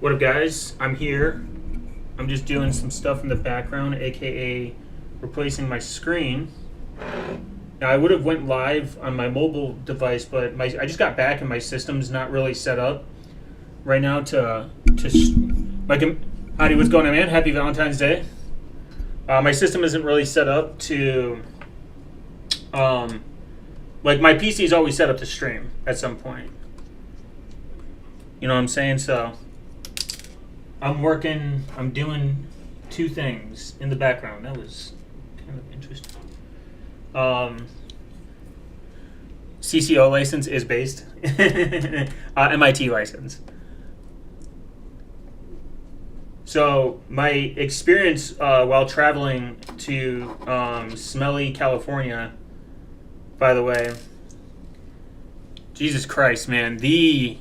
What up, guys? I'm here. I'm just doing some stuff in the background, aka replacing my screen. Now, I would have went live on my mobile device, but I just got back and my system's not really set up right now Howdy, what's going on, man? Happy Valentine's Day. My system isn't really set up to my PC is always set up to stream at some point. You know what I'm saying? So I'm doing two things in the background. That was kind of interesting. CCO license is based. MIT license. So my experience while traveling to smelly California, by the way, Jesus Christ, man, the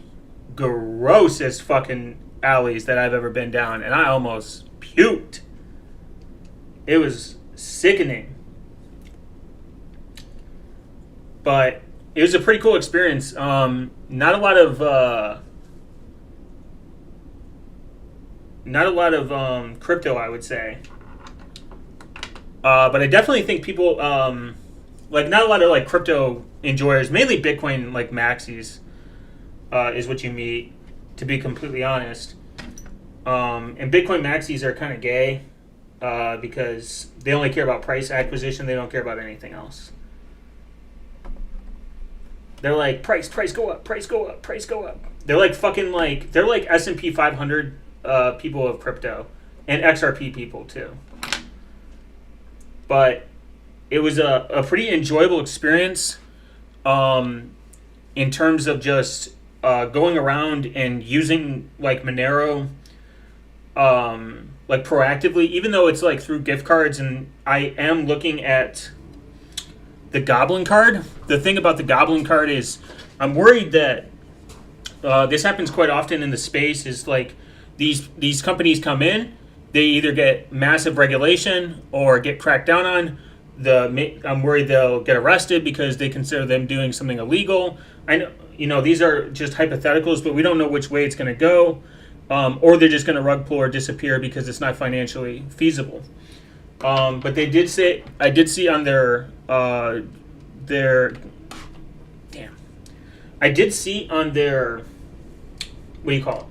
grossest fucking alleys that I've ever been down, and I almost puked. It was sickening. But it was a pretty cool experience. Not a lot of crypto, I would say. But I definitely think people not a lot of crypto enjoyers, mainly Bitcoin maxis, is what you meet, to be completely honest. And Bitcoin maxis are kind of gay because they only care about price acquisition. They don't care about anything else. They're like, price go up, price go up, price go up. They're like they're like S&P 500 people of crypto and XRP people too. But it was a pretty enjoyable experience in terms of just going around and using Monero proactively, even though it's through gift cards, and I am looking at the Goblin card. The thing about the Goblin card is I'm worried that this happens quite often in the space, is these companies come in, they either get massive regulation or get cracked down on. I'm worried they'll get arrested because they consider them doing something illegal. I know, these are just hypotheticals, but we don't know which way it's going to go, or they're just going to rug pull or disappear because it's not financially feasible. But they did say, I did see on I did see on their, what do you call it?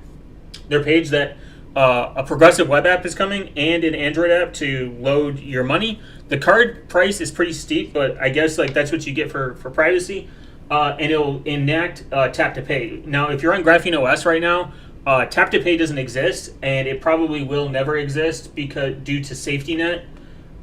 Their page that a progressive web app is coming and an Android app to load your money. The card price is pretty steep, but I guess that's what you get for privacy. And it'll enact tap to pay. Now, if you're on Graphene OS right now, tap to pay doesn't exist, and it probably will never exist because due to safety net.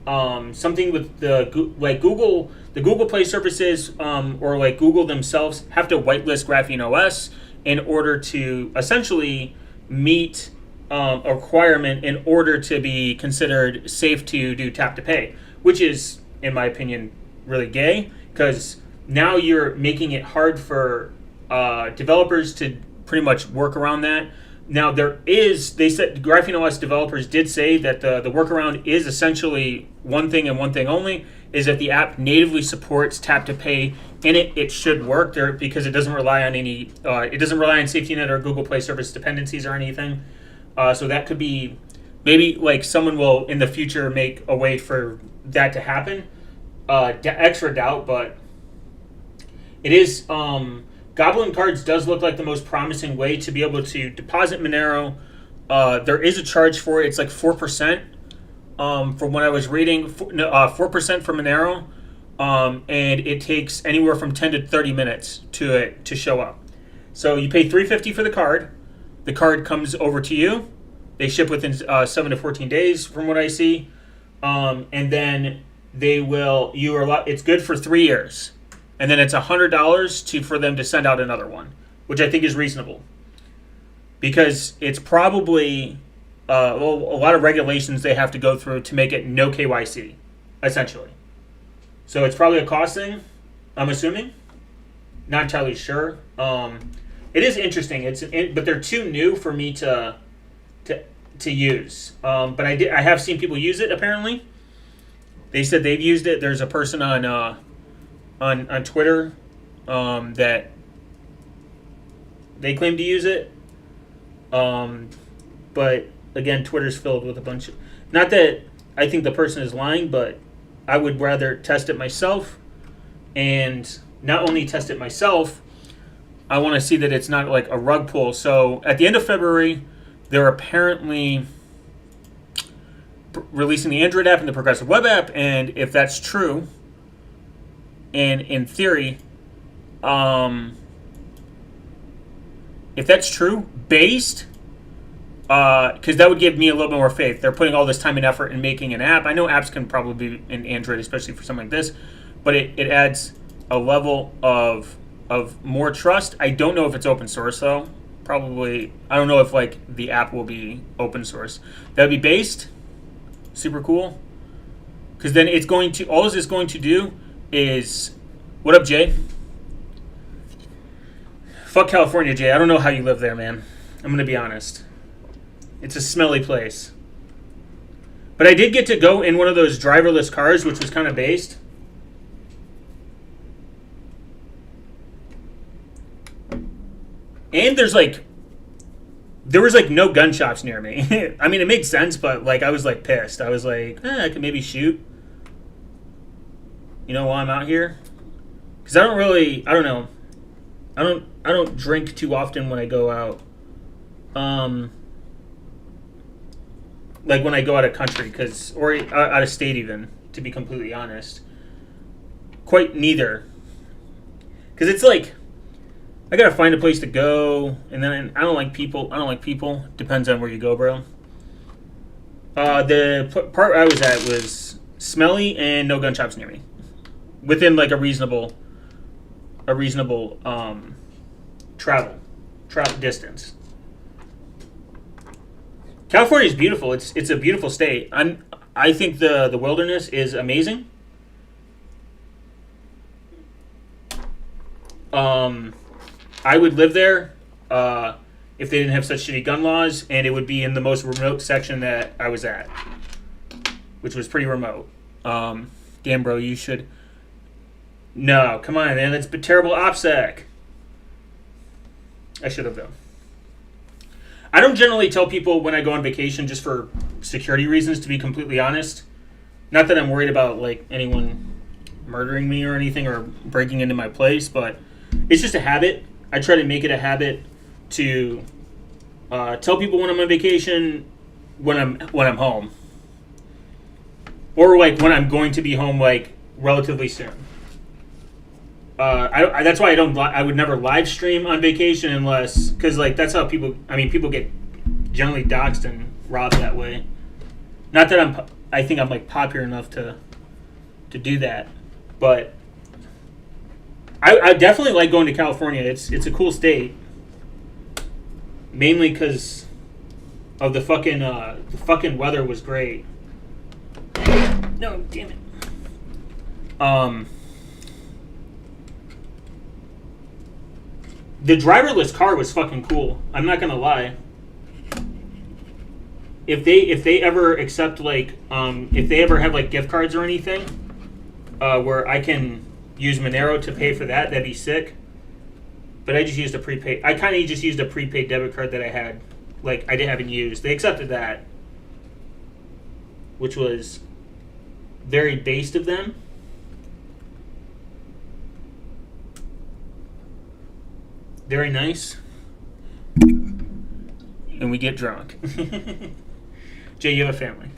Something with Google, the Google Play services, or Google themselves have to whitelist Graphene OS in order to essentially meet a requirement in order to be considered safe to do tap to pay, which is, in my opinion, really gay, because now you're making it hard for developers to pretty much work around that. Now they said Graphene OS developers did say that the workaround is essentially one thing and one thing only, is that the app natively supports tap to pay, and it should work there because it doesn't rely on it doesn't rely on safety net or Google Play service dependencies or anything. So that could be, maybe someone will in the future make a way for that to happen. Extra doubt, but it is. Goblin cards does look like the most promising way to be able to deposit Monero. There is a charge for it. It's 4%. From what I was reading, 4% for Monero, and it takes anywhere from 10 to 30 minutes to show up. So you pay $350 for the card. The card comes over to you. They ship within 7 to 14 days, from what I see, and then they will. It's good for 3 years. And then it's $100 for them to send out another one, which I think is reasonable, because it's probably a lot of regulations they have to go through to make it no KYC, essentially. So it's probably a cost thing, I'm assuming. Not entirely sure. It is interesting. But they're too new for me to use. But I have seen people use it. Apparently, they said they've used it. There's a person on Twitter that they claim to use it. But again, Twitter's filled with a bunch of. Not that I think the person is lying, but I would rather test it myself. And not only test it myself, I want to see that it's not like a rug pull. So at the end of February, they're apparently releasing the Android app and the progressive web app. And if that's true, and in theory, if that's true, based, because that would give me a little bit more faith. They're putting all this time and effort in making an app. I know apps can probably be in Android, especially for something like this, but it adds a level of more trust. I don't know if it's open source though. Probably, I don't know if like the app will be open source. That would be based. Super cool. Because then it's going to, all it's going to do is, what up, Jay? Fuck California, Jay. I don't know how you live there, man. I'm going to be honest. It's a smelly place. But I did get to go in one of those driverless cars, which was kind of based. And there was like no gun shops near me. I mean, it made sense, but like I was like pissed. I was like, I could maybe shoot. You know, while I'm out here, because I don't know. I don't drink too often when I go out. Like when I go out of country, or out of state even, to be completely honest. Quite neither. Because it's like, I gotta find a place to go, and then I don't like people. Depends on where you go, bro. The part I was at was smelly and no gun shops near me, within like a reasonable travel distance. California is beautiful. It's a beautiful state. I think the wilderness is amazing. I would live there if they didn't have such shitty gun laws, and it would be in the most remote section that I was at, which was pretty remote. Damn, bro, you should. No, come on, man. That's a terrible OPSEC. I should have, though. I don't generally tell people when I go on vacation just for security reasons, to be completely honest. Not that I'm worried about like anyone murdering me or anything or breaking into my place, but it's just a habit. I try to make it a habit to tell people when I'm on vacation, when I'm home, or like when I'm going to be home, like relatively soon. That's why I would never live stream on vacation unless, because like that's how people get generally doxxed and robbed that way. Not that I think I'm like popular enough to do that, but I definitely like going to California. It's a cool state, mainly because of the fucking weather was great. No, damn it. The driverless car was fucking cool. I'm not gonna lie. If they ever accept like if they ever have like gift cards or anything, where I can use Monero to pay for that, that'd be sick. But I just used a prepaid. I kind of just used a prepaid debit card that I had, like I haven't used. They accepted that, which was very based of them. Very nice. And we get drunk. Jay, you have a family.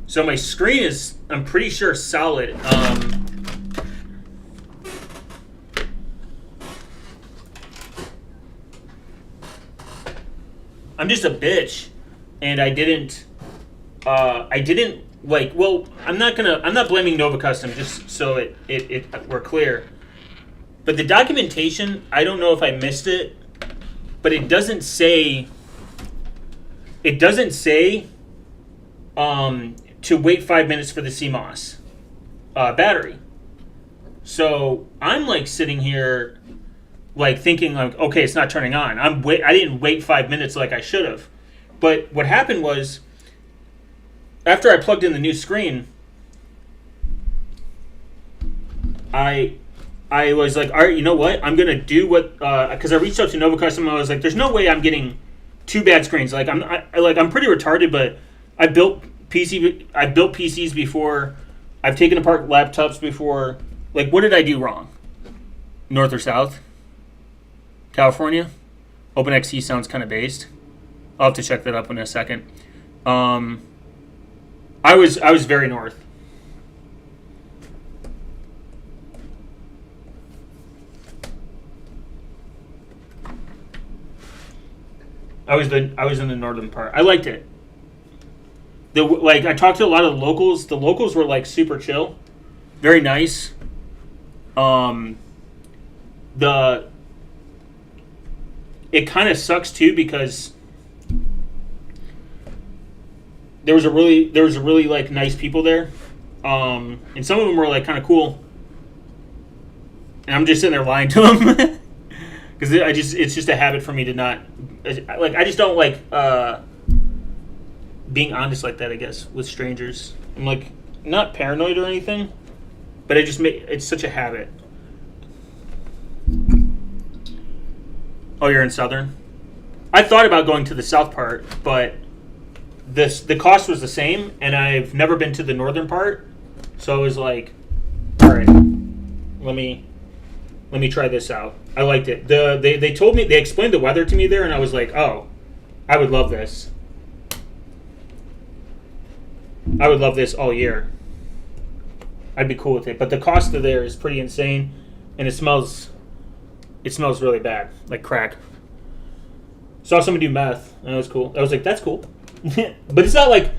So my screen is, I'm pretty sure, solid. I'm just a bitch, and I didn't like. Well, I'm not blaming Nova Custom, just so we're clear. But the documentation, I don't know if I missed it, but it doesn't say. It doesn't say. To wait 5 minutes for the CMOS battery. So I'm like sitting here, like thinking like, okay, it's not turning on. I didn't wait 5 minutes like I should have. But what happened was, after I plugged in the new screen, I I was like, all right, you know what? I'm gonna do what because I reached out to Nova Custom. I was like, there's no way I'm getting two bad screens. Like I'm pretty retarded, but I built PCs before. I've taken apart laptops before. Like, what did I do wrong? North or South? California? OpenXT sounds kind of based. I'll have to check that up in a second. I was very north. I was in the northern part. I liked it. I talked to a lot of locals. The locals were like super chill, very nice. It kind of sucks too because there was a really like nice people there, and some of them were like kind of cool, and I'm just sitting there lying to them because it's just a habit for me to not I just don't like being honest like that, I guess, with strangers. I'm like not paranoid or anything, but it's such a habit. Oh, you're in Southern? I thought about going to the South part, but the cost was the same, and I've never been to the Northern part, so I was like, all right, let me try this out. I liked it. They told me, they explained the weather to me there, and I was like, oh, I would love this. I would love this all year. I'd be cool with it, but the cost of there is pretty insane, and it smells really bad, like crack. Saw someone do meth, and it was cool. I was like, that's cool. But it's not like,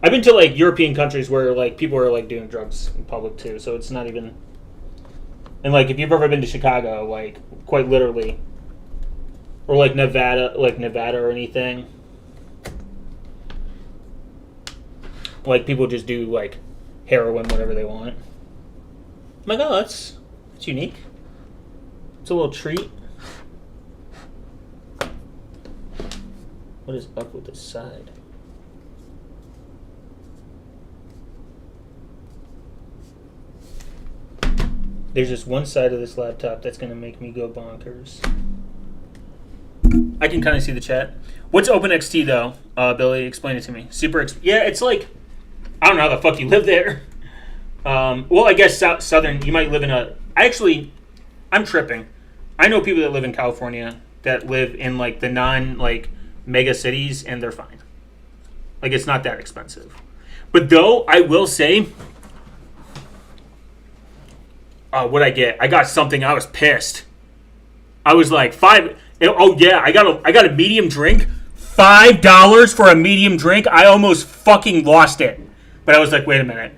I've been to like European countries where like people are like doing drugs in public too, so it's not even. And like if you've ever been to Chicago, like quite literally, or like Nevada or anything, like people just do like heroin whenever they want. I'm like, oh, that's unique. It's a little treat. What is up with this side? There's just one side of this laptop that's going to make me go bonkers. I can kind of see the chat. What's OpenXT though? Billy, explain it to me. Yeah, it's like, I don't know how the fuck you live there. Well, I guess Southern, you might live in I'm tripping. I know people that live in California that live in like the non mega cities, and they're fine. Like it's not that expensive. But though I will say, what I get? I got something. I was pissed. I was like oh yeah, I got a medium drink. $5 for a medium drink. I almost fucking lost it. But I was like, wait a minute.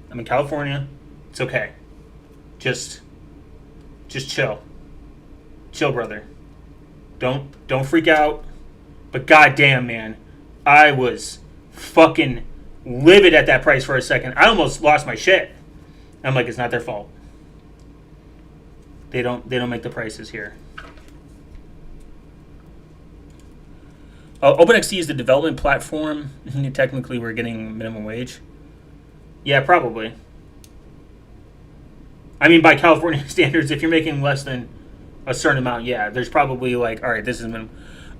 I'm in California. It's okay. Just chill. Chill, brother. Don't freak out. But goddamn, man, I was fucking livid at that price for a second. I almost lost my shit. I'm like, it's not their fault. They don't make the prices here. OpenXT is the development platform. Technically, we're getting minimum wage. Yeah, probably. I mean, by California standards, if you're making less than a certain amount, yeah, there's probably like, all right, this is minimum.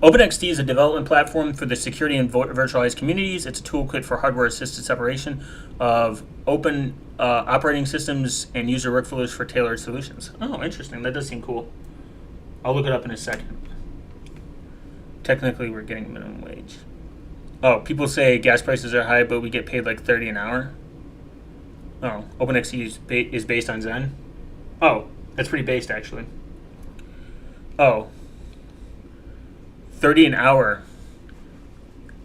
OpenXT is a development platform for the security and virtualized communities. It's a toolkit for hardware-assisted separation of open operating systems and user workflows for tailored solutions. Oh, interesting. That does seem cool. I'll look it up in a second. Technically, we're getting minimum wage. Oh, people say gas prices are high, but we get paid like $30 an hour. Oh, OpenXT is based on Zen. Oh, that's pretty based, actually. Oh. 30 an hour.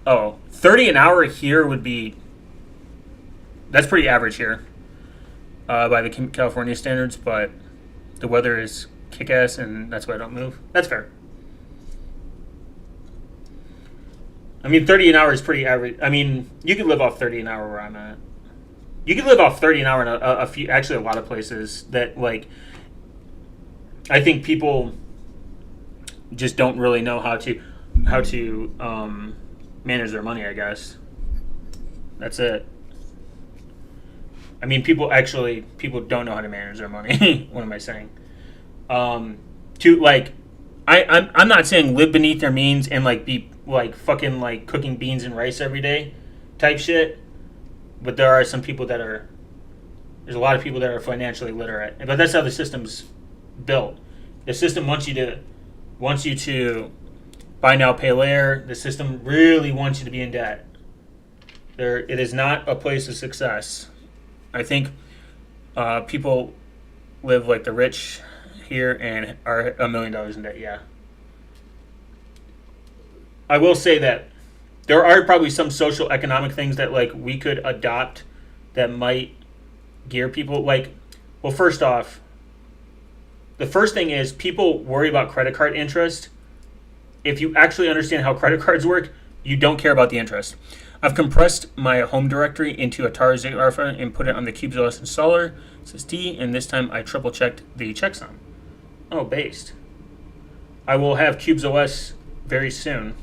Oh, 30 an hour here would be... That's pretty average here by the California standards, but the weather is kick-ass, and that's why I don't move. That's fair. I mean, 30 an hour is pretty average. I mean, you could live off 30 an hour where I'm at. You could live off 30 an hour in a lot of places that, like, I think people just don't really know how to manage their money, I guess. That's it. I mean, people don't know how to manage their money. What am I saying? To like, I'm not saying live beneath their means and like be like fucking like cooking beans and rice every day type shit, but there are some people that are, there's a lot of people that are financially literate, but that's how the system's built. The system wants you to buy now, pay later. The system really wants you to be in debt. It is not a place of success. I think people live like the rich here and are $1 million in debt. Yeah. I will say that there are probably some social economic things that like we could adopt that might gear people like, well, first off, the first thing is people worry about credit card interest. If you actually understand how credit cards work, you don't care about the interest. I've compressed my home directory into a tar file and put it on the CubesOS installer SSD, and this time I triple checked the checksum. Oh, based. I will have CubesOS very soon.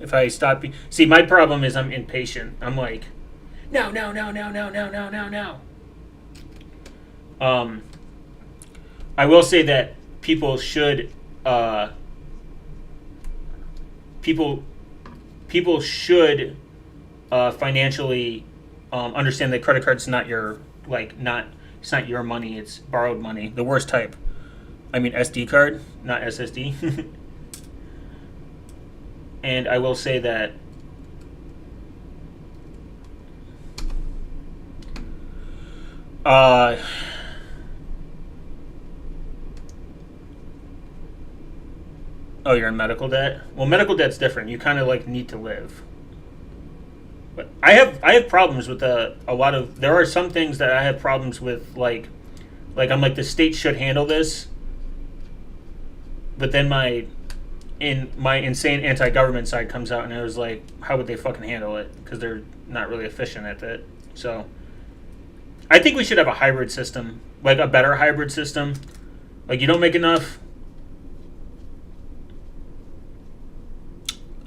If I stop, see, my problem is I'm impatient. I'm like, no. I will say that people should financially understand that credit card's not your it's not your money, it's borrowed money, the worst type. I mean SD card, not SSD. And I will say that oh, you're in medical debt? Well, medical debt's different. You kind of like need to live. But I have problems with a lot of, there are some things that I have problems with, like I'm like, the state should handle this. But then my insane anti-government side comes out and it was like, how would they fucking handle it? Because they're not really efficient at that. So I think we should have a hybrid system, like a better hybrid system. Like, you don't make enough,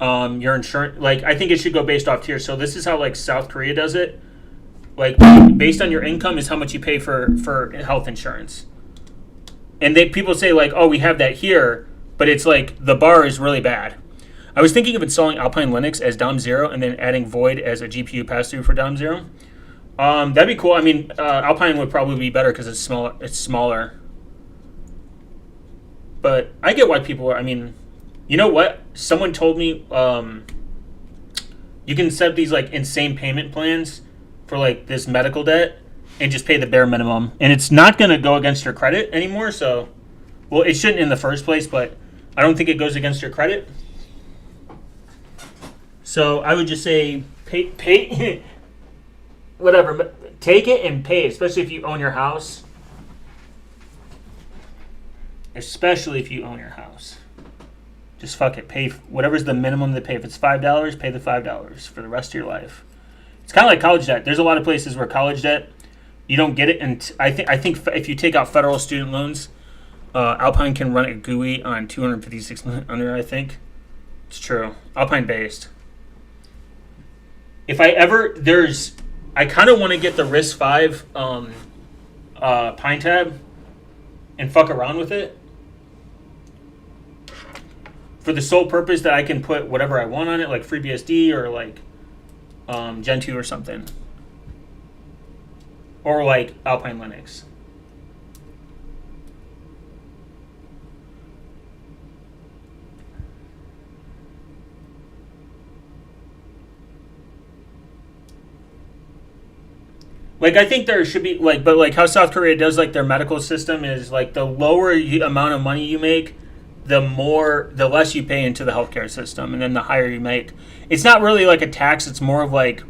your insurance, like, I think it should go based off tiers. So this is how like South Korea does it. Like, based on your income is how much you pay for health insurance. And people say like, oh, we have that here, but it's like the bar is really bad. I was thinking of installing Alpine Linux as DOM 0 and then adding Void as a GPU pass-through for DOM 0. That'd be cool. I mean, Alpine would probably be better because it's smaller. But I get why people are, I mean, you know what? Someone told me you can set up these like insane payment plans for like this medical debt and just pay the bare minimum. And it's not going to go against your credit anymore. So, well, it shouldn't in the first place, but I don't think it goes against your credit. So I would just say pay whatever, take it and pay it, especially if you own your house. Especially if you own your house. Just fuck it. Pay whatever's the minimum to pay. If it's $5, pay the $5 for the rest of your life. It's kind of like college debt. There's a lot of places where college debt, you don't get it. And I think if you take out federal student loans, Alpine can run a GUI on 256 under, I think. It's true. Alpine based. If I kind of want to get the RISC-V Pine Tab and fuck around with it for the sole purpose that I can put whatever I want on it, like FreeBSD or like Gentoo or something. Or like Alpine Linux. Like, I think there should be, like, but like how South Korea does, like, their medical system is, like, the lower amount of money you make, the less you pay into the healthcare system, and then the higher you make. It's not really like a tax. It's more of like,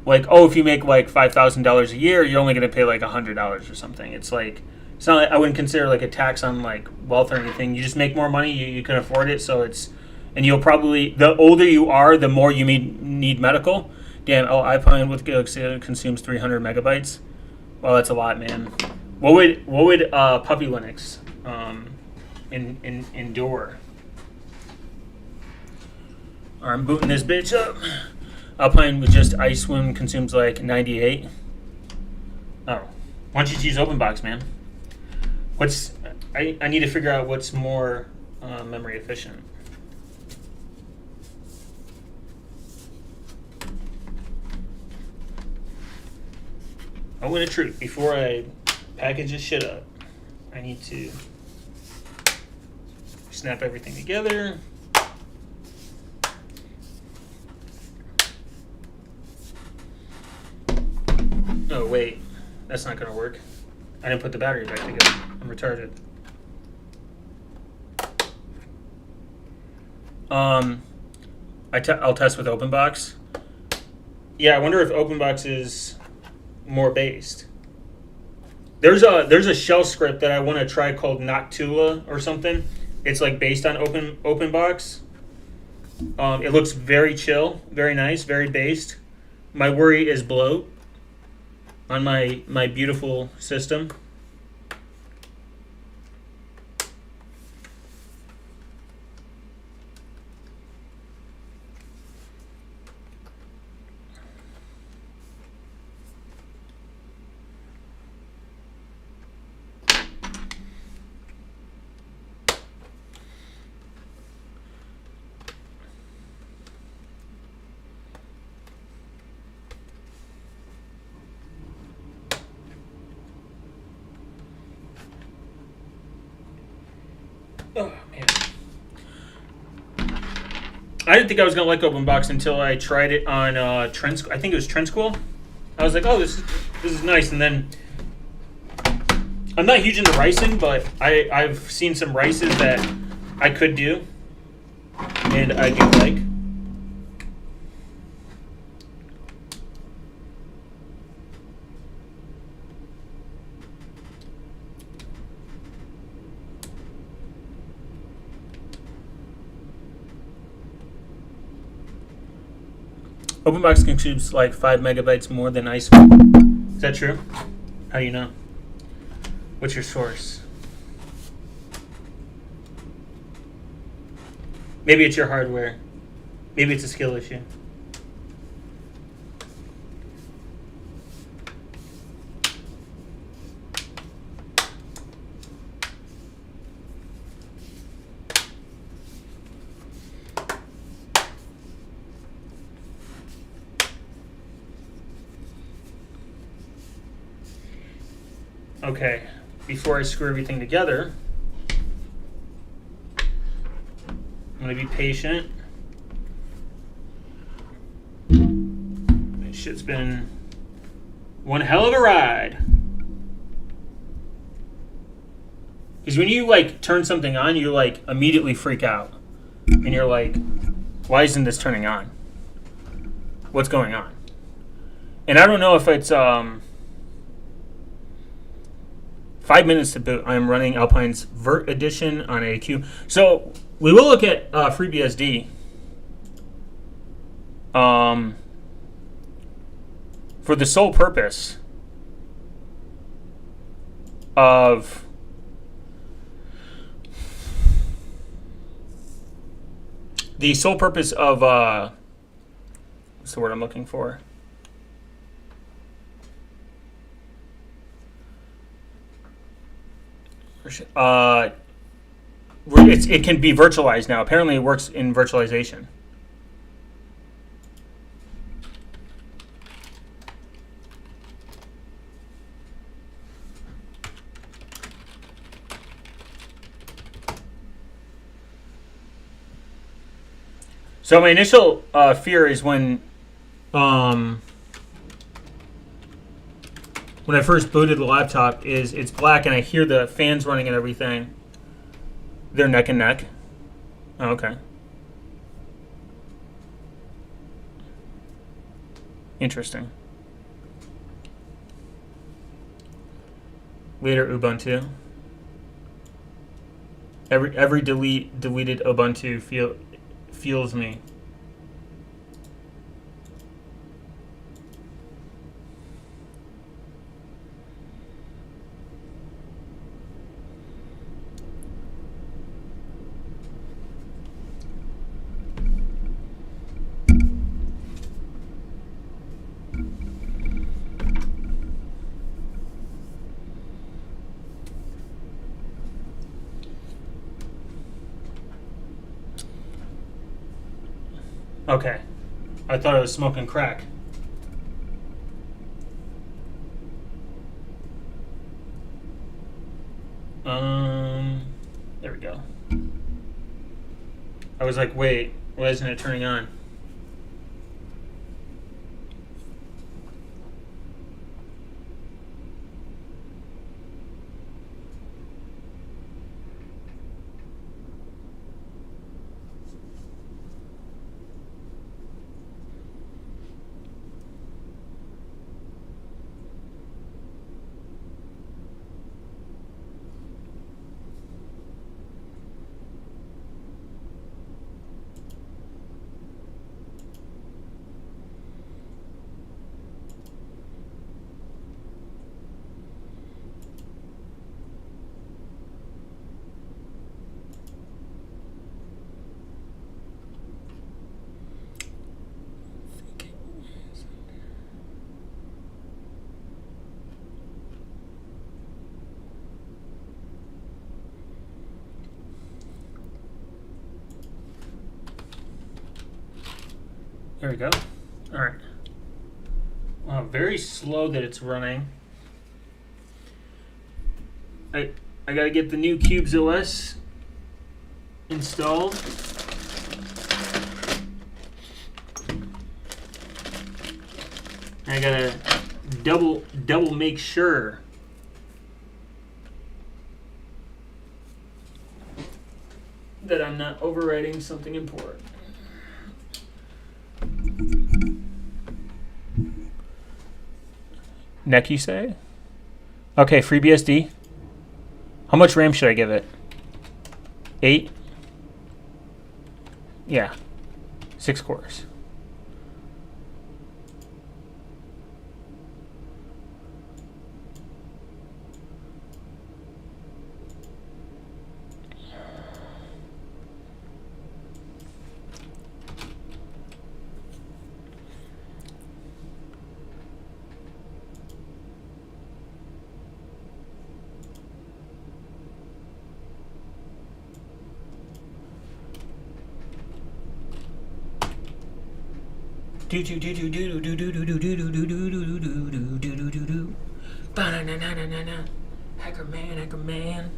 oh, if you make like $5,000 a year, you're only going to pay like $100 or something. It's like, it's not like, I wouldn't consider like a tax on like wealth or anything. You just make more money, you can afford it. So it's, and you'll probably, the older you are, the more you need medical. Damn, Alpine with Galaxy consumes 300 megabytes. Well, that's a lot, man. What would Puppy Linux endure? Alright, I'm booting this bitch up. Alpine with just Icewind consumes like 98. Oh, why don't you just use OpenBox, man? What's I need to figure out what's more memory efficient. Oh, and a truth. Before I package this shit up, I need to snap everything together. Oh, wait. That's not going to work. I didn't put the battery back together. I'm retarded. I'll test with OpenBox. Yeah, I wonder if OpenBox is more based. There's a shell script that I want to try called Noctula or something. It's like based on OpenBox. It looks very chill, very nice, very based. My worry is bloat on my beautiful system. Oh, man. I didn't think I was going to like OpenBox until I tried it on Trend School. I think it was Trend School. I was like, oh, this is nice. And then I'm not huge into ricing, but I've seen some rices that I could do. And I do like. OpenBox consumes like 5 megabytes more than ice cream. Is that true? How do you know? What's your source? Maybe it's your hardware. Maybe it's a skill issue. Okay, before I screw everything together, I'm going to be patient. This shit's been one hell of a ride. Because when you like turn something on, you like immediately freak out. And you're like, why isn't this turning on? What's going on? And I don't know if it's 5 minutes to boot. I'm running Alpine's Vert Edition on AQ. So we will look at FreeBSD. For the sole purpose of what's the word I'm looking for? It can be virtualized now. Apparently it works in virtualization. So my initial fear is when I first booted the laptop is it's black and I hear the fans running and everything. They're neck and neck. Oh, okay. Interesting. Later Ubuntu. Every deleted Ubuntu feels me. Okay. I thought I was smoking crack. There we go. I was like, wait, why isn't it turning on? There we go. All right. Wow, very slow that it's running. I gotta get the new Cubes OS installed. I gotta double make sure that I'm not overwriting something important. NEC, you say? Okay, FreeBSD. How much RAM should I give it? 8? Yeah. 6 cores. Do do do do do do do do do do do do do do do do do do. Ba-na-na-na-na-na. Hacker man.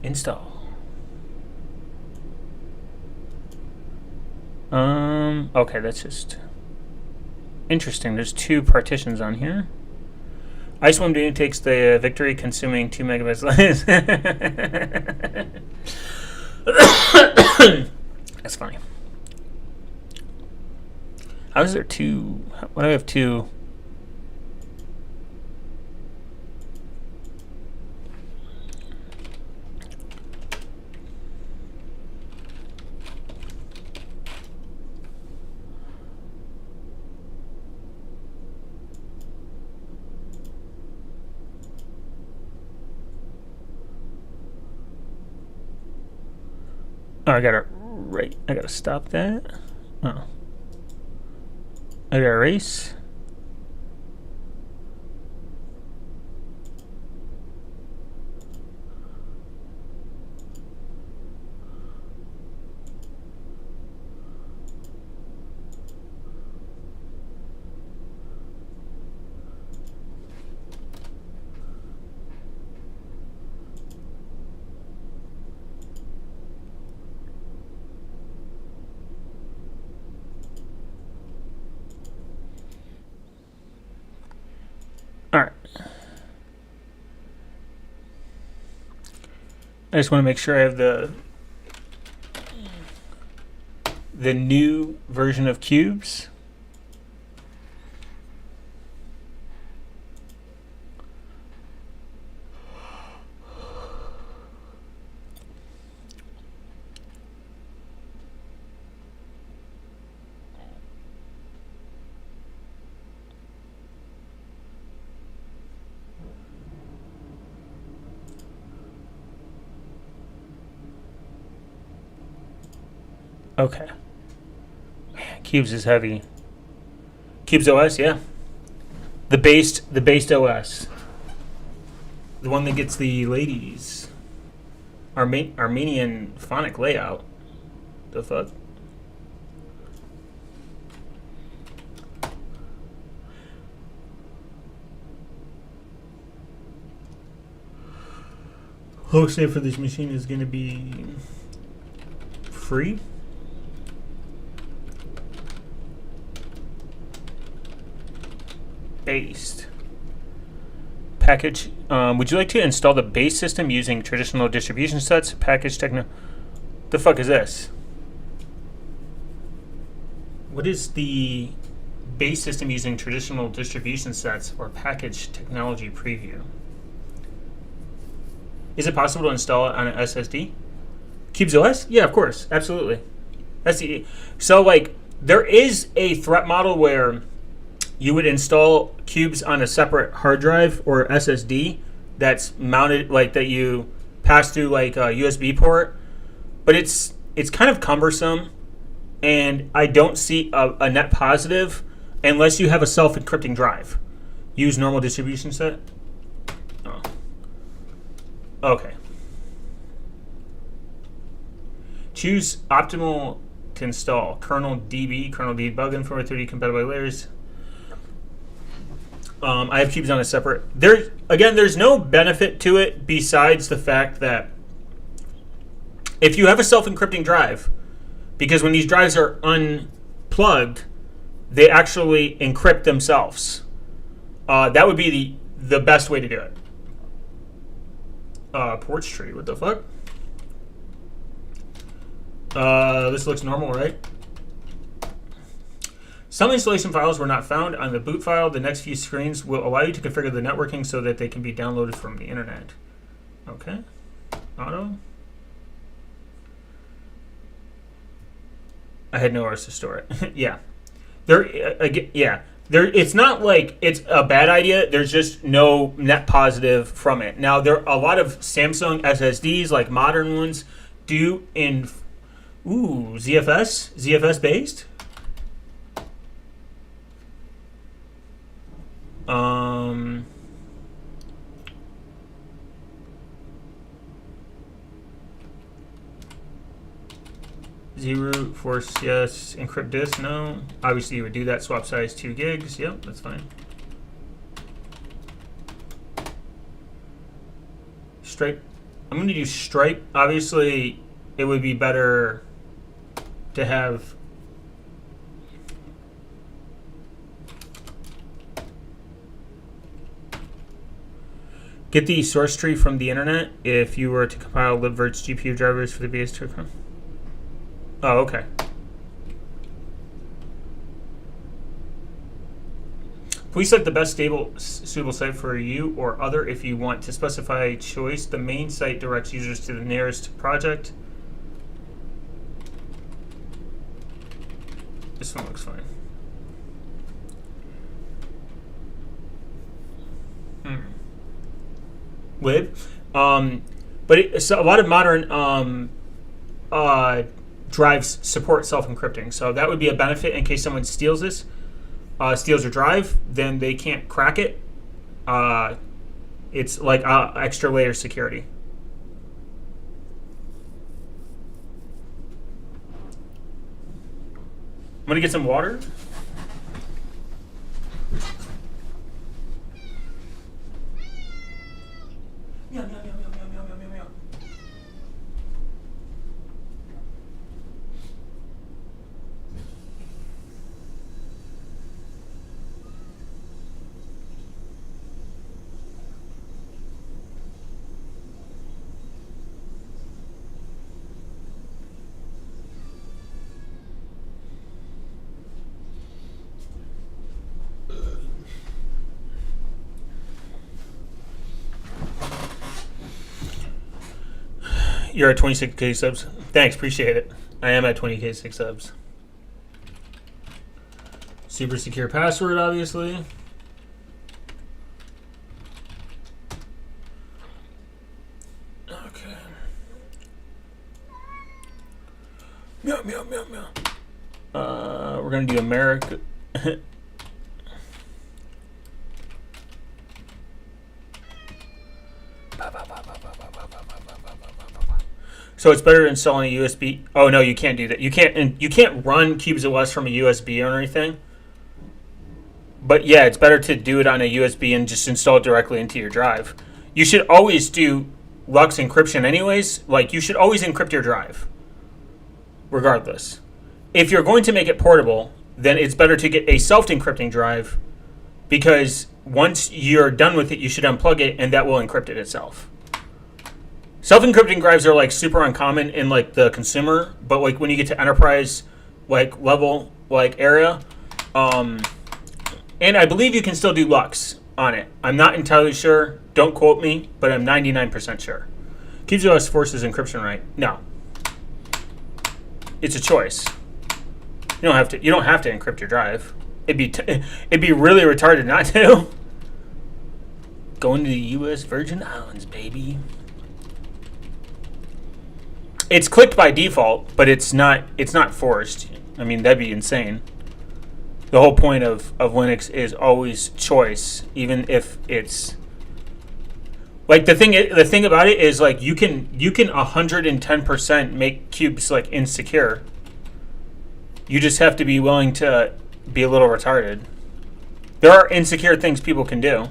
Install. Okay, that's just interesting. There's 2 partitions on here. Iceworm Data takes the victory, consuming 2 megabytes less. That's funny. How is there 2? Why do I have 2? Oh, I gotta stop that. Oh. I gotta erase. Alright. I just want to make sure I have the new version of Cubes. Okay. Man, Cubes is heavy. Cubes OS, yeah. The based OS. The one that gets the ladies. Armenian phonic layout. The fuck? Hostname for this machine is going to be free. Based. Package. Would you like to install the base system using traditional distribution sets? Package techno. The fuck is this? What is the base system using traditional distribution sets or package technology preview? Is it possible to install it on an SSD? Cubes OS? Yeah, of course, absolutely. That's the so like there is a threat model where you would install Cubes on a separate hard drive or SSD that's mounted like that you pass through like a USB port, but it's kind of cumbersome, and I don't see a net positive unless you have a self-encrypting drive. Use normal distribution set. Oh. Okay. Choose optimal to install kernel DB, kernel debug info 3D compatible layers. I have Cubes on a separate. There's no benefit to it besides the fact that if you have a self-encrypting drive, because when these drives are unplugged, they actually encrypt themselves. That would be the best way to do it. Porch tree, what the fuck? This looks normal, right? Some installation files were not found on the boot file. The next few screens will allow you to configure the networking so that they can be downloaded from the internet. Okay. Auto. I had nowhere else to store it. Yeah. It's not like it's a bad idea. There's just no net positive from it. Now, there are a lot of Samsung SSDs, like modern ones, do in ZFS based. Z-root, force, yes. Encrypt disk, no. Obviously, you would do that. Swap size 2 gigs. Yep, that's fine. Stripe. I'm going to do Stripe. Obviously, it would be better to have. Get the source tree from the internet if you were to compile libvirt's GPU drivers for the BS2. Oh, okay. Please select the best suitable site for you or other. If you want to specify a choice, the main site directs users to the nearest project. This one looks fine. So a lot of modern drives support self-encrypting, so that would be a benefit in case someone steals this, steals your drive. Then they can't crack it. It's like extra layer security. I'm gonna get some water. You're at 26K subs. Thanks, appreciate it. I am at 20K 6 subs. Super secure password, obviously. Okay. Meow, meow, meow, meow. We're gonna do America. So it's better to install on a USB. Oh no, you can't do that. You can't run CubesOS from a USB or anything. But yeah, it's better to do it on a USB and just install it directly into your drive. You should always do Lux encryption anyways. Like, you should always encrypt your drive, regardless. If you're going to make it portable, then it's better to get a self-encrypting drive, because once you're done with it, you should unplug it, and that will encrypt it itself. Self-encrypting drives are like super uncommon in like the consumer, but like when you get to enterprise like level like area, and I believe you can still do Lux on it. I'm not entirely sure. Don't quote me, but I'm 99% sure. CubesOS forces encryption, right? No. It's a choice. You don't have to encrypt your drive. It'd be really retarded not to. Going to the U.S. Virgin Islands, baby. It's clicked by default, but it's not forced. I mean, that'd be insane. The whole point of Linux is always choice, even if it's like the thing about it is like you can 110% make cubes like insecure. You just have to be willing to be a little retarded. There are insecure things people can do.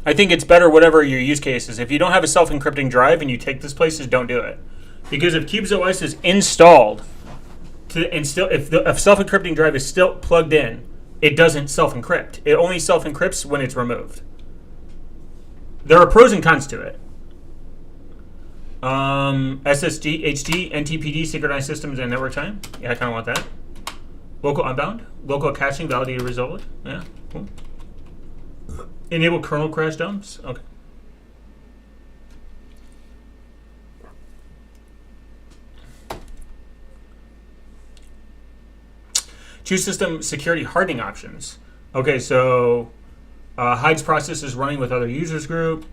I think it's better whatever your use case is. If you don't have a self-encrypting drive and you take this places, don't do it. Because if CubesOS is installed, if self-encrypting drive is still plugged in, it doesn't self-encrypt. It only self-encrypts when it's removed. There are pros and cons to it. SSD, HD, NTPD, synchronized systems, and network time. Yeah, I kind of want that. Local unbound. Local caching, validated result. Yeah, cool. Enable kernel crash dumps. Okay. Choose system security hardening options. Okay, so hides processes running with other users group.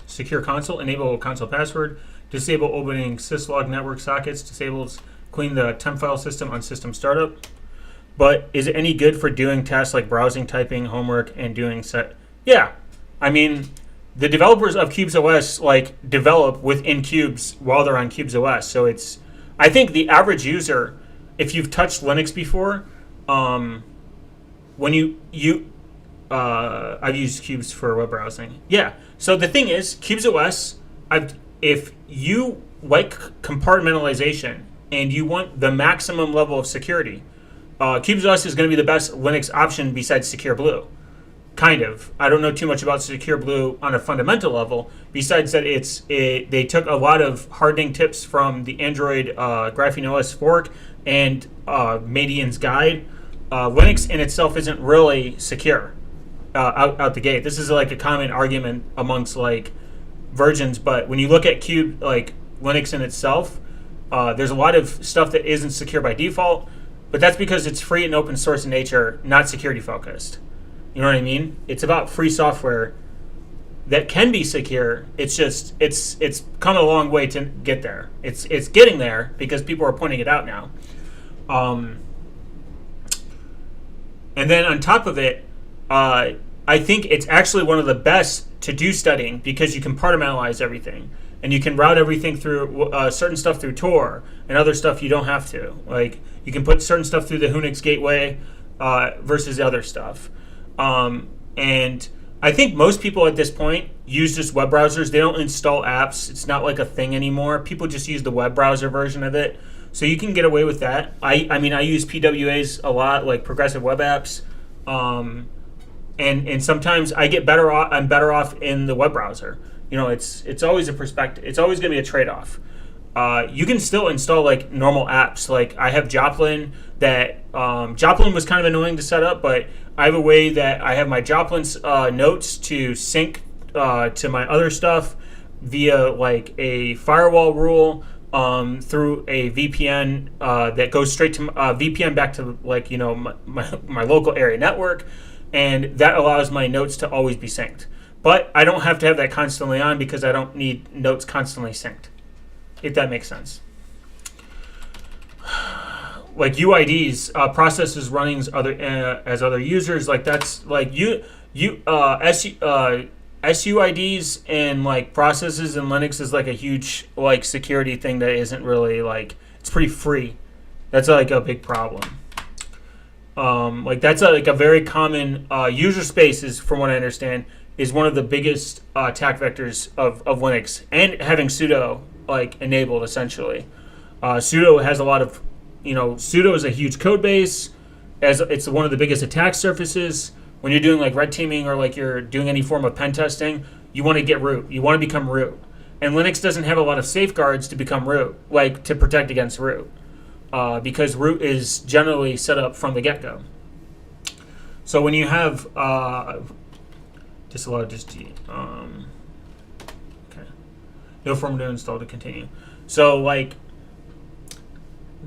Secure console. Enable console password. Disable opening syslog network sockets. Disables clean the temp file system on system startup. But is it any good for doing tasks like browsing, typing, homework, and doing set? Yeah, I mean, the developers of CubesOS like develop within Cubes while they're on CubesOS. So it's, I think the average user, if you've touched Linux before, when I've used Cubes for web browsing. Yeah. So the thing is, CubesOS, if you like compartmentalization and you want the maximum level of security, CubesOS is going to be the best Linux option besides Secure Blue. Kind of. I don't know too much about Secure Blue on a fundamental level, besides that they took a lot of hardening tips from the Android Graphene OS fork and Madian's guide. Linux in itself isn't really secure out the gate. This is like a common argument amongst like versions, but when you look at Linux in itself, there's a lot of stuff that isn't secure by default, but that's because it's free and open source in nature, not security focused. You know what I mean? It's about free software that can be secure. It's just it's come a long way to get there. It's getting there because people are pointing it out now. And then on top of it, I think it's actually one of the best to do studying because you can compartmentalize everything and you can route everything through certain stuff through Tor and other stuff you don't have to. Like you can put certain stuff through the Unix gateway versus the other stuff. And I think most people at this point use just web browsers. They don't install apps. It's not like a thing anymore. People just use the web browser version of it. So you can get away with that. I mean, I use PWAs a lot, like progressive web apps. And sometimes I get better off. I'm better off in the web browser. You know, it's always a perspective. It's always going to be a trade-off. You can still install like normal apps. Like I have Joplin that Joplin was kind of annoying to set up, but I have a way that I have my Joplin's notes to sync to my other stuff via like a firewall rule through a VPN that goes straight to VPN back to like my local area network, and that allows my notes to always be synced. But I don't have to have that constantly on because I don't need notes constantly synced, if that makes sense. Like UIDs, processes running as other users, like that's like SUIDs and like processes in Linux is like a huge like security thing that isn't really like, it's pretty free. That's like a big problem. Like that's like a very common user space is, from what I understand, is one of the biggest attack vectors of Linux, and having sudo like enabled essentially. Sudo has a lot of, sudo is a huge code base, as it's one of the biggest attack surfaces. When you're doing like red teaming or like you're doing any form of pen testing, you want to get root. You want to become root. And Linux doesn't have a lot of safeguards to become root, like to protect against root, because root is generally set up from the get-go. So when you have okay, no firmware installed to continue. So like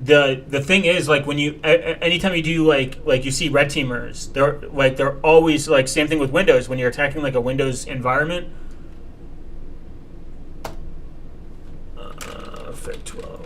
the thing is, like when you anytime you do like you see red teamers, they're always like, same thing with Windows. When you're attacking like a Windows environment, Fig 12.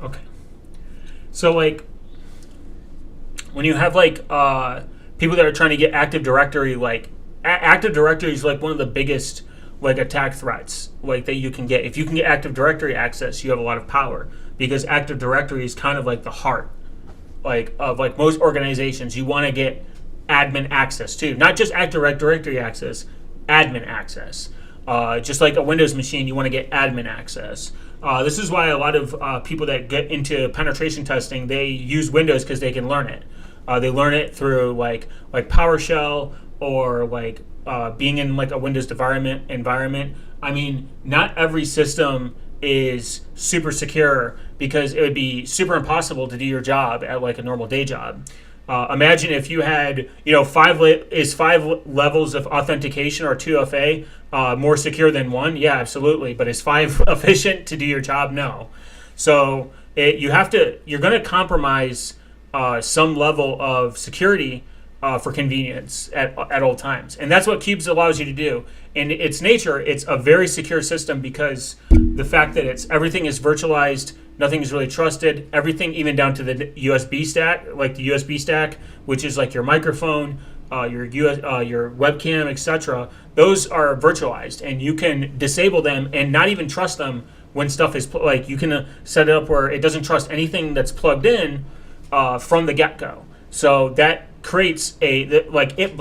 Okay. So like when you have like people that are trying to get Active Directory, like Active Directory is like one of the biggest like attack threats like that you can get. If you can get Active Directory access, you have a lot of power, because Active Directory is kind of like the heart like of like most organizations. You want to get admin access too, not just Active Directory access, admin access. Just like a Windows machine, you want to get admin access. This is why a lot of people that get into penetration testing, they use Windows because they can learn it. They learn it through like PowerShell or like being in like a Windows environment. I mean, not every system is super secure, because it would be super impossible to do your job at like a normal day job. Imagine if you had, 5 levels of authentication or 2FA more secure than 1? Yeah, absolutely. But is 5 efficient to do your job? No. So you're going to compromise some level of security for convenience at all times. And that's what Cubes allows you to do. In its nature, it's a very secure system, because the fact that everything is virtualized, nothing is really trusted. Everything, even down to the USB stack, like the USB stack, which is like your microphone, your webcam, etc. Those are virtualized, and you can disable them and not even trust them when stuff is like you can set it up where it doesn't trust anything that's plugged in from the get-go. So that creates USB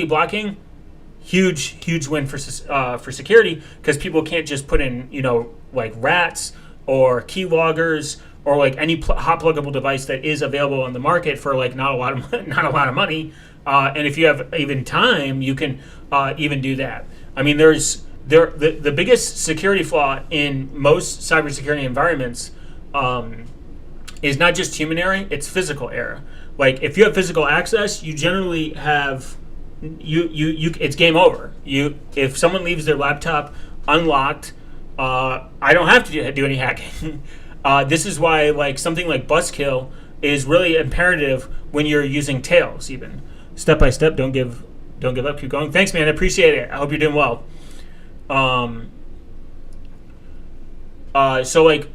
blocking. Huge win for security, because people can't just put in like rats or keyloggers or like any hot pluggable device that is available on the market for like not a lot of money. And if you have even time, you can even do that. I mean, the biggest security flaw in most cybersecurity environments is not just human error; it's physical error. Like if you have physical access, you generally have it's game over. If someone leaves their laptop unlocked, I don't have to do any hacking. This is why like something like Buzzkill is really imperative when you're using Tails. Even step by step, don't give up, keep going. Thanks, man, I appreciate it. I hope you're doing well. So like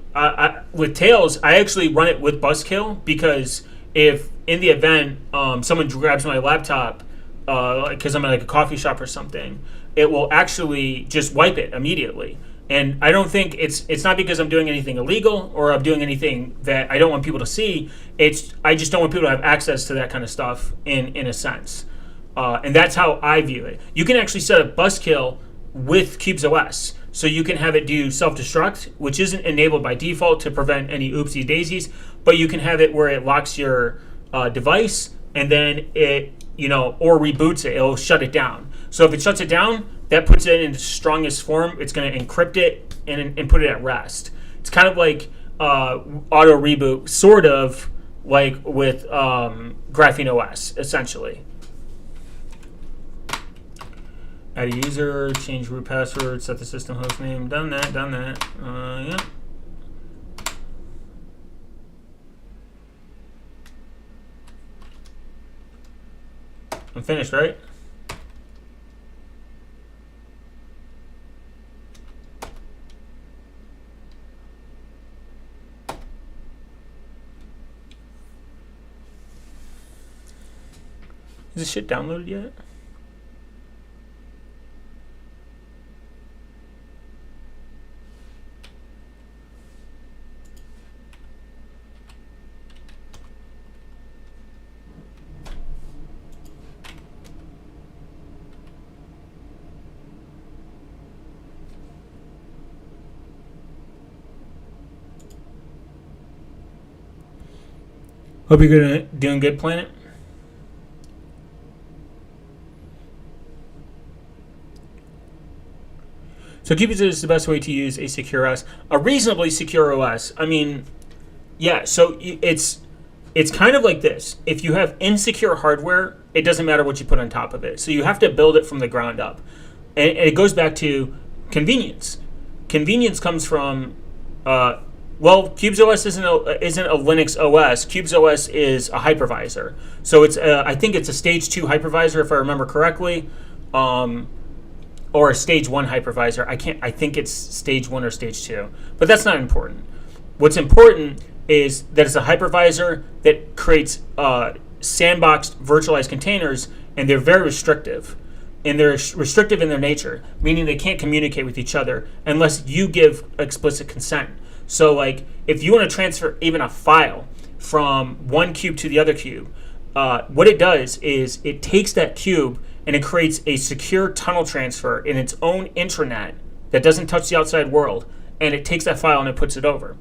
with Tails, I actually run it with Buzzkill, because if in the event someone grabs my laptop because I'm at like a coffee shop or something, it will actually just wipe it immediately. And I don't think it's not because I'm doing anything illegal or I'm doing anything that I don't want people to see. I just don't want people to have access to that kind of stuff in a sense. And that's how I view it. You can actually set up Buzzkill with CubesOS. So you can have it do self-destruct, which isn't enabled by default to prevent any oopsie daisies, but you can have it where it locks your device and then it, or reboots it. It'll shut it down. So if it shuts it down, that puts it in its strongest form. It's going to encrypt it and put it at rest. It's kind of like auto reboot, sort of like with Graphene OS, essentially. Add a user, change root password, set the system host name. Done that. Yeah. I'm finished, right? Is this shit downloaded yet? Hope you're doing good, Planet. So Cubes is the best way to use a secure OS, a reasonably secure OS. I mean, yeah. So it's kind of like this. If you have insecure hardware, it doesn't matter what you put on top of it. So you have to build it from the ground up, and it goes back to convenience. Convenience comes from CubesOS isn't a Linux OS. CubesOS is a hypervisor. So it's I think it's a stage 2 hypervisor if I remember correctly, or a stage 1 hypervisor. I think it's stage 1 or stage 2, but that's not important. What's important is that it's a hypervisor that creates sandboxed virtualized containers, and they're very restrictive. And they're restrictive in their nature, meaning they can't communicate with each other unless you give explicit consent. So like if you want to transfer even a file from one cube to the other cube, what it does is it takes that cube and it creates a secure tunnel transfer in its own intranet that doesn't touch the outside world, and it takes that file and it puts it over.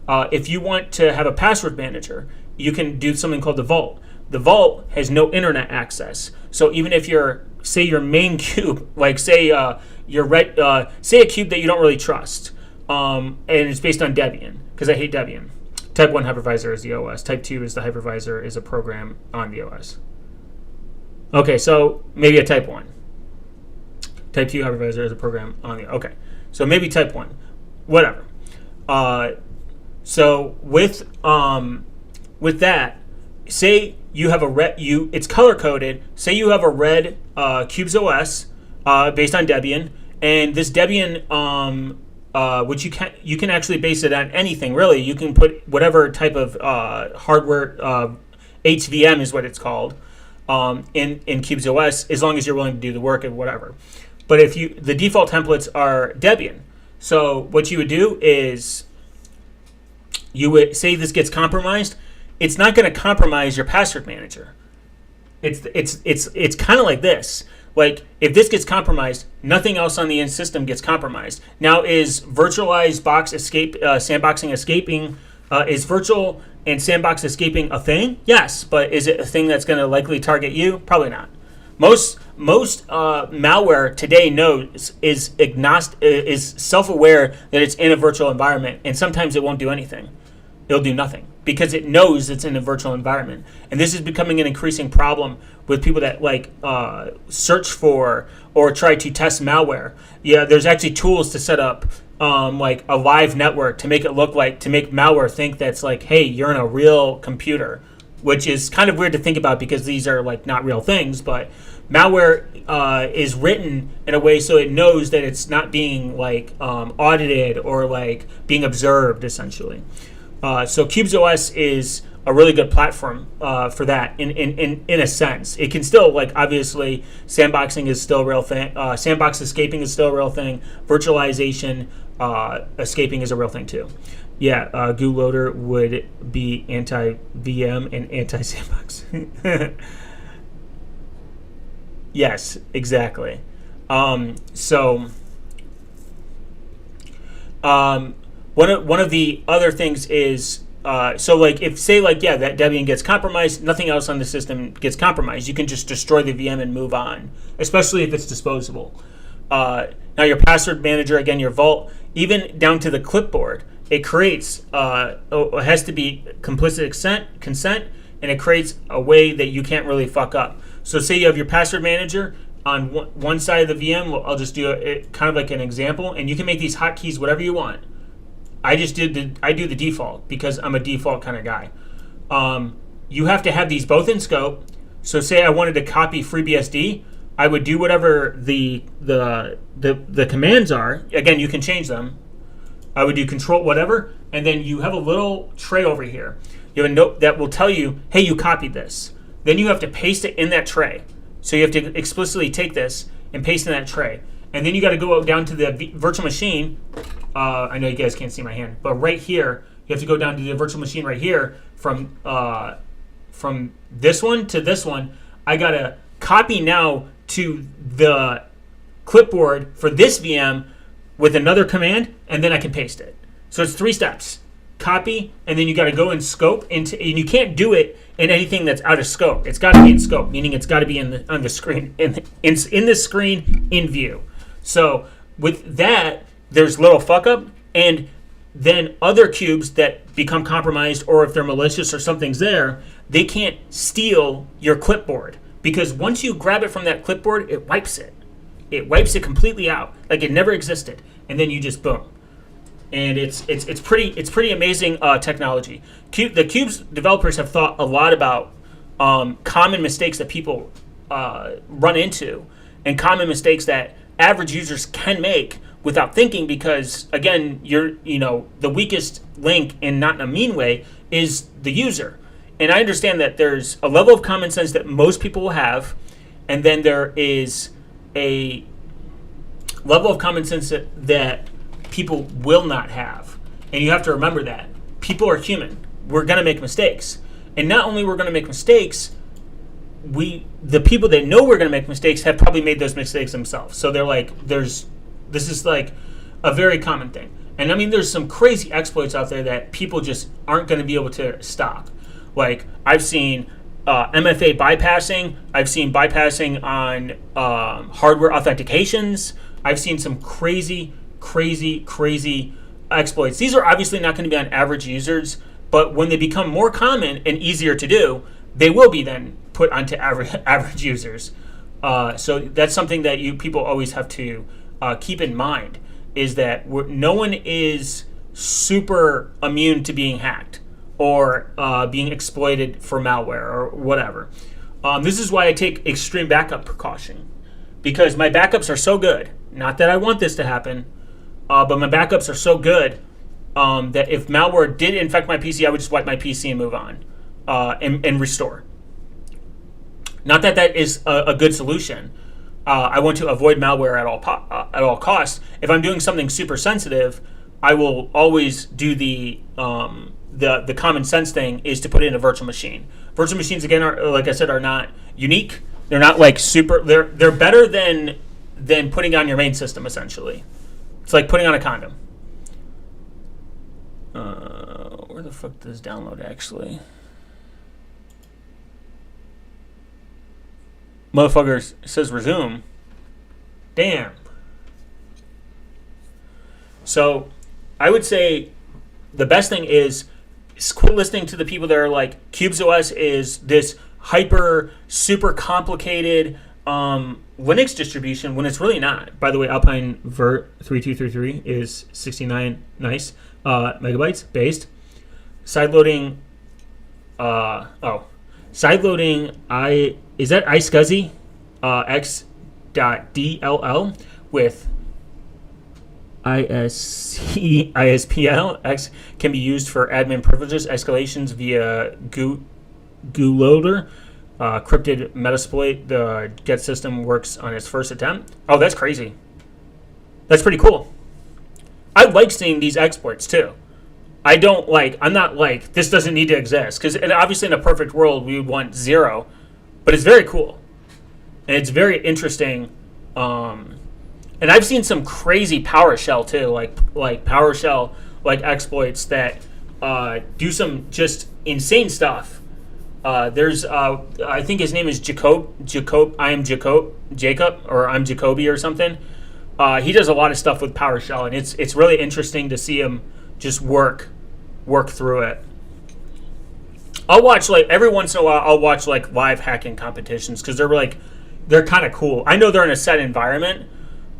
If you want to have a password manager, you can do something called the Vault. The Vault has no internet access. So even if say your main cube, like say say a cube that you don't really trust, and it's based on Debian, because I hate Debian. Type 1 hypervisor is the OS. Type 2 is the hypervisor, is a program on the OS. Okay, so maybe a Type 1. Type 2 hypervisor is a program on the... Okay, so maybe Type 1. Whatever. So with that, say you have a red... It's color-coded. Say you have a red CubesOS based on Debian, and this Debian... which you can actually base it on anything, really. You can put whatever type of hardware, HVM is what it's called, in CubesOS, as long as you're willing to do the work and whatever. But the default templates are Debian. So what you would do is you would say this gets compromised. It's not going to compromise your password manager. It's kind of like this. Like, if this gets compromised, nothing else on the end system gets compromised. Now, is virtualized box sandboxing escaping, is virtual and sandbox escaping a thing? Yes, but is it a thing that's going to likely target you? Probably not. Most malware today is self-aware that it's in a virtual environment, and sometimes it won't do anything. It'll do nothing because it knows it's in a virtual environment. And this is becoming an increasing problem with people that search for or try to test malware. Yeah, there's actually tools to set up like a live network to make malware think that's like, hey, you're in a real computer, which is kind of weird to think about because these are like not real things. But malware is written in a way so it knows that it's not being audited or being observed, essentially. So CubesOS is a really good platform for that in a sense. It can still, obviously, sandboxing is still a real thing. Sandbox escaping is still a real thing. Virtualization escaping is a real thing too. Yeah, Goo Loader would be anti-VM and anti-sandbox. Yes, exactly. So one of the other things is so like if say like yeah that Debian gets compromised, nothing else on the system gets compromised. You can just destroy the VM and move on, especially if it's disposable. Now your password manager, again your vault, even down to the clipboard, it creates it has to be implicit consent, and it creates a way that you can't really fuck up. So say you have your password manager on one side of the VM. Well, I'll just do it kind of like an example, and you can make these hotkeys whatever you want. I do the default because I'm a default kind of guy. You have to have these both in scope. So say I wanted to copy FreeBSD, I would do whatever the commands are. Again, you can change them. I would do control whatever, and then you have a little tray over here. You have a note that will tell you, hey, you copied this. Then you have to paste it in that tray. So you have to explicitly take this and paste in that tray. And then you got to go down to the virtual machine. I know you guys can't see my hand, but right here, you have to go down to the virtual machine right here from this one to this one. I got to copy now to the clipboard for this VM with another command, and then I can paste it. So it's 3 steps. Copy, and then you got to go in scope and you can't do it in anything that's out of scope. It's got to be in scope, meaning it's got to be on the screen in the screen in view. So with that, there's little fuck up, and then other cubes that become compromised, or if they're malicious or something's there, they can't steal your clipboard, because once you grab it from that clipboard, it wipes it. It wipes it completely out, like it never existed, and then you just boom. And it's pretty amazing technology. The Cube's developers have thought a lot about common mistakes that people run into, and common mistakes that average users can make without thinking, because again, the weakest link, and not in a mean way, is the user. And I understand that there's a level of common sense that most people will have, and then there is a level of common sense that people will not have. And you have to remember that. People are human. We're going to make mistakes. And not only we're going to make mistakes, the people that know we're going to make mistakes have probably made those mistakes themselves. So they're like, this is like a very common thing. And I mean, there's some crazy exploits out there that people just aren't going to be able to stop. Like, I've seen MFA bypassing. I've seen bypassing on hardware authentications. I've seen some crazy exploits. These are obviously not going to be on average users, but when they become more common and easier to do, they will be then put onto average users. So that's something that people always have to keep in mind, is that no one is super immune to being hacked or being exploited for malware or whatever. This is why I take extreme backup precaution, because my backups are so good. Not that I want this to happen, but my backups are so good that if malware did infect my PC, I would just wipe my PC and move on and restore. Not that that is a good solution. I want to avoid malware at all costs. If I'm doing something super sensitive, I will always do the common sense thing, is to put it in a virtual machine. Virtual machines, again, are, like I said, are not unique. They're not like super. They're better than putting on your main system, essentially. It's like putting on a condom. Where the fuck does download actually? Motherfucker says resume. Damn. So I would say the best thing is quit listening to the people that are like, CubesOS is this hyper, super complicated Linux distribution, when it's really not. By the way, Alpine Vert 3233 is 69 nice megabytes based. Sideloading is that iSCSI x.dll with ISPL X can be used for admin privileges escalations via GULoader. Cryptid Metasploit. The get system works on its first attempt. Oh, that's crazy. That's pretty cool. I like seeing these exploits too. I'm not like, this doesn't need to exist. Because obviously in a perfect world, we would want zero. But it's very cool. And it's very interesting. And I've seen some crazy PowerShell too. Like PowerShell, like exploits that do some just insane stuff. There's, I think his name is Jacob, or I'm Jacoby or something. He does a lot of stuff with PowerShell, and it's really interesting to see him just work through it. I'll watch, like, every once in a while, I'll watch like live hacking competitions because they're kind of cool. I know they're in a set environment,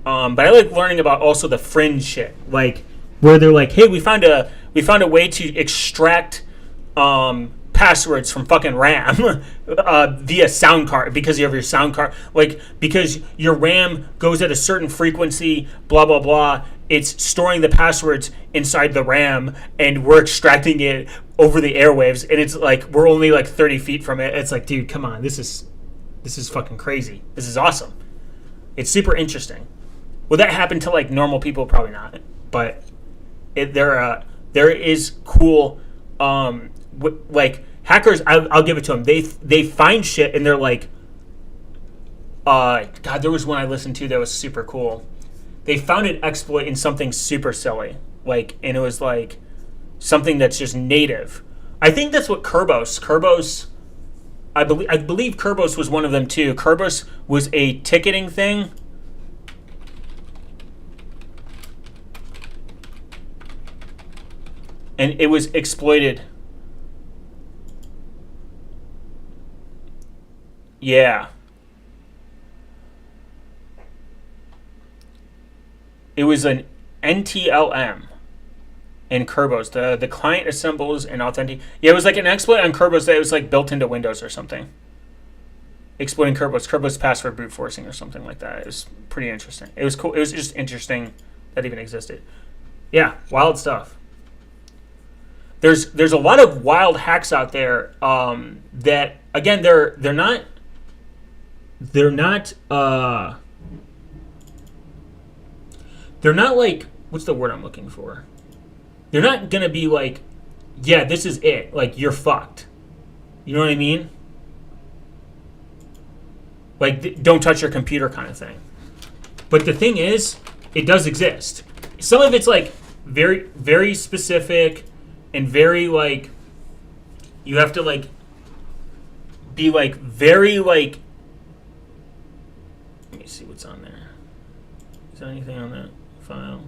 but I like learning about also the fringe shit, like where they're like, hey, we found a way to extract passwords from fucking RAM via sound card, because you have your sound card, like, because your RAM goes at a certain frequency, blah blah blah. It's storing the passwords inside the RAM, and we're extracting it over the airwaves, and it's like we're only like 30 feet from it. It's like, dude, come on, this is fucking crazy. This is awesome. It's super interesting. Will that happen to like normal people? Probably not. But there is cool. Like hackers, I'll give it to them. They find shit and they're like, God, there was one I listened to that was super cool. They found an exploit in something super silly, like, and it was like something that's just native. I think that's what Kerbos. I believe Kerbos was one of them too. Kerbos was a ticketing thing. And it was exploited. Yeah. It was an NTLM in Kerbos. The client assembles an authentic. Yeah, it was like an exploit on Kerbos that was like built into Windows or something. Exploiting Kerbos password brute forcing or something like that. It was pretty interesting. It was cool. It was just interesting that even existed. Yeah, wild stuff. There's a lot of wild hacks out there that, again, they're not like, what's the word I'm looking for? They're not gonna be like, yeah, this is it. Like, you're fucked. You know what I mean? Like, don't touch your computer kind of thing. But the thing is, it does exist. Some of it's like very, very specific and very like, you have to like be like very like, let me see what's on there. Is there anything on that file?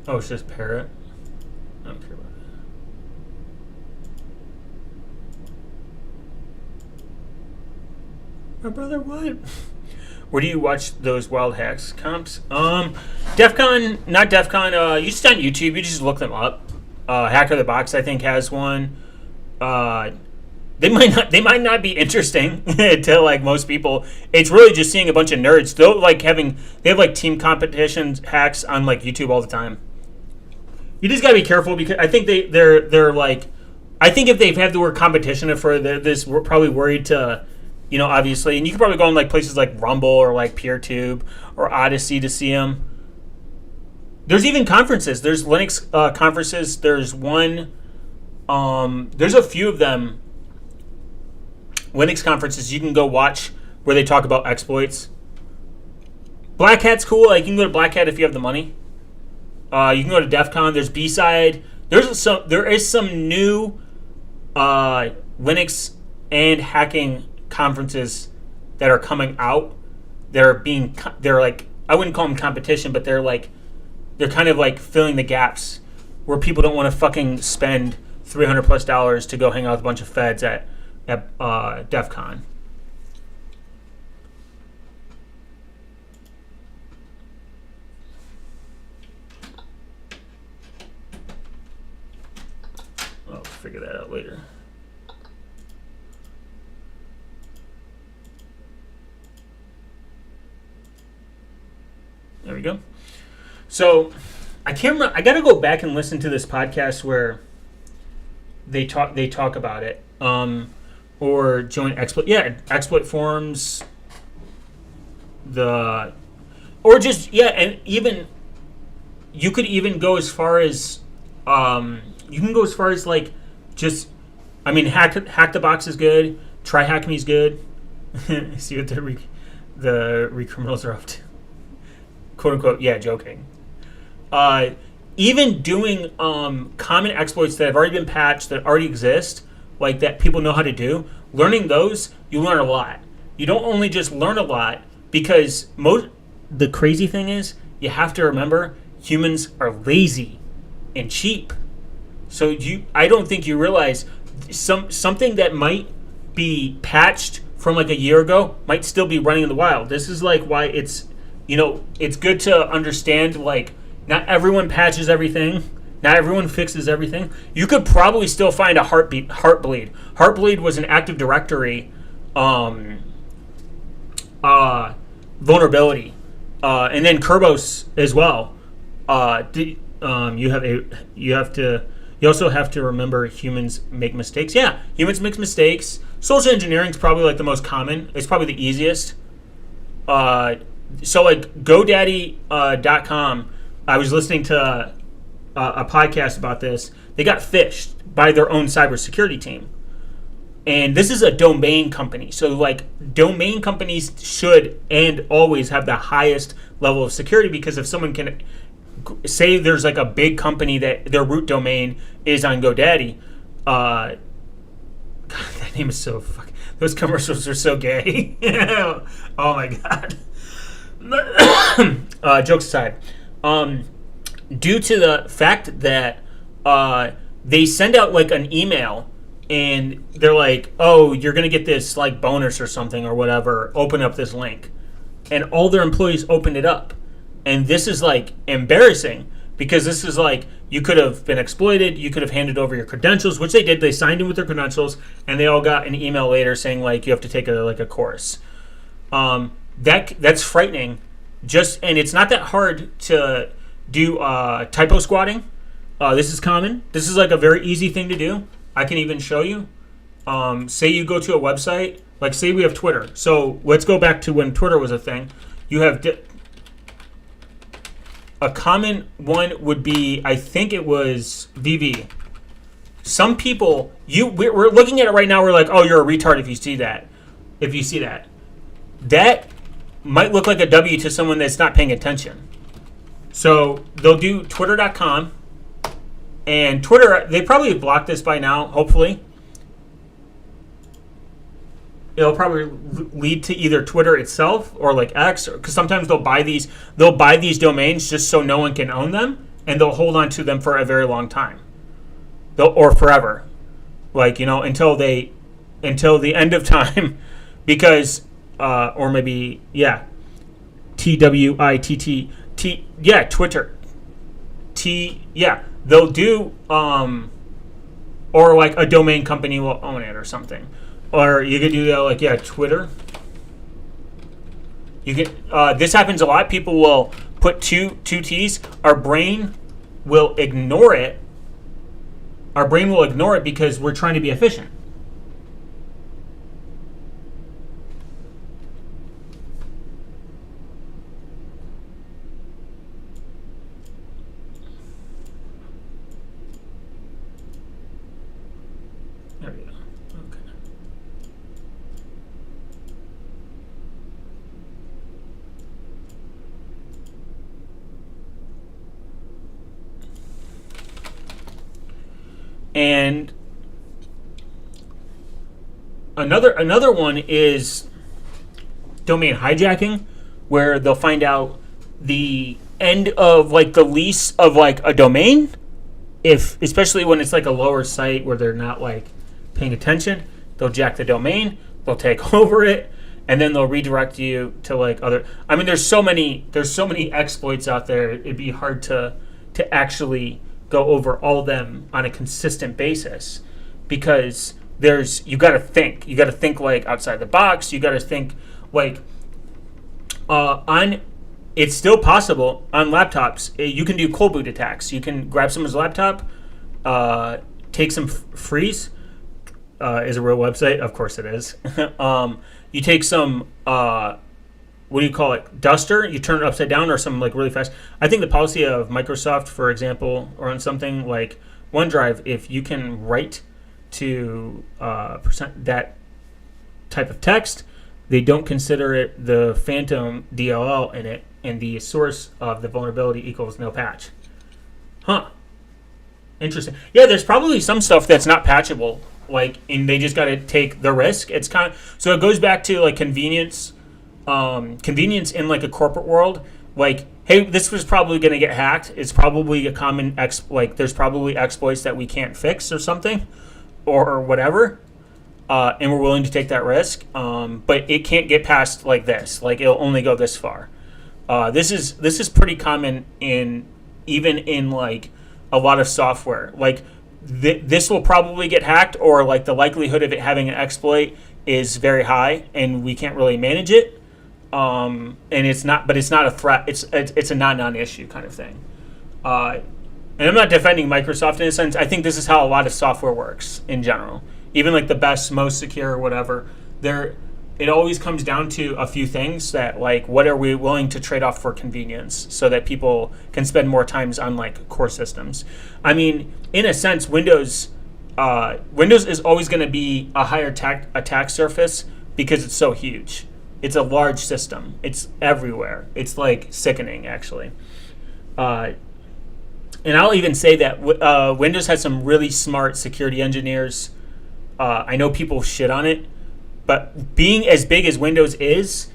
Oh, it's just Parrot. I don't care about that. My brother, what? Where do you watch those wild hacks comps? DEF CON, not DEF CON. You just on YouTube. You just look them up. Hacker the Box, I think, has one. They might not be interesting to like most people. It's really just seeing a bunch of nerds. They have like team competitions hacks on like YouTube all the time. You just gotta be careful because I think they're like, I think if they've had the word competition for this, we're probably worried to, you know, obviously, and you can probably go on like places like Rumble or like PeerTube or Odyssey to see them. There's even conferences. There's Linux conferences. There's one. There's a few of them. Linux conferences you can go watch where they talk about exploits. Black Hat's cool. Like, you can go to Black Hat if you have the money. You can go to DEF CON. There's B-Side. There is some new Linux and hacking conferences that are coming out. They're like, I wouldn't call them competition, but they're kind of like filling the gaps where people don't want to fucking spend $300+ to go hang out with a bunch of feds at DEF CON. I'll figure that out later. So I can't remember. I got to go back and listen to this podcast where they talk about it. Or join exploit. Yeah, exploit forums. Or just and even you could even go as far as like just hack the box is good. Try hack me is good. See what the criminals are up to. Quote unquote. Yeah, joking. Even doing common exploits that have already been patched, that already exist, like that people know how to do, learning those, you learn a lot. You don't only just learn a lot, because the crazy thing is, you have to remember, humans are lazy and cheap. So I don't think you realize something that might be patched from like a year ago might still be running in the wild. This is like why it's good to understand, like, not everyone patches everything. Not everyone fixes everything. You could probably still find a Heartbleed. Heartbleed was an Active Directory vulnerability, and then Kerbos as well. You also have to remember humans make mistakes. Yeah, humans make mistakes. Social engineering is probably like the most common. It's probably the easiest. So like GoDaddy.com. I was listening to a podcast about this. They got phished by their own cybersecurity team. And this is a domain company. So like domain companies should and always have the highest level of security, because if someone can say there's like a big company that their root domain is on GoDaddy, God, that name is so fucking, those commercials are so gay. Oh my God. Jokes aside. Due to the fact that they send out like an email and they're like, oh, you're going to get this like bonus or something or whatever, open up this link. And all their employees opened it up. And this is like embarrassing, because this is like, you could have been exploited. You could have handed over your credentials, which they did. They signed in with their credentials, and they all got an email later saying like, you have to take a course. That's frightening. And it's not that hard to do typo squatting. This is common. This is like a very easy thing to do. I can even show you. Say you go to a website, like say we have Twitter. So let's go back to when Twitter was a thing. You have a common one would be, I think it was VV. Some people, we're looking at it right now. We're like, oh, you're a retard if you see that. That might look like a W to someone that's not paying attention. So they'll do twitter.com, and Twitter, they probably blocked this by now, hopefully. It'll probably lead to either Twitter itself or like X, because sometimes they'll buy these domains just so no one can own them, and they'll hold on to them for a very long time. Or forever. Like, until the end of time, because or maybe, yeah, TWITT. Yeah, Twitter. They'll do, or like a domain company will own it or something. Or you could do that, like, yeah, Twitter. You can. This happens a lot. People will put two T's. Our brain will ignore it. Because we're trying to be efficient. There we go. Okay. And another one is domain hijacking, where they'll find out the end of like the lease of like a domain, especially when it's like a lower site where they're not like paying attention. They'll jack the domain, they'll take over it, and then they'll redirect you to like other. I mean, there's so many exploits out there. It'd be hard to actually go over all of them on a consistent basis, because you got to think like outside the box. You got to think like on it's still possible on laptops. You can do cold boot attacks. You can grab someone's laptop, take some freeze. Is a real website? Of course it is. You take some, what do you call it? Duster. You turn it upside down or something like really fast. I think the policy of Microsoft, for example, or on something like OneDrive, if you can write to percent that type of text, they don't consider it the phantom DLL in it, and the source of the vulnerability equals no patch. Huh. Interesting. Yeah, there's probably some stuff that's not patchable, like, and they just got to take the risk. It's kind of, so it goes back to like convenience in like a corporate world. Like, hey, this was probably going to get hacked. It's probably a common there's probably exploits that we can't fix or something, or whatever. And we're willing to take that risk. But it can't get past like this. Like, it'll only go this far. This is pretty common even in like a lot of software. Like, this will probably get hacked, or like the likelihood of it having an exploit is very high, and we can't really manage it. And it's not a threat. It's a non-issue kind of thing. And I'm not defending Microsoft in a sense. I think this is how a lot of software works in general. Even like the best, most secure, or whatever. It always comes down to a few things that, like, what are we willing to trade off for convenience so that people can spend more times on like core systems. I mean, in a sense, Windows is always going to be a higher attack surface because it's so huge. It's a large system. It's everywhere. It's like sickening, actually. And I'll even say that Windows has some really smart security engineers. I know people shit on it, but being as big as Windows is,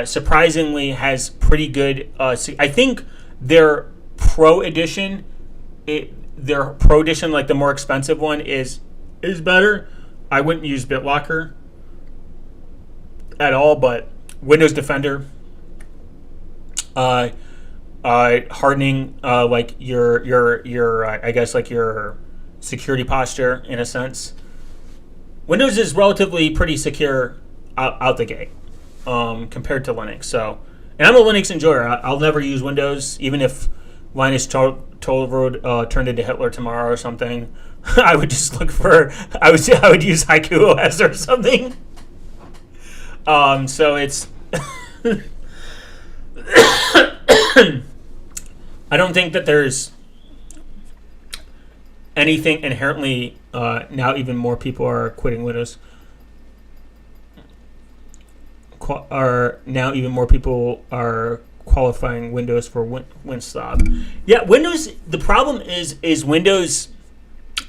surprisingly has pretty good. I think their Pro Edition, like the more expensive one, is better. I wouldn't use BitLocker at all, but Windows Defender, hardening like your I guess like your security posture in a sense. Windows is relatively pretty secure out the gate compared to Linux. So, and I'm a Linux enjoyer. I'll never use Windows, even if Linus Torvalds turned into Hitler tomorrow or something. I would just look for. I would use Haiku OS or something. So it's. I don't think that there's anything inherently. Now even more people are quitting Windows. Now even more people are qualifying Windows for Winstop. Yeah, Windows. The problem is Windows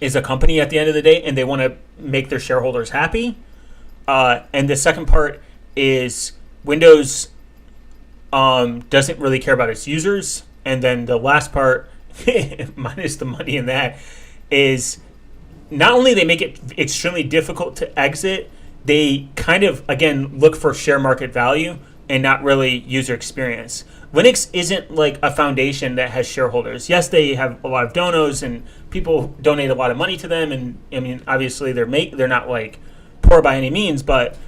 is a company at the end of the day, and they want to make their shareholders happy. And the second part is Windows doesn't really care about its users. And then the last part, minus the money in that, is not only they make it extremely difficult to exit, they kind of, again, look for share market value and not really user experience. Linux isn't like a foundation that has shareholders. Yes, they have a lot of donos and people donate a lot of money to them. And I mean, obviously they're not like poor by any means, but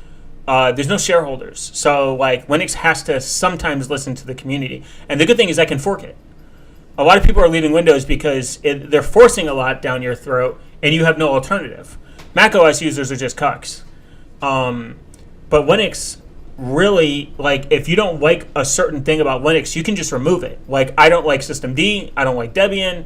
there's no shareholders. So like Linux has to sometimes listen to the community. And the good thing is I can fork it. A lot of people are leaving Windows because they're forcing a lot down your throat and you have no alternative. Mac OS users are just cucks. But Linux really, like, if you don't like a certain thing about Linux, you can just remove it. Like, I don't like Systemd. I don't like Debian.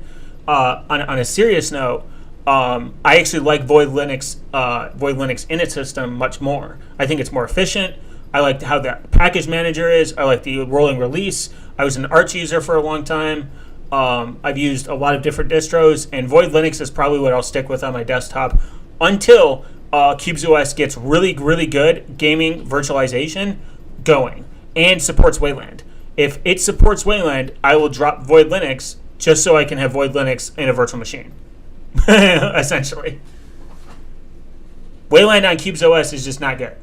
On a serious note, I actually like Void Linux in its system much more. I think it's more efficient. I like how the package manager is. I like the rolling release. I was an Arch user for a long time. I've used a lot of different distros, and Void Linux is probably what I'll stick with on my desktop until CubesOS gets really, really good gaming virtualization going and supports Wayland. If it supports Wayland, I will drop Void Linux just so I can have Void Linux in a virtual machine, essentially. Wayland on CubesOS is just not good.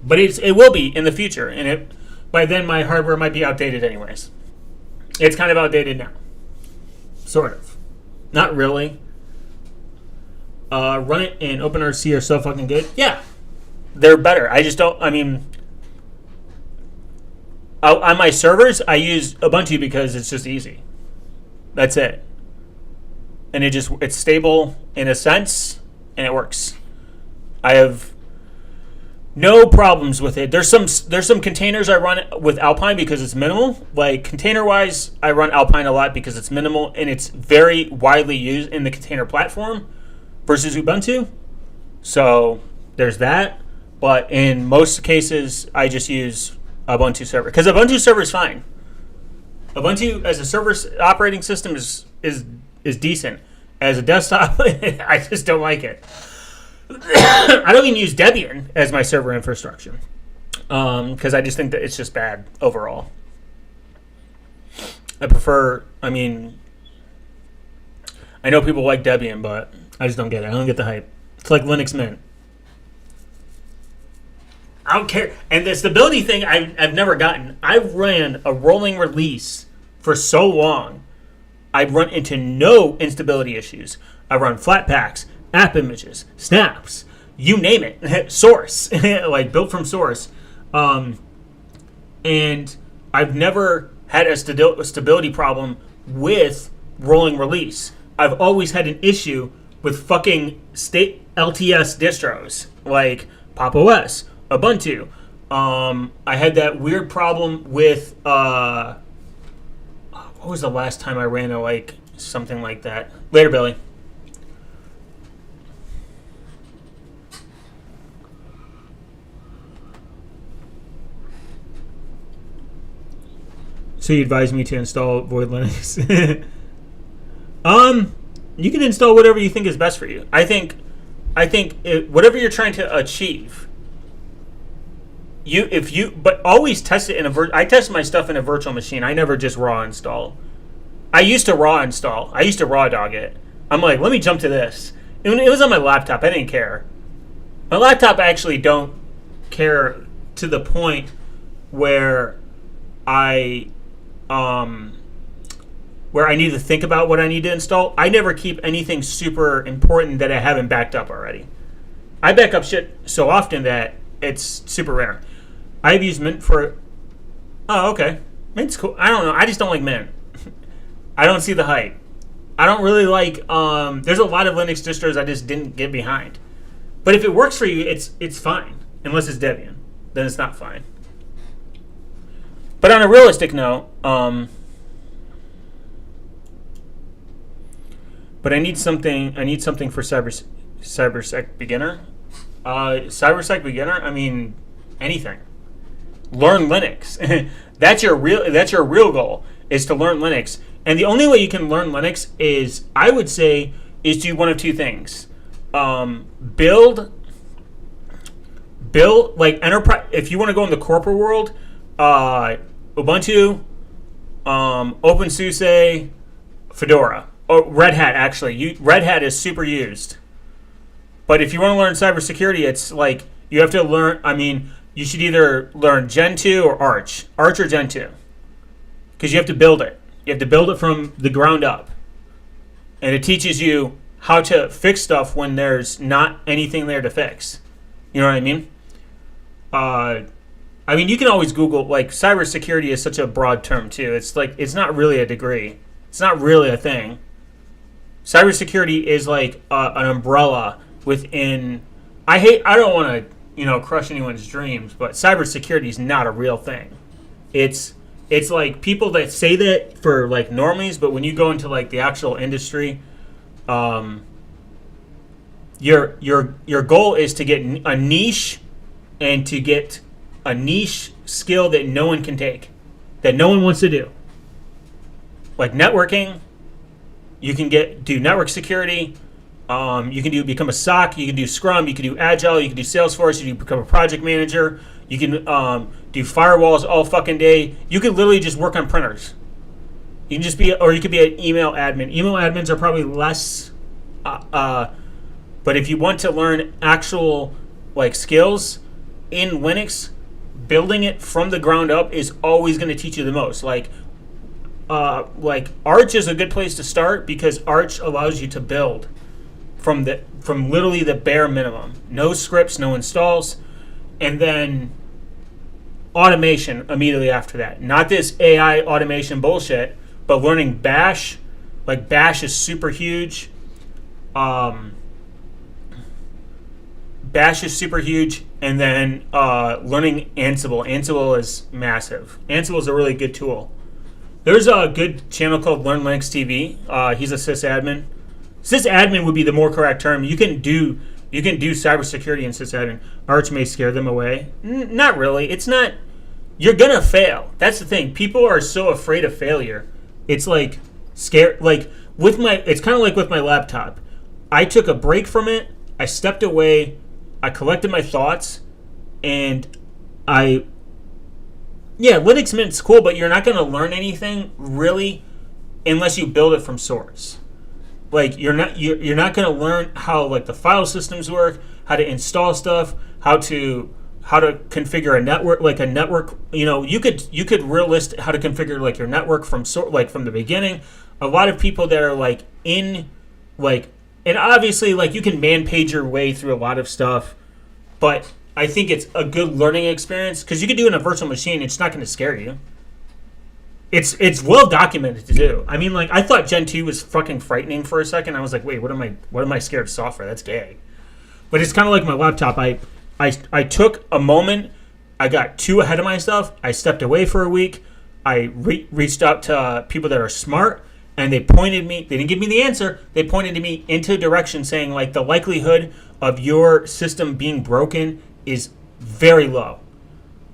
But it will be in the future, and by then my hardware might be outdated anyways. It's kind of outdated now. Sort of. Not really. Run it and OpenRC are so fucking good. Yeah. They're better. I just don't, I mean, On my servers, I use Ubuntu because it's just easy. That's it. And it's stable in a sense, and it works. I have no problems with it. There's some containers I run with Alpine because it's minimal. Like container wise, I run Alpine a lot because it's minimal and it's very widely used in the container platform versus Ubuntu. So there's that. But in most cases, I just use Ubuntu server because Ubuntu server is fine. Ubuntu as a server operating system is decent. As a desktop, I just don't like it. I don't even use Debian as my server infrastructure because I just think that it's just bad overall. I know people like Debian, but I just don't get it. I don't get the hype. It's like Linux Mint. I don't care. And the stability thing I've never gotten. I've ran a rolling release for so long. I've run into no instability issues. I run Flatpaks, app images, snaps, you name it, source, like built from source. And I've never had a stability problem with rolling release. I've always had an issue with fucking state LTS distros like Pop! OS, Ubuntu. I had that weird problem with what was the last time I ran something like that? Later, Billy. So you advise me to install Void Linux? You can install whatever you think is best for you. I think whatever you're trying to achieve. But always test it in I test my stuff in a virtual machine. I never just raw install. I used to raw install. I used to raw dog it. I'm like, let me jump to this. It was on my laptop. I didn't care. My laptop actually don't care to the point where I need to think about what I need to install. I never keep anything super important that I haven't backed up already. I back up shit so often that it's super rare. I've used Mint for... Oh, okay. Mint's cool. I don't know. I just don't like Mint. I don't see the hype. I don't really like... there's a lot of Linux distros I just didn't get behind. But if it works for you, it's fine. Unless it's Debian. Then it's not fine. But on a realistic note... but I need something for CyberSec beginner. CyberSec beginner. I mean, anything. Learn Linux. That's your real goal is to learn Linux. And the only way you can learn Linux is, I would say, is do one of two things. Build like enterprise. If you want to go in the corporate world, Ubuntu, OpenSUSE, Fedora. Oh, Red Hat, actually. Red Hat is super used. But if you want to learn cybersecurity, it's like you have to learn. I mean, you should either learn Gen 2 or Arch or Gen 2. Because you have to build it. You have to build it from the ground up. And it teaches you how to fix stuff when there's not anything there to fix. You know what I mean? You can always Google, like, cybersecurity is such a broad term, too. It's like, it's not really a degree. It's not really a thing. Cybersecurity is like an umbrella within. I don't want to crush anyone's dreams, but cybersecurity is not a real thing. It's like people that say that for like normies, but when you go into like the actual industry, your goal is to get a niche and to get a niche skill that no one can take, that no one wants to do. Like networking, you can do network security. You can become a SOC. You can do Scrum. You can do Agile. You can do Salesforce. You can become a project manager. You can do firewalls all fucking day. You can literally just work on printers. You can just be, or you could be an email admin. Email admins are probably less. But if you want to learn actual like skills in Linux, building it from the ground up is always going to teach you the most. Like Arch is a good place to start because Arch allows you to build from literally the bare minimum. No scripts, no installs, and then automation immediately after that. Not this AI automation bullshit, but learning Bash. Like Bash is super huge. Bash is super huge, and then learning Ansible. Ansible is massive. Ansible is a really good tool. There's a good channel called Learn Linux TV. He's a sysadmin. Sysadmin would be the more correct term. You can do cybersecurity in sysadmin. Arch may scare them away. Not really. It's not. You're gonna fail. That's the thing. People are so afraid of failure. It's like scare. Like with my. It's kind of like with my laptop. I took a break from it. I stepped away. I collected my thoughts, and Linux Mint's cool, but you're not going to learn anything really unless you build it from source. Like you're not going to learn how like the file systems work, how to install stuff, how to configure a network, like a network. You could realistic how to configure like your network from the beginning. A lot of people that are like in like. And obviously, like, you can man-page your way through a lot of stuff, but I think it's a good learning experience because you can do it in a virtual machine. It's not going to scare you. It's well documented to do. I mean, like, I thought Gen 2 was fucking frightening for a second. I was like, wait, what am I scared of software? That's gay. But it's kind of like my laptop. I took a moment. I got too ahead of myself. I stepped away for a week. I reached out to people that are smart. And they pointed me, they didn't give me the answer, they pointed me into a direction saying, like, the likelihood of your system being broken is very low.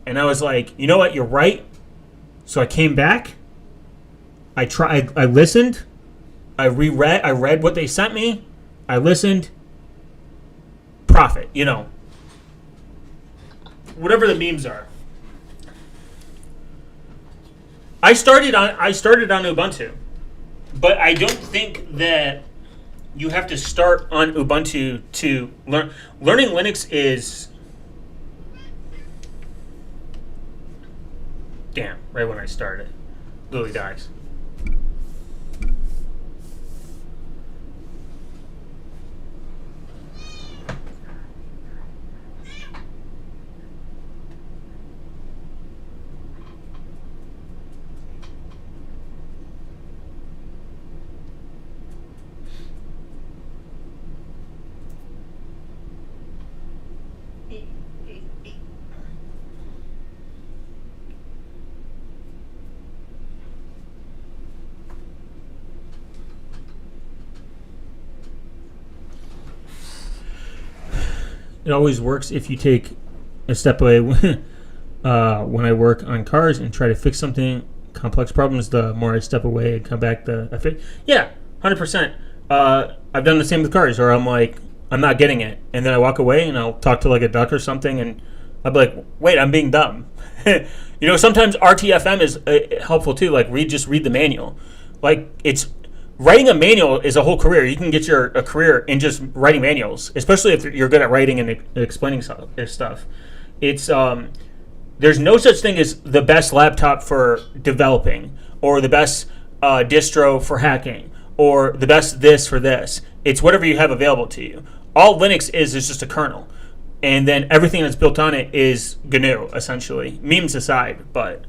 And I was like, you know what, you're right. So I came back, I listened, I read what they sent me, I listened, profit, whatever the memes are. I started on Ubuntu. But I don't think that you have to start on Ubuntu to learn. Learning Linux is... Damn, right when I started. Lily dies. It always works if you take a step away. When I work on cars and try to fix something, complex problems, the more I step away and come back, yeah, 100%. I've done the same with cars, or I'm like, I'm not getting it, and then I walk away and I'll talk to like a duck or something, and I'll be like, wait, I'm being dumb. Sometimes RTFM is helpful too. Like read the manual. Like writing a manual is a whole career. You can get a career in just writing manuals, especially if you're good at writing and explaining stuff. It's there's no such thing as the best laptop for developing, or the best distro for hacking, or the best this for this. It's whatever you have available to you. All Linux is just a kernel, and then everything that's built on it is GNU, essentially. Memes aside, but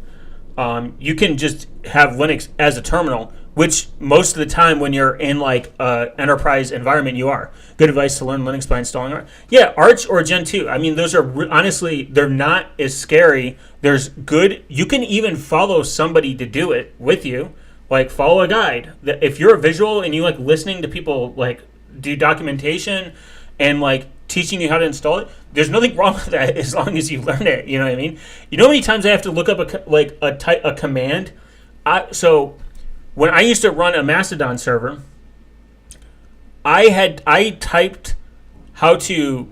you can just have Linux as a terminal, which most of the time when you're in like an enterprise environment, you are. Good advice to learn Linux by installing Arch. Yeah, Arch or Gen 2. I mean, those are honestly, they're not as scary. There's good. You can even follow somebody to do it with you. Like follow a guide. If you're a visual and you like listening to people like do documentation and like teaching you how to install it, there's nothing wrong with that as long as you learn it. You know what I mean? You know how many times I have to look up a command? So when I used to run a Mastodon server, I typed how to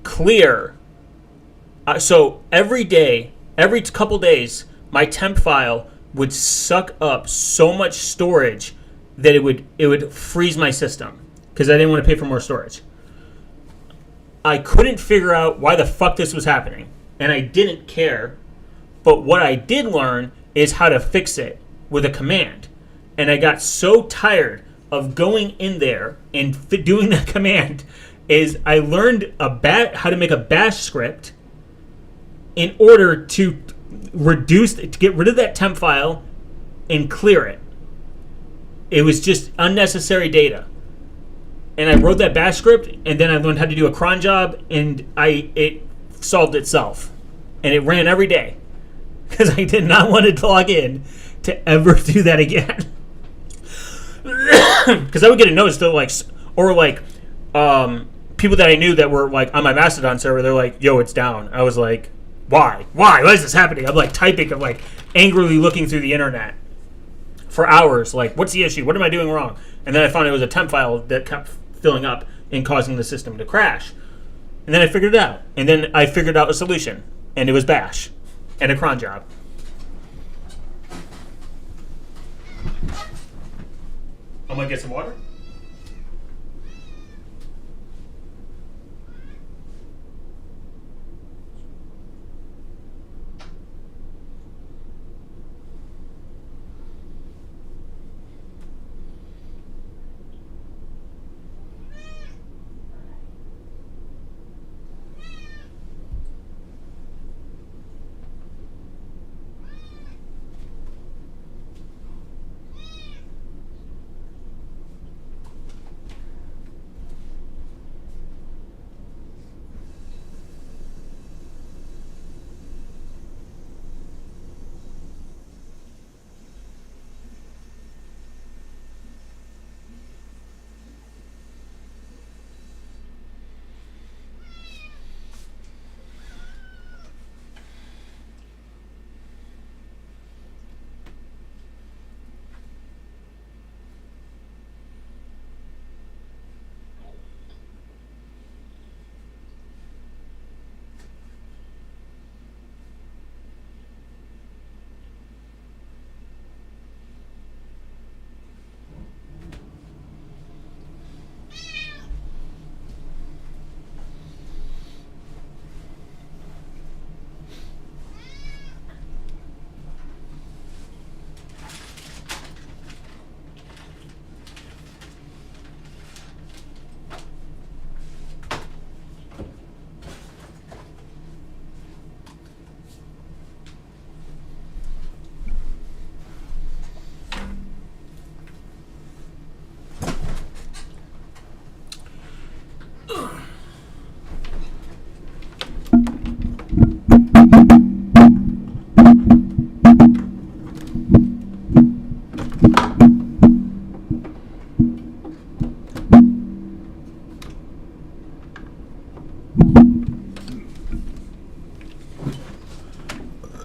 clear. So every day, every couple days, my temp file would suck up so much storage that it would freeze my system because I didn't want to pay for more storage. I couldn't figure out why the fuck this was happening, and I didn't care. But what I did learn is how to fix it with a command. And I got so tired of going in there and doing that command is I learned how to make a bash script in order to get rid of that temp file and clear it. It was just unnecessary data. And I wrote that bash script, and then I learned how to do a cron job, and it solved itself. And it ran every day. Because I did not want to log in to ever do that again. Because I would get a notice that people that I knew that were like on my Mastodon server, they're like, yo, it's down. I was like, why? Why is this happening? I'm like typing, I'm like angrily looking through the internet for hours. Like, what's the issue? What am I doing wrong? And then I found it was a temp file that kept filling up and causing the system to crash. And then I figured it out. And then I figured out a solution. And it was bash and a cron job. I'm going to get some water.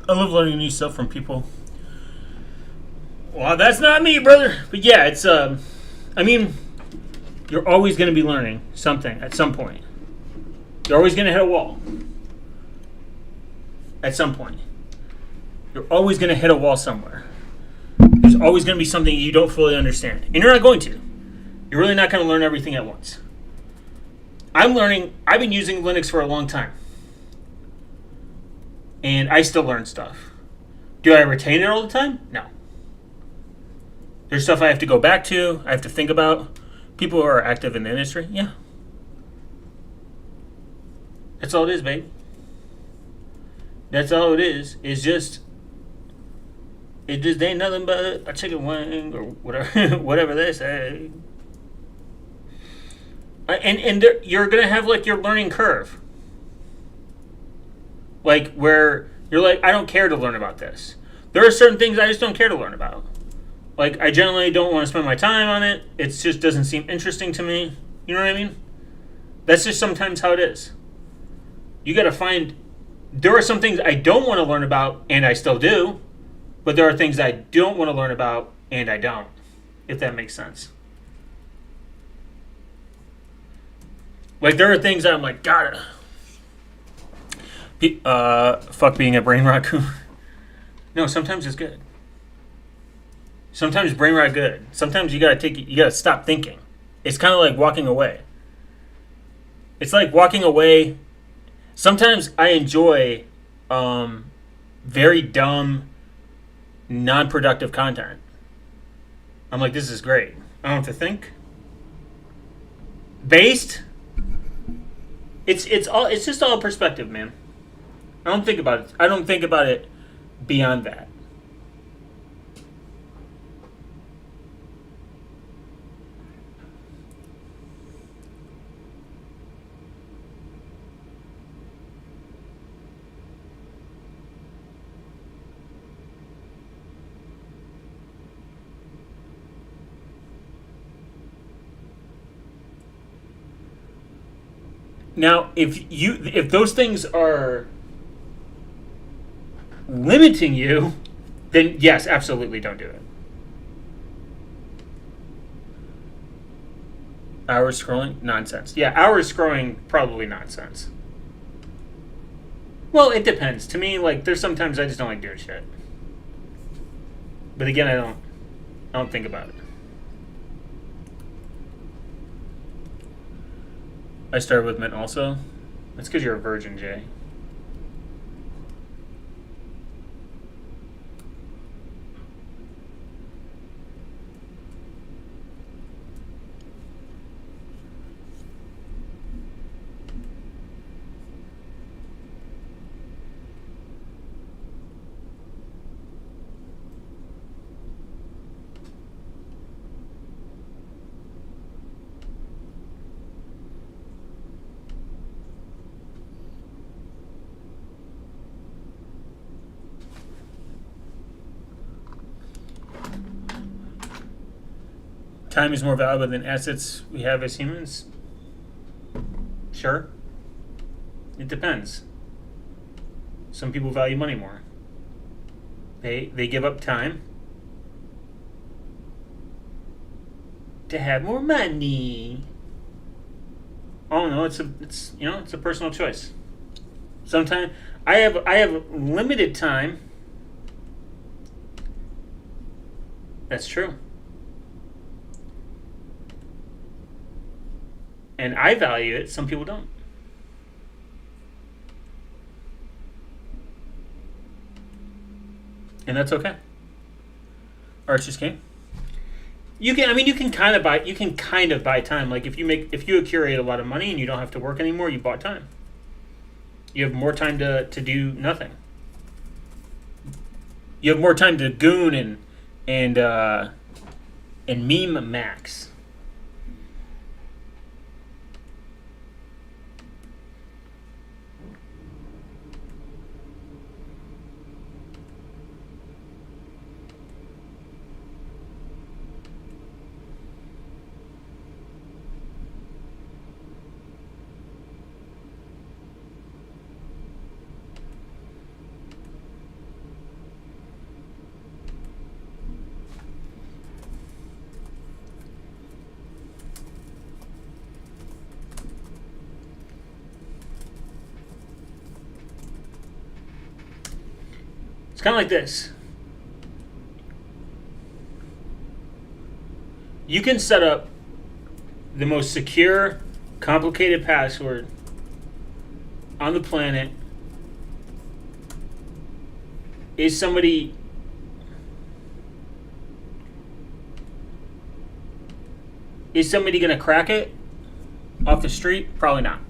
I love learning new stuff from people. Well, that's not me, brother. But yeah, it's, I mean, you're always going to be learning something at some point. You're always going to hit a wall. At some point. You're always going to hit a wall somewhere. There's always going to be something you don't fully understand. And you're not going to. You're really not going to learn everything at once. I've been using Linux for a long time. And I still learn stuff. Do I retain it all the time? No. There's stuff I have to go back to, I have to think about. People who are active in the industry, yeah. That's all it is, babe. That's all it is. It just ain't nothing but a chicken wing or whatever, whatever they say. And you're gonna have like your learning curve, like where you're like, I don't care to learn about this. There are certain things I just don't care to learn about. Like, I generally don't want to spend my time on it. It just doesn't seem interesting to me. You know what I mean? That's just sometimes how it is. You got to find... There are some things I don't want to learn about, and I still do. But there are things I don't want to learn about, and I don't. If that makes sense. Like, there are things that I'm like, gotta... fuck being a brain raccoon. No, sometimes it's good. Sometimes brain rot good. Sometimes you gotta stop thinking. It's kind of like walking away. It's like walking away. Sometimes I enjoy very dumb, non-productive content. I'm like, this is great. I don't have to think. Based. It's just all perspective, man. I don't think about it. I don't think about it beyond that. Now, if those things are limiting you, then yes, absolutely don't do it. Hours scrolling? Nonsense. Yeah, hours scrolling, probably nonsense. Well, it depends. To me, like, there's sometimes I just don't like doing shit. But again, I don't think about it. I started with Mint also. That's because you're a virgin, Jay. Time is more valuable than assets we have as humans? Sure. It depends. Some people value money more. They give up time to have more money. Oh no, it's a personal choice. Sometimes I have limited time. That's true. And I value it, some people don't. And that's okay. Arch just came. You can kind of buy time. Like if you accumulate a lot of money and you don't have to work anymore, you bought time. You have more time to do nothing. You have more time to goon and meme max. It's kind of like this. You can set up the most secure, complicated password on the planet. Is somebody going to crack it off the street? Probably not.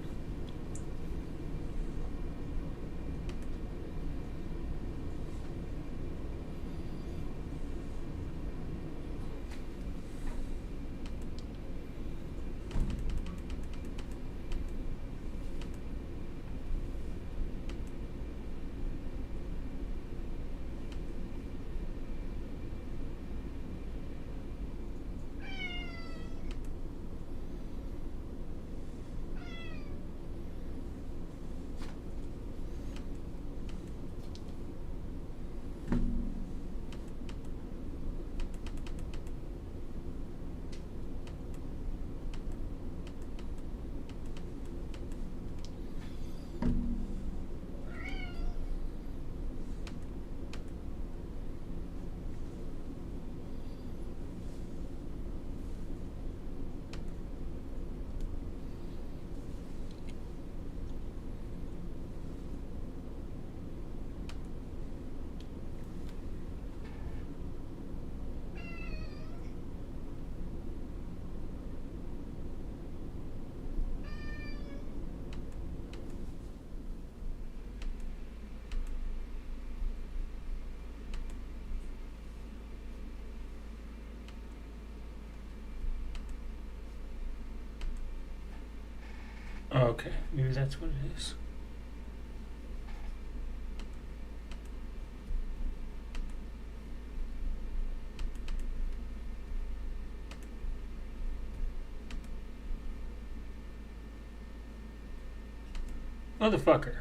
Oh, okay, maybe that's what it is. Motherfucker.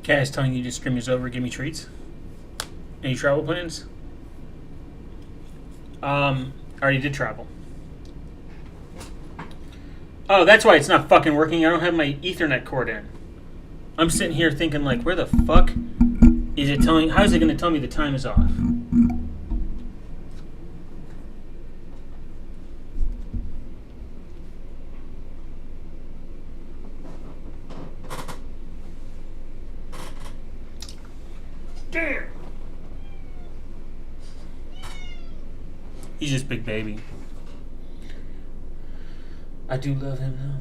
Cass telling you to stream is over. Give me treats. Any travel plans? I already did travel. Oh, that's why it's not fucking working. I don't have my Ethernet cord in. I'm sitting here thinking, like, where the fuck is it telling? How is it going to tell me the time is off? Damn. He's just big baby. I do love him though.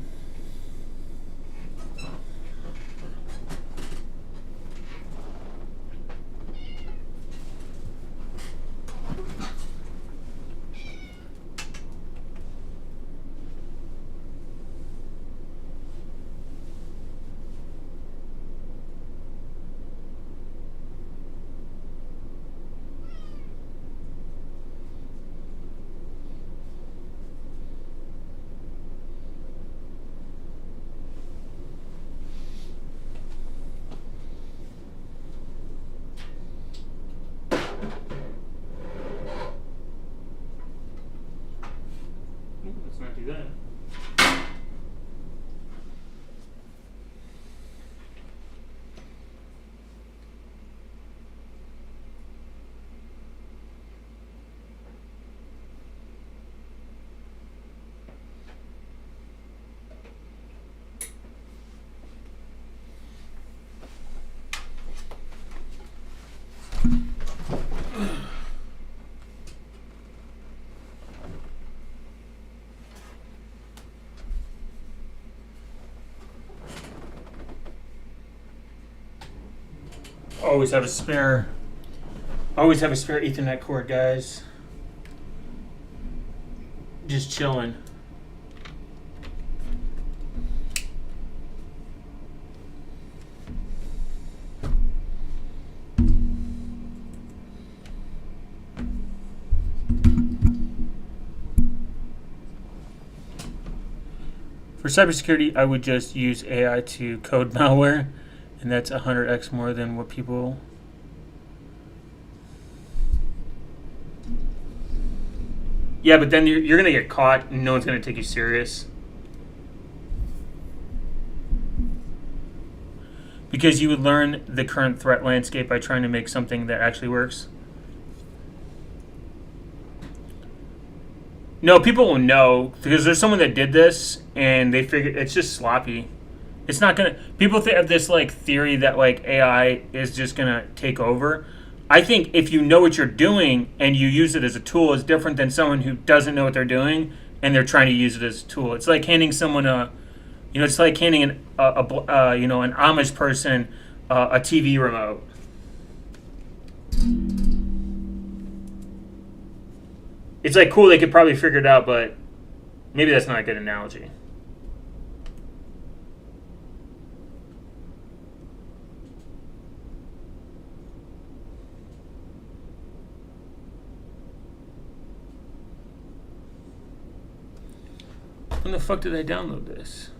Let's not do that. Always have a spare. Always have a spare Ethernet cord, guys. Just chilling. For cybersecurity, I would just use AI to code malware, and that's 100x more than what people. Yeah, but then you're gonna get caught, and no one's gonna take you serious. Because you would learn the current threat landscape by trying to make something that actually works. No, people will know because there's someone that did this and they figured it's just sloppy. It's not gonna. People have this like theory that like AI is just gonna take over. I think if you know what you're doing and you use it as a tool, is different than someone who doesn't know what they're doing and they're trying to use it as a tool. It's like handing someone it's like handing an Amish person a TV remote. It's like cool, they could probably figure it out, but maybe that's not a good analogy. When the fuck did I download this?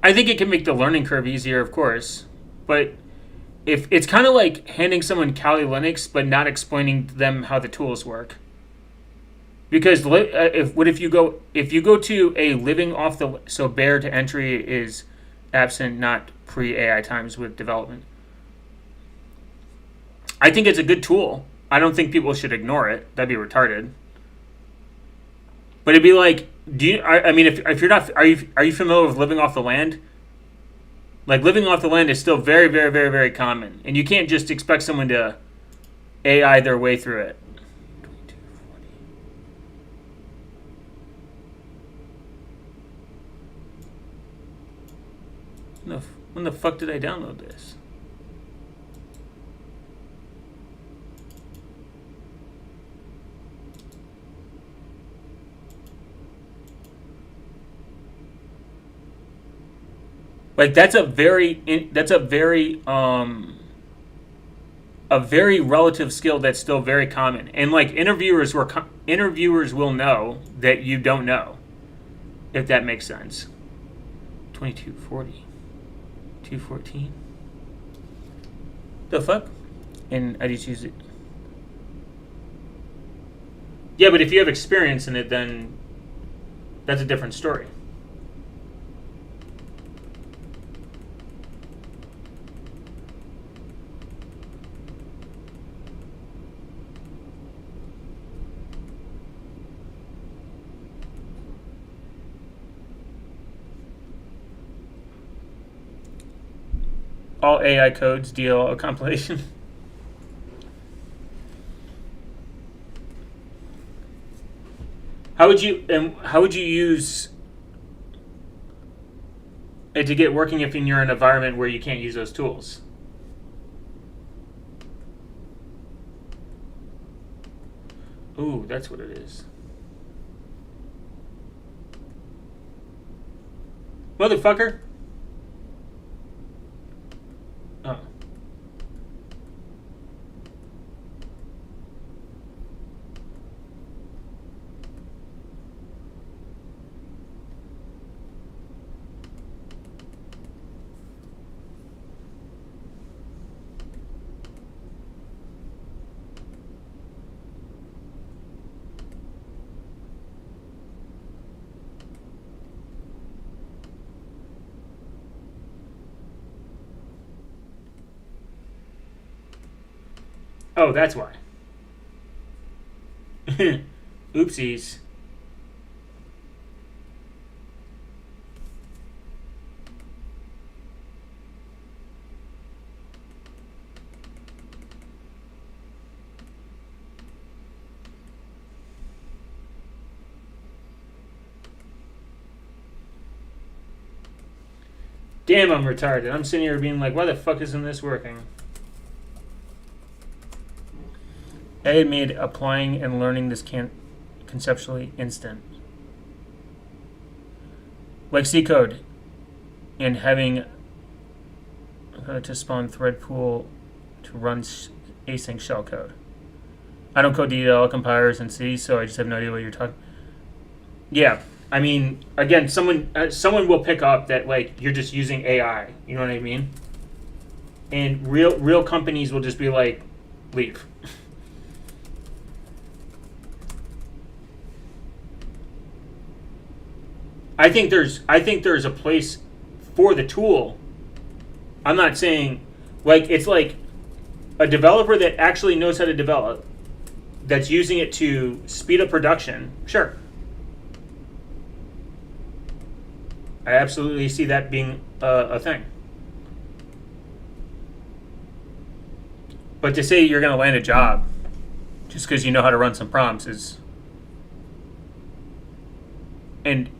I think it can make the learning curve easier, of course, but if it's kind of like handing someone Kali Linux but not explaining to them how the tools work. Because if you go to a living off the so bare to entry is absent, not pre AI times with development. I think it's a good tool. I don't think people should ignore it. That'd be retarded. But it'd be like, I mean, if you're not, are you familiar with living off the land? Like living off the land is still very, very, very, very common, and you can't just expect someone to AI their way through it. When the fuck did I download this? Like that's a very a very relative skill that's still very common, and like interviewers will know that you don't know, if that makes sense. 2240. 214. The fuck? And I just use it. Yeah, but if you have experience in it, then that's a different story. All AI codes deal a compilation. How would you use it to get working if you're in an environment where you can't use those tools? Ooh, that's what it is. Motherfucker. Oh. Oh, that's why. Oopsies. Damn, I'm retarded. I'm sitting here being like, why the fuck isn't this working? I made applying and learning this conceptually instant. Like C code and having to spawn thread pool to run async shellcode. I don't code DLL compilers in C, so I just have no idea what you're talking. Yeah, I mean, again, someone will pick up that like you're just using AI. You know what I mean? And real companies will just be like, leave. I think there's a place for the tool. I'm not saying like it's like a developer that actually knows how to develop, that's using it to speed up production. Sure. I absolutely see that being a thing. But to say you're going to land a job just because you know how to run some prompts is... And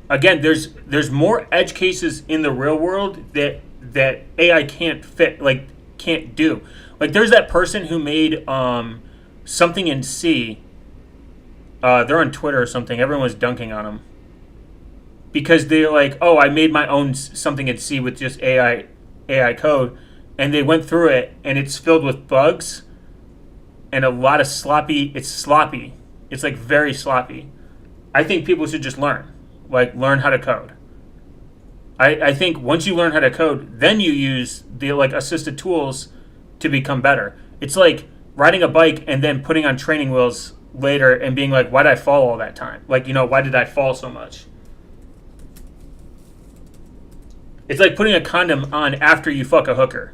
again, there's more edge cases in the real world that AI can't fit, like can't do. Like there's that person who made something in C. They're on Twitter or something. Everyone was dunking on them because they're like, "Oh, I made my own something in C with just AI code," and they went through it, and it's filled with bugs and a lot of sloppy. It's sloppy. It's like very sloppy. I think people should just learn how to code. I think once you learn how to code, then you use the like assisted tools to become better. It's like riding a bike and then putting on training wheels later and being like, why did I fall all that time? Like, why did I fall so much? It's like putting a condom on after you fuck a hooker.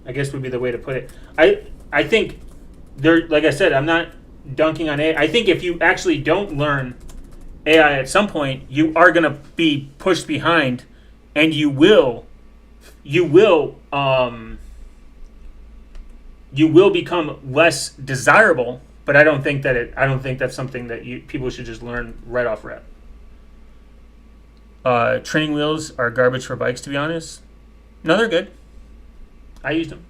I guess would be the way to put it. I think there, like I said, I'm not dunking on AI. I think if you actually don't learn AI at some point, you are going to be pushed behind, and you will become less desirable. But I don't think that's something that people should just learn right off rip. Training wheels are garbage for bikes, to be honest. No, they're good. I used them.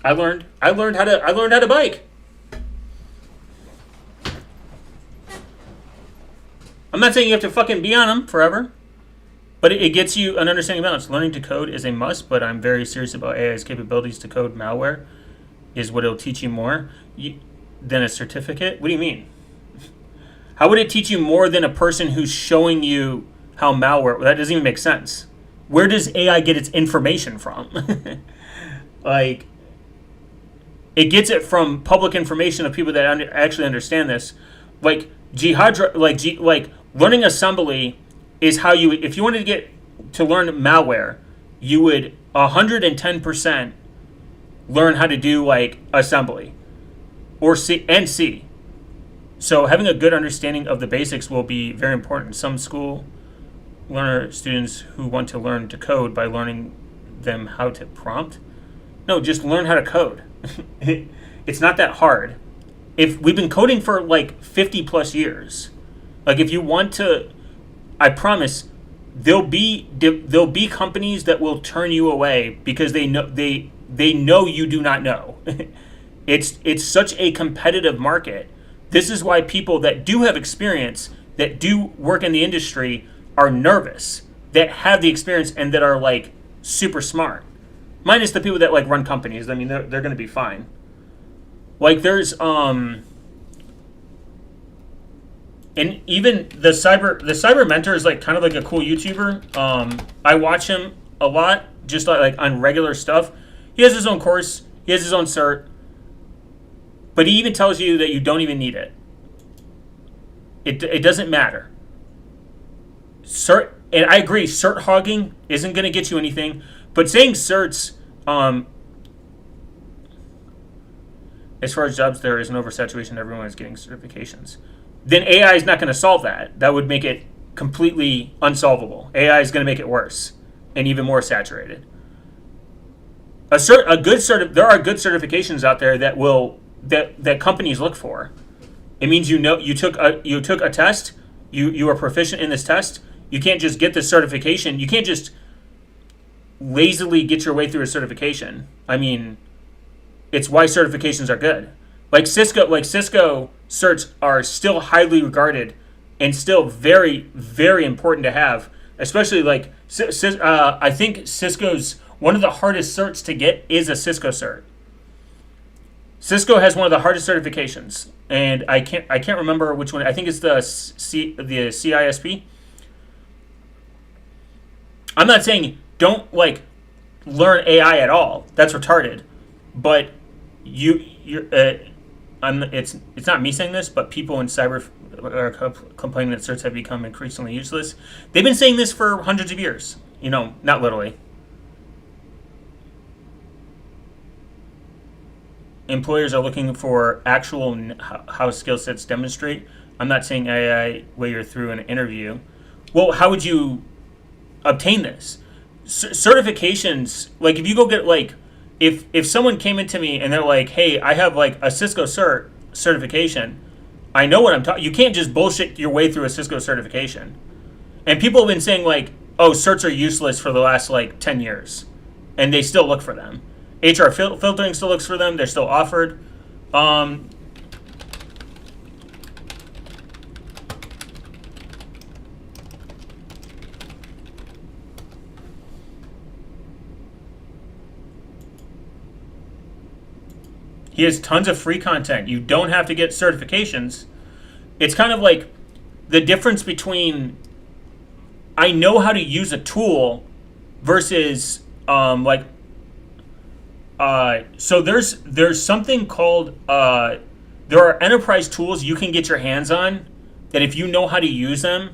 I learned how to bike. I'm not saying you have to fucking be on them forever, but it gets you an understanding of balance. Learning to code is a must, but I'm very serious about AI's capabilities to code malware. Is what it'll teach you more than a certificate? What do you mean? How would it teach you more than a person who's showing you how malware? That doesn't even make sense. Where does AI get its information from? Like, it gets it from public information of people that actually understand this. Like like learning assembly is how you. If you wanted to get to learn malware, you would 110% learn how to do like assembly or C. So having a good understanding of the basics will be very important. Some school learner students who want to learn to code by learning them how to prompt. No, just learn how to code. It's not that hard. If we've been coding for like 50 plus years, like if you want to, I promise there'll be companies that will turn you away because they know you do not know. It's such a competitive market. This is why people that do have experience, that do work in the industry, are nervous, that have the experience and that are like super smart. Minus the people that like run companies. I mean, they're going to be fine. Like there's and even the cyber mentor is like kind of like a cool YouTuber. I watch him a lot, just like on regular stuff. He has his own course. He has his own cert. But he even tells you that you don't even need it. It doesn't matter. Cert, and I agree, cert hogging isn't going to get you anything. But saying certs, as far as jobs, there is an oversaturation. Everyone is getting certifications. Then AI is not going to solve that. That would make it completely unsolvable. AI is going to make it worse and even more saturated. There are good certifications out there that companies look for. It means you took a test, you are proficient in this test. You can't just get this certification. You can't just lazily get your way through a certification. I mean, it's why certifications are good. Like Cisco certs are still highly regarded and still very, very important to have. Especially like I think Cisco's one of the hardest certs to get is a Cisco cert. Cisco has one of the hardest certifications, and I can't remember which one. I think it's the CISP. I'm not saying don't like learn AI at all. That's retarded. But it's not me saying this, but people in cyber are complaining that certs have become increasingly useless. They've been saying this for hundreds of years. Not literally. Employers are looking for actual how skill sets demonstrate. I'm not saying AI way you're through an interview. Well, how would you obtain this? Certifications, like if you go get like, if someone came into me and they're like, hey, I have like a Cisco certification, I know what I'm talking. You can't just bullshit your way through a Cisco certification. And people have been saying like, oh, certs are useless for the last like 10 years, and they still look for them. HR filtering still looks for them. They're still offered. He has tons of free content. You don't have to get certifications. It's kind of like the difference between I know how to use a tool versus so there's something called there are enterprise tools you can get your hands on that if you know how to use them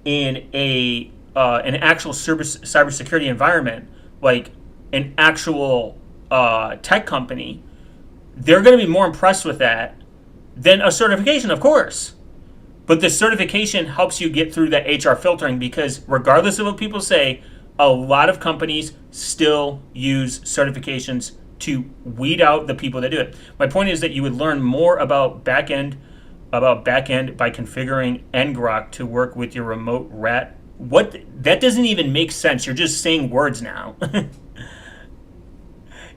in an actual cybersecurity environment, like an actual tech company, they're going to be more impressed with that than a certification, of course. But the certification helps you get through that HR filtering because regardless of what people say, a lot of companies still use certifications to weed out the people that do it. My point is that you would learn more about backend by configuring ngrok to work with your remote rat. What? That doesn't even make sense. You're just saying words now.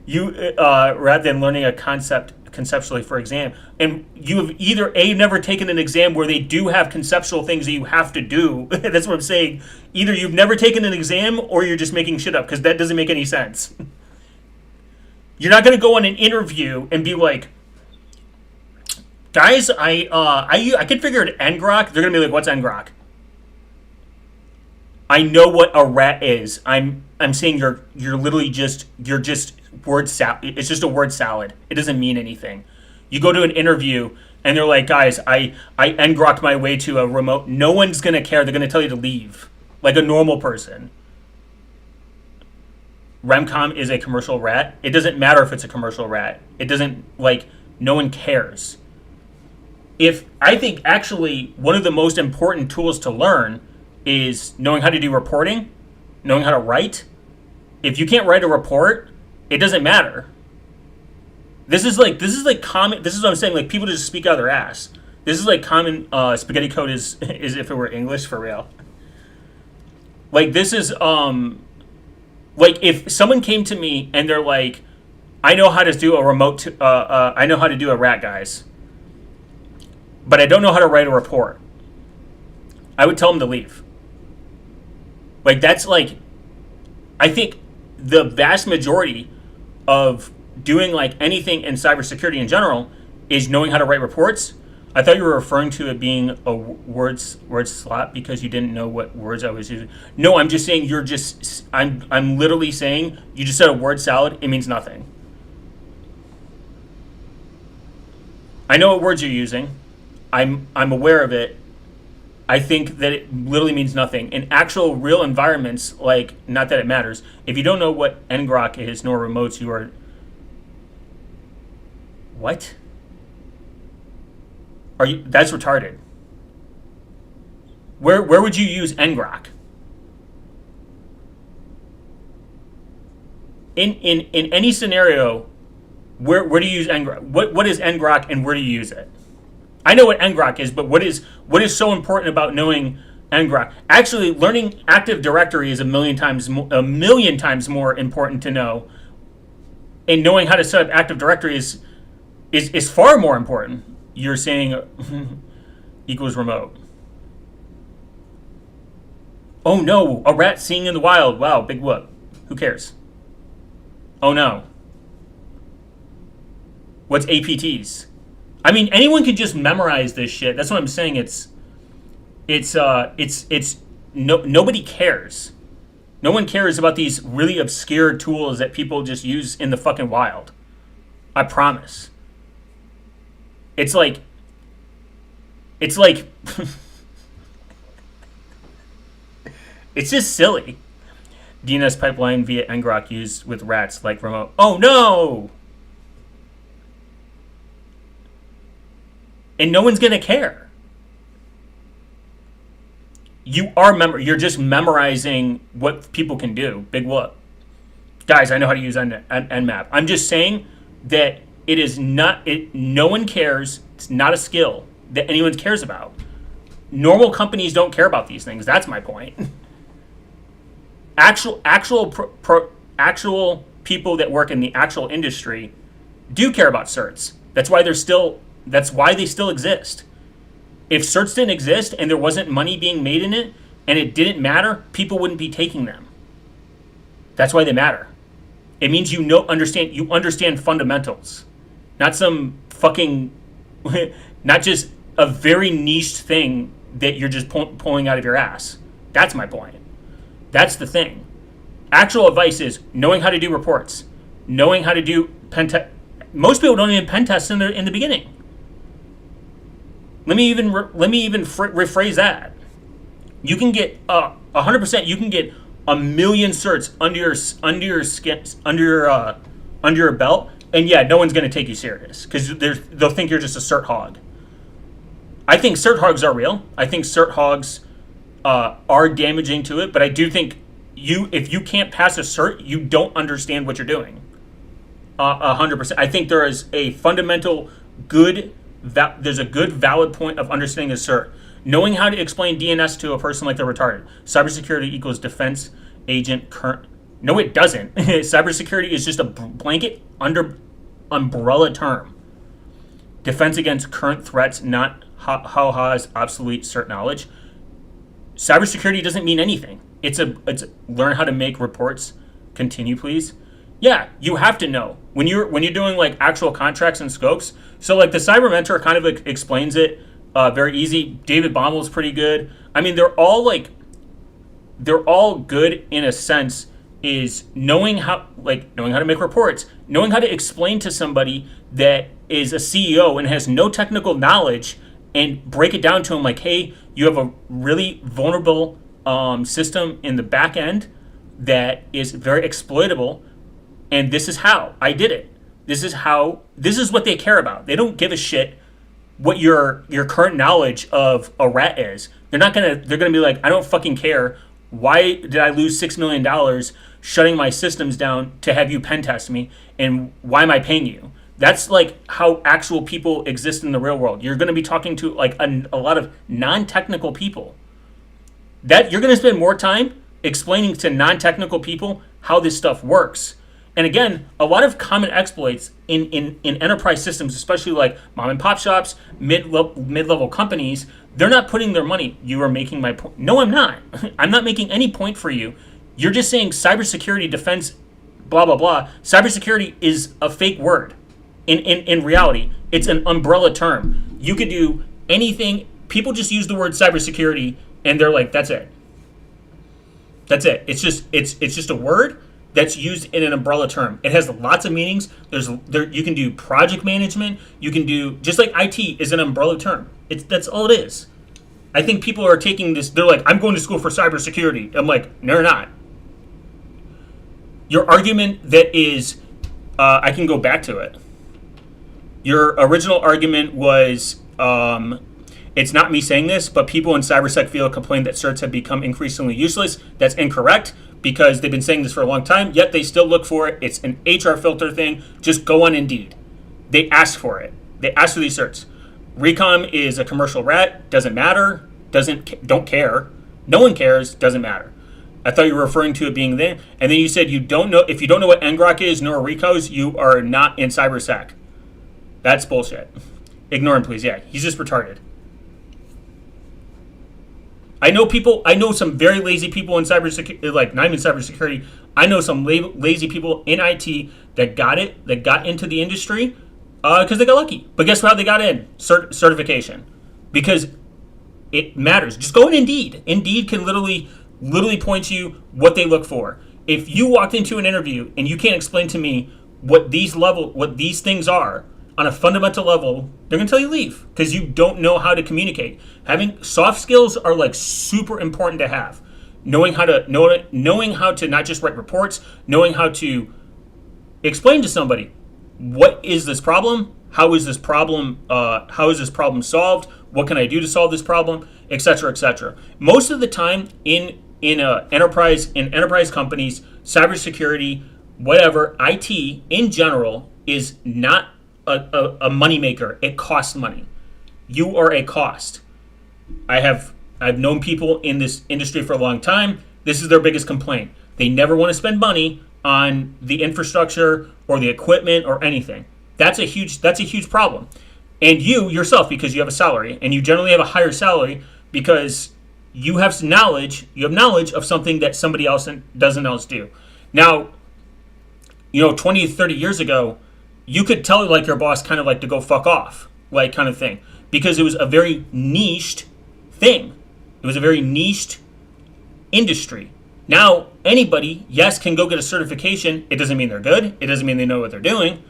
You rather than learning a concept conceptually for exam, and you have either never taken an exam where they do have conceptual things that you have to do. That's what I'm saying. Either you've never taken an exam or you're just making shit up because that doesn't make any sense. You're not going to go on an interview and be like, guys, I configured ngrok. They're going to be like, what's ngrok? I know what a rat is. I'm saying you're literally just word salad. It's just a word salad. It doesn't mean anything. You go to an interview and they're like, guys, I ngroked my way to a remote. No one's gonna care. They're gonna tell you to leave, like a normal person. Remcom is a commercial rat. It doesn't matter if it's a commercial rat. It doesn't no one cares. If I think actually one of the most important tools to learn is knowing how to do reporting, knowing how to write. If you can't write a report, it doesn't matter. This is common. This is what I'm saying. Like people just speak out of their ass. This is like common spaghetti code is if it were English for real. Like this is like if someone came to me and they're like, I know how to do a remote. I know how to do a rat, guys, but I don't know how to write a report. I would tell them to leave. Like that's like, I think the vast majority of doing like anything in cybersecurity in general is knowing how to write reports. I thought you were referring to it being a word slot because you didn't know what words I was using. No, I'm just saying I'm literally saying you just said a word salad. It means nothing. I know what words you're using. I'm aware of it. I think that it literally means nothing. In actual real environments, like, not that it matters. If you don't know what ngrok is, nor remotes, you are... What? That's retarded. Where would you use ngrok? In any scenario, where do you use ngrok? What is ngrok and where do you use it? I know what ngrok is, but what is so important about knowing ngrok? Actually, learning Active Directory is a million times more important to know. And knowing how to set up Active Directory is far more important. You're saying equals remote. Oh no, a rat singing in the wild. Wow, big whoop. Who cares? Oh no. What's APTs? I mean, anyone can just memorize this shit. That's what I'm saying. Nobody cares. No one cares about these really obscure tools that people just use in the fucking wild. I promise. It's like it's just silly. DNS pipeline via ngrok used with rats like remote. Oh no! And no one's gonna care. You're just memorizing what people can do. Big whoop. Guys, I know how to use Nmap. I'm just saying that it is not, no one cares. It's not a skill that anyone cares about. Normal companies don't care about these things. That's my point. Actual people that work in the actual industry do care about certs. That's why they still exist. If certs didn't exist and there wasn't money being made in it and it didn't matter, people wouldn't be taking them. That's why they matter. It means you understand fundamentals. not some fucking, not just a very niche thing that you're just pulling out of your ass. That's my point. That's the thing. Actual advice is knowing how to do reports, knowing how to do pen test. Most people don't even pen test in the beginning. Let me even rephrase that. You can get 100%. You can get a million certs under your belt, and yeah, no one's going to take you serious because they'll think you're just a cert hog. I think cert hogs are real. I think cert hogs are damaging to it, but I do think if you can't pass a cert, you don't understand what you're doing. 100%. I think there is a fundamental there's a good valid point of understanding a cert. Knowing how to explain DNS to a person like they're retarded. Cybersecurity equals defense agent current. No, it doesn't. Cybersecurity is just a blanket umbrella term. Defense against current threats, not has obsolete cert knowledge. Cybersecurity doesn't mean anything. It's learn how to make reports. Continue, please. Yeah, you have to know when you're doing like actual contracts and scopes. So like the Cyber Mentor kind of explains it very easy. David Bommel's pretty good. I mean, they're all good in a sense. Is knowing how to make reports, knowing how to explain to somebody that is a CEO and has no technical knowledge, and break it down to them like, hey, you have a really vulnerable system in the back end that is very exploitable. And this is how I did it. This is what they care about. They don't give a shit what your current knowledge of a rat is. They're gonna be like, I don't fucking care. Why did I lose $6 million shutting my systems down to have you pen test me? And why am I paying you? That's like how actual people exist in the real world. You're gonna be talking to like a lot of non-technical people. That you're gonna spend more time explaining to non-technical people how this stuff works. And again, a lot of common exploits in enterprise systems, especially like mom and pop shops, mid-level companies, they're not putting their money. You are making my point. No, I'm not. I'm not making any point for you. You're just saying cybersecurity, defense, blah, blah, blah. Cybersecurity is a fake word. In reality, it's an umbrella term. You could do anything. People just use the word cybersecurity and they're like, that's it. That's it. It's just a word that's used in an umbrella term. It has lots of meanings. You can do project management. You can do, just like IT is an umbrella term. That's all it is. I think people are taking this, they're like, I'm going to school for cybersecurity. I'm like, no, you're not. Your argument that is, I can go back to it. Your original argument was, it's not me saying this, but people in cybersec field complain that certs have become increasingly useless. That's incorrect, because they've been saying this for a long time, yet they still look for it. It's an HR filter thing. Just go on Indeed. They ask for it. They ask for these certs. Recom is a commercial rat. Doesn't matter. Don't care. No one cares. Doesn't matter. I thought you were referring to it being there. And then you said you don't know. If you don't know what ngrok is nor recos, you are not in cybersec. That's bullshit. Ignore him, please. Yeah, he's just retarded. I know some very lazy people in cybersecurity, like not even cybersecurity. I know some lazy people in IT that got into the industry because they got lucky. But guess how they got in? Certification. Because it matters. Just go in Indeed. Indeed can literally point you what they look for. If you walked into an interview and you can't explain to me what these things are on a fundamental level, they're going to tell you leave because you don't know how to communicate. Having soft skills are like super important to have. Knowing how to not just write reports, knowing how to explain to somebody what is this problem, how is this problem solved, what can I do to solve this problem, etc., etc. Most of the time in enterprise companies, cybersecurity, whatever, IT in general is not a moneymaker. It costs money. You are a cost. I've known people in this industry for a long time. This is their biggest complaint. They never want to spend money on the infrastructure or the equipment or anything. That's a huge problem. And you yourself, because you have a salary, and you generally have a higher salary because you have knowledge. You have knowledge of something that somebody else doesn't else do. Now, 20 to 30 years ago, you could tell like your boss kind of like to go fuck off, like kind of thing, because it was a very niched thing. It was a very niched industry. Now anybody, yes, can go get a certification. It doesn't mean they're good. It doesn't mean they know what they're doing.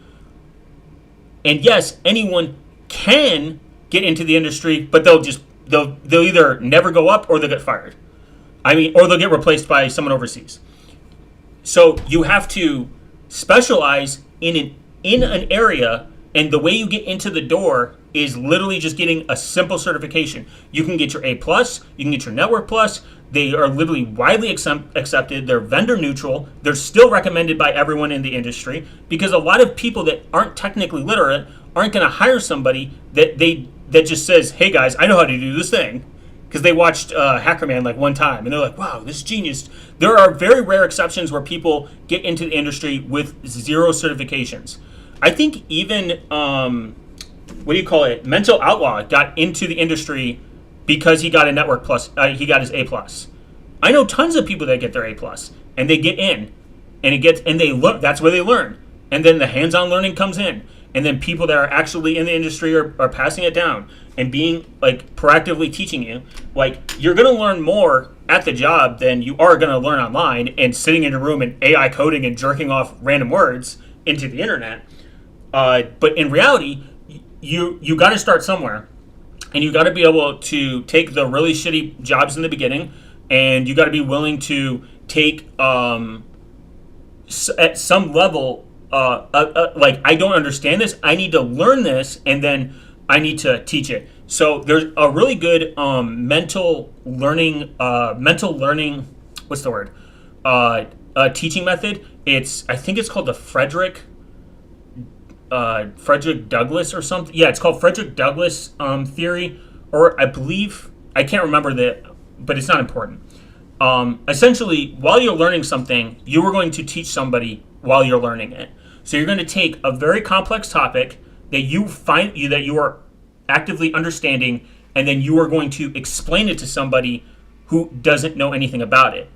And yes, anyone can get into the industry, but they'll either never go up or they'll get fired. I mean, or they'll get replaced by someone overseas. So you have to specialize in an area, and the way you get into the door is literally just getting a simple certification. You can get your A+, you can get your Network Plus. They are literally widely accepted. They're vendor neutral. They're still recommended by everyone in the industry, because a lot of people that aren't technically literate aren't going to hire somebody that just says, hey guys, I know how to do this thing, because they watched Hackerman like one time and they're like, wow, this is genius. There are very rare exceptions where people get into the industry with 0 certifications. I think even Mental Outlaw got into the industry because he got a Network Plus. He got his A+. I know tons of people that get their A+, and they get in, and they learn. That's where they learn, and then the hands-on learning comes in, and then people that are actually in the industry are passing it down and being like proactively teaching you. Like, you're going to learn more at the job than you are going to learn online and sitting in a room and AI coding and jerking off random words into the internet. But in reality, you got to start somewhere, and you got to be able to take the really shitty jobs in the beginning, and you got to be willing to take at some level. Like, I don't understand this. I need to learn this, and then I need to teach it. So there's a really good mental learning. What's the word? Teaching method. I think it's called the Frederick Douglass or something. Yeah, it's called Frederick Douglass theory, or I believe, I can't remember but it's not important. Essentially, while you're learning something, you are going to teach somebody while you're learning it. So you're going to take a very complex topic that you are actively understanding, and then you are going to explain it to somebody who doesn't know anything about it.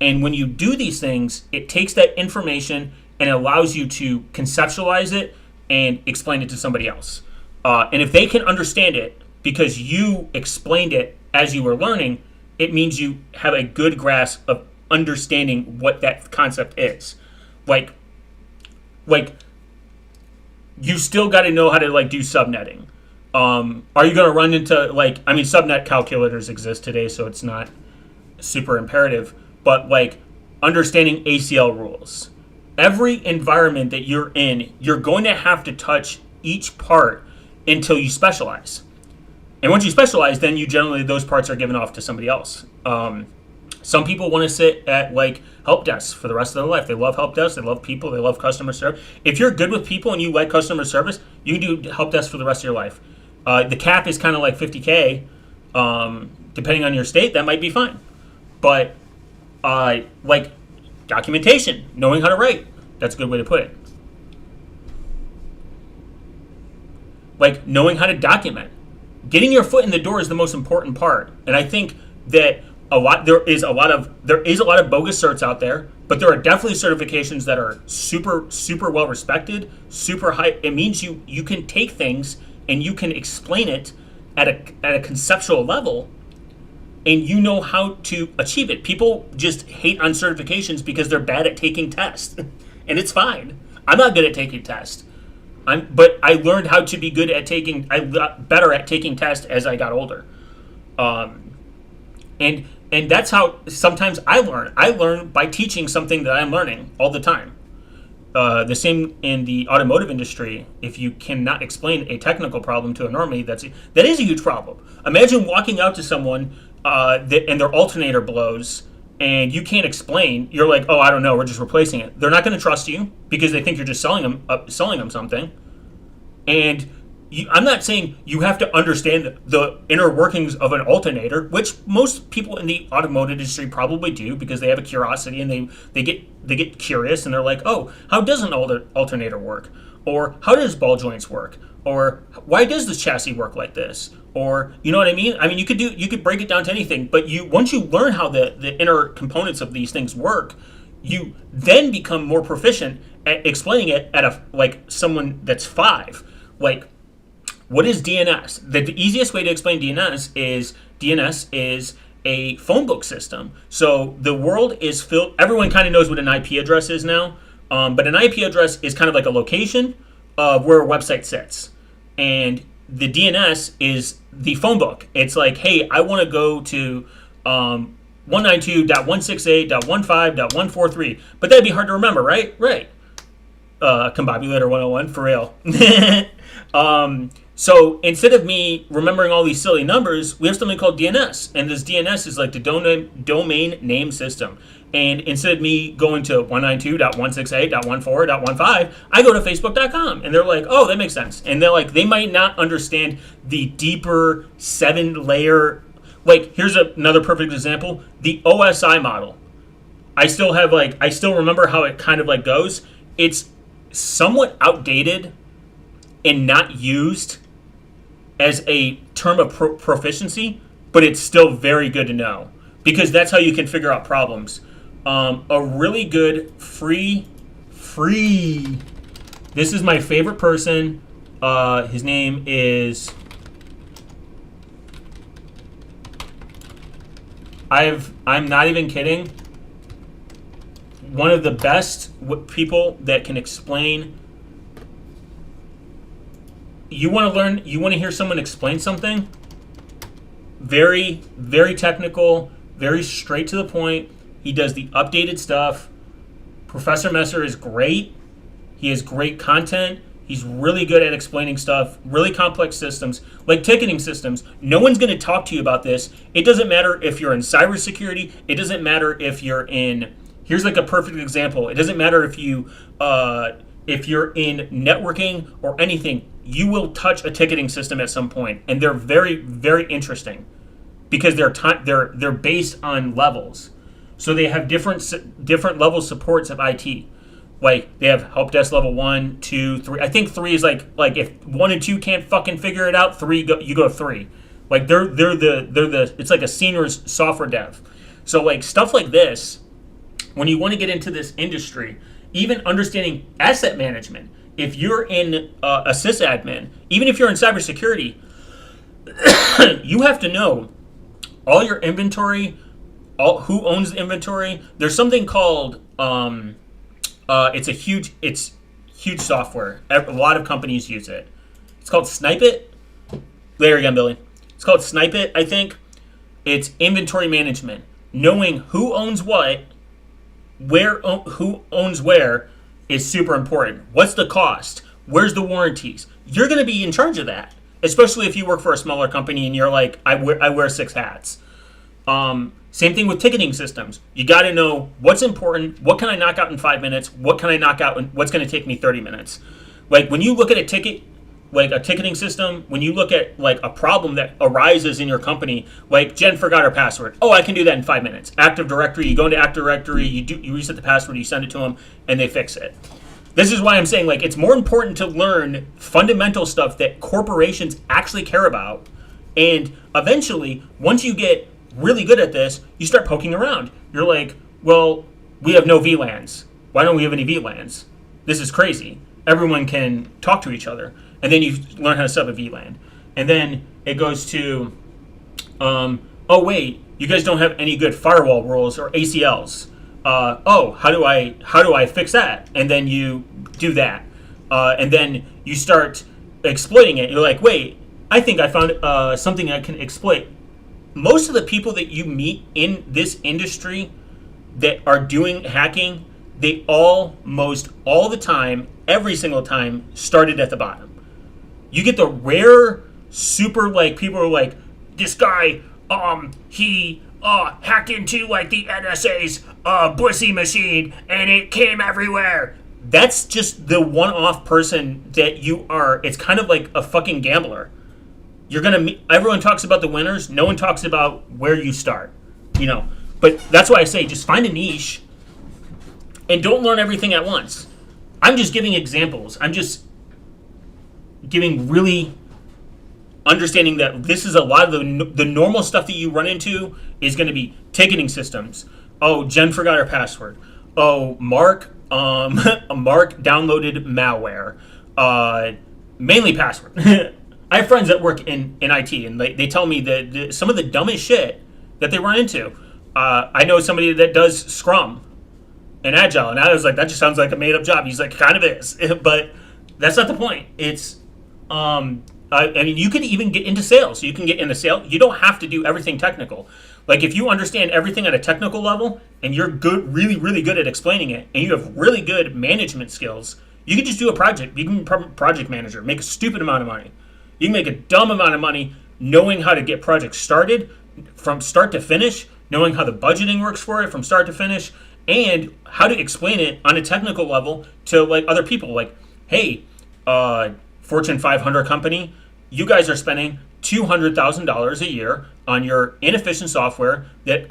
And when you do these things, it takes that information and allows you to conceptualize it and explain it to somebody else. And if they can understand it because you explained it as you were learning, it means you have a good grasp of understanding what that concept is. Like you still got to know how to like do subnetting. Are you going to run into subnet calculators exist today, so it's not super imperative, but like understanding ACL rules. Every environment that you're in, you're going to have to touch each part until you specialize. And once you specialize, then those parts are given off to somebody else. Some people want to sit at like help desks for the rest of their life. They love help desks. They love people. They love customer service. If you're good with people and you like customer service, you can do help desk for the rest of your life. The cap is kind of like $50K. Depending on your state, that might be fine. But like documentation, knowing how to write, that's a good way to put it. Like knowing how to document. Getting your foot in the door is the most important part. And I think that there is a lot of bogus certs out there, but there are definitely certifications that are super well respected, super high. It means you can take things and you can explain it at a conceptual level, and you know how to achieve it. People just hate on certifications because they're bad at taking tests, and it's fine. I'm not good at taking tests. But I learned how to be good at I got better at taking tests as I got older. And that's how sometimes I learn. I learn by teaching something that I'm learning all the time. The same in the automotive industry. If you cannot explain a technical problem to a normie, that is a huge problem. Imagine walking out to someone and their alternator blows, and you can't explain. You're like, oh, I don't know, we're just replacing it. They're not going to trust you because they think you're just selling them something. And I'm not saying you have to understand the inner workings of an alternator, which most people in the automotive industry probably do because they have a curiosity and they get curious and they're like, oh, how does an alternator work? Or how does ball joints work? Or why does this chassis work like this? Or, you know what I mean? I mean, you could break it down to anything, but once you learn how the inner components of these things work, you then become more proficient explaining it at a like someone that's 5. Like, what is DNS? The easiest way to explain DNS is a phone book system. So the world is filled. Everyone kind of knows what an IP address is now, but an IP address is kind of like a location of where a website sits, and the DNS is the phone book. It's like, hey, I want to go to 192.168.15.143, but that'd be hard to remember, right? Right. Combobulator 101 for real. So instead of me remembering all these silly numbers, we have something called DNS, and this DNS is like the domain name system. And instead of me going to 192.168.14.15, I go to facebook.com, and they're like, oh, that makes sense. And they're like, they might not understand the deeper 7-layer. Like, here's another perfect example: the OSI model. I still remember how it kind of like goes. It's somewhat outdated and not used as a term of proficiency, but it's still very good to know, because that's how you can figure out problems. A really good free. This is my favorite person. His name is. I'm not even kidding. One of the best people that can explain. You want to hear someone explain something? Very, very technical, very straight to the point. He does the updated stuff. Professor Messer is great. He has great content. He's really good at explaining stuff, really complex systems, like ticketing systems. No one's going to talk to you about this. It doesn't matter if you're in cybersecurity. It doesn't matter if you're in, here's like a perfect example. It doesn't matter if you're in networking or anything. You will touch a ticketing system at some point, and they're very, very interesting because they're based on levels. So they have different level supports of IT. Like, they have help desk level 1, 2, 3. I think 3 is like if 1 and 2 can't fucking figure it out, you go to 3. Like they're the it's like a senior's software dev. So like stuff like this, when you want to get into this industry, even understanding asset management. If you're in a sysadmin, even if you're in cybersecurity, you have to know all your inventory, who owns the inventory. There's something called it's huge software. A lot of companies use it. It's called Snipe It. There again, Billy. It's called Snipe It, I think. It's inventory management, knowing who owns what, who owns where. Is super important. What's the cost? Where's the warranties? You're going to be in charge of that, especially if you work for a smaller company and you're like, I wear 6 hats. Same thing with ticketing systems. You got to know what's important. What can I knock out in 5 minutes? What can I knock out? What's going to take me 30 minutes? Like when you look at a ticket, like a ticketing system, when you look at like a problem that arises in your company, like Jen forgot her password. Oh, I can do that in 5 minutes. Active Directory, you go into Active Directory, you reset the password, you send it to them, and they fix it. This is why I'm saying like it's more important to learn fundamental stuff that corporations actually care about, and eventually, once you get really good at this, you start poking around. You're like, well, we have no VLANs. Why don't we have any VLANs? This is crazy. Everyone can talk to each other. And then you learn how to set up a VLAN. And then it goes to, oh wait, you guys don't have any good firewall rules or ACLs. How do I fix that? And then you do that. And then you start exploiting it. You're like, wait, I think I found something I can exploit. Most of the people that you meet in this industry that are doing hacking, they almost all the time, every single time, started at the bottom. You get the rare super, like, people are like, this guy, he hacked into, like, the NSA's bussy machine, and it came everywhere. That's just the one-off person that you are. It's kind of like a fucking gambler. You're going to meet, everyone talks about the winners. No one talks about where you start, But that's why I say just find a niche and don't learn everything at once. I'm just giving examples. I'm just giving really understanding that this is a lot of the normal stuff that you run into is going to be ticketing systems. Oh, Jen forgot her password. oh, Mark, Mark downloaded malware, mainly password. I have friends that work in IT, and they tell me that some of the dumbest shit that they run into. I know somebody that does Scrum and Agile, and I was like, that just sounds like a made up job. He's like, kind of is, but that's not the point. It's, I mean, you can even get into sales. You can get into sales. You don't have to do everything technical. Like if you understand everything at a technical level and you're good, really, really good at explaining it, and you have really good management skills, you can just do a project. You can be a project manager, make a stupid amount of money. You can make a dumb amount of money knowing how to get projects started from start to finish, knowing how the budgeting works for it from start to finish, and how to explain it on a technical level to like other people. Like, hey, Fortune 500 company, you guys are spending $200,000 a year on your inefficient software that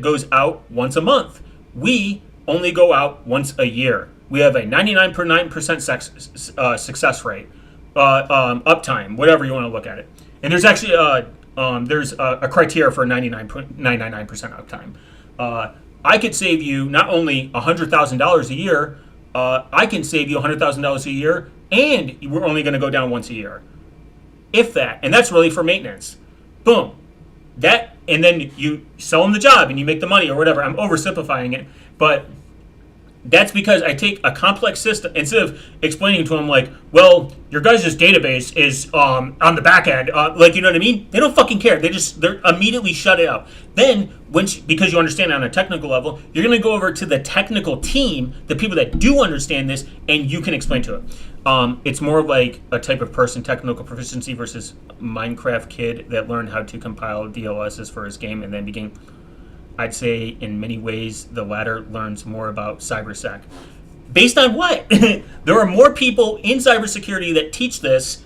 goes out once a month. We only go out once a year. We have a 99.9% success rate, uptime, whatever you want to look at it. And there's actually there's a criteria for 99.999% uptime. I could save you not only $100,000 a year, I can save you $100,000 a year, and we're only going to go down once a year, if that. And that's really for maintenance. Boom. That, and then you sell them the job and you make the money or whatever. I'm oversimplifying it, but that's because I take a complex system instead of explaining to them like, well, your guys' database is on the back end, like, you know what I mean? They don't fucking care. They're immediately shut it out. Then because you understand it on a technical level, you're going to go over to the technical team, the people that do understand this, and you can explain to it. It's more like a type of person, technical proficiency versus Minecraft kid that learned how to compile DLSs for his game and then became. I'd say in many ways the latter learns more about cybersec. Based on what? There are more people in cybersecurity that teach this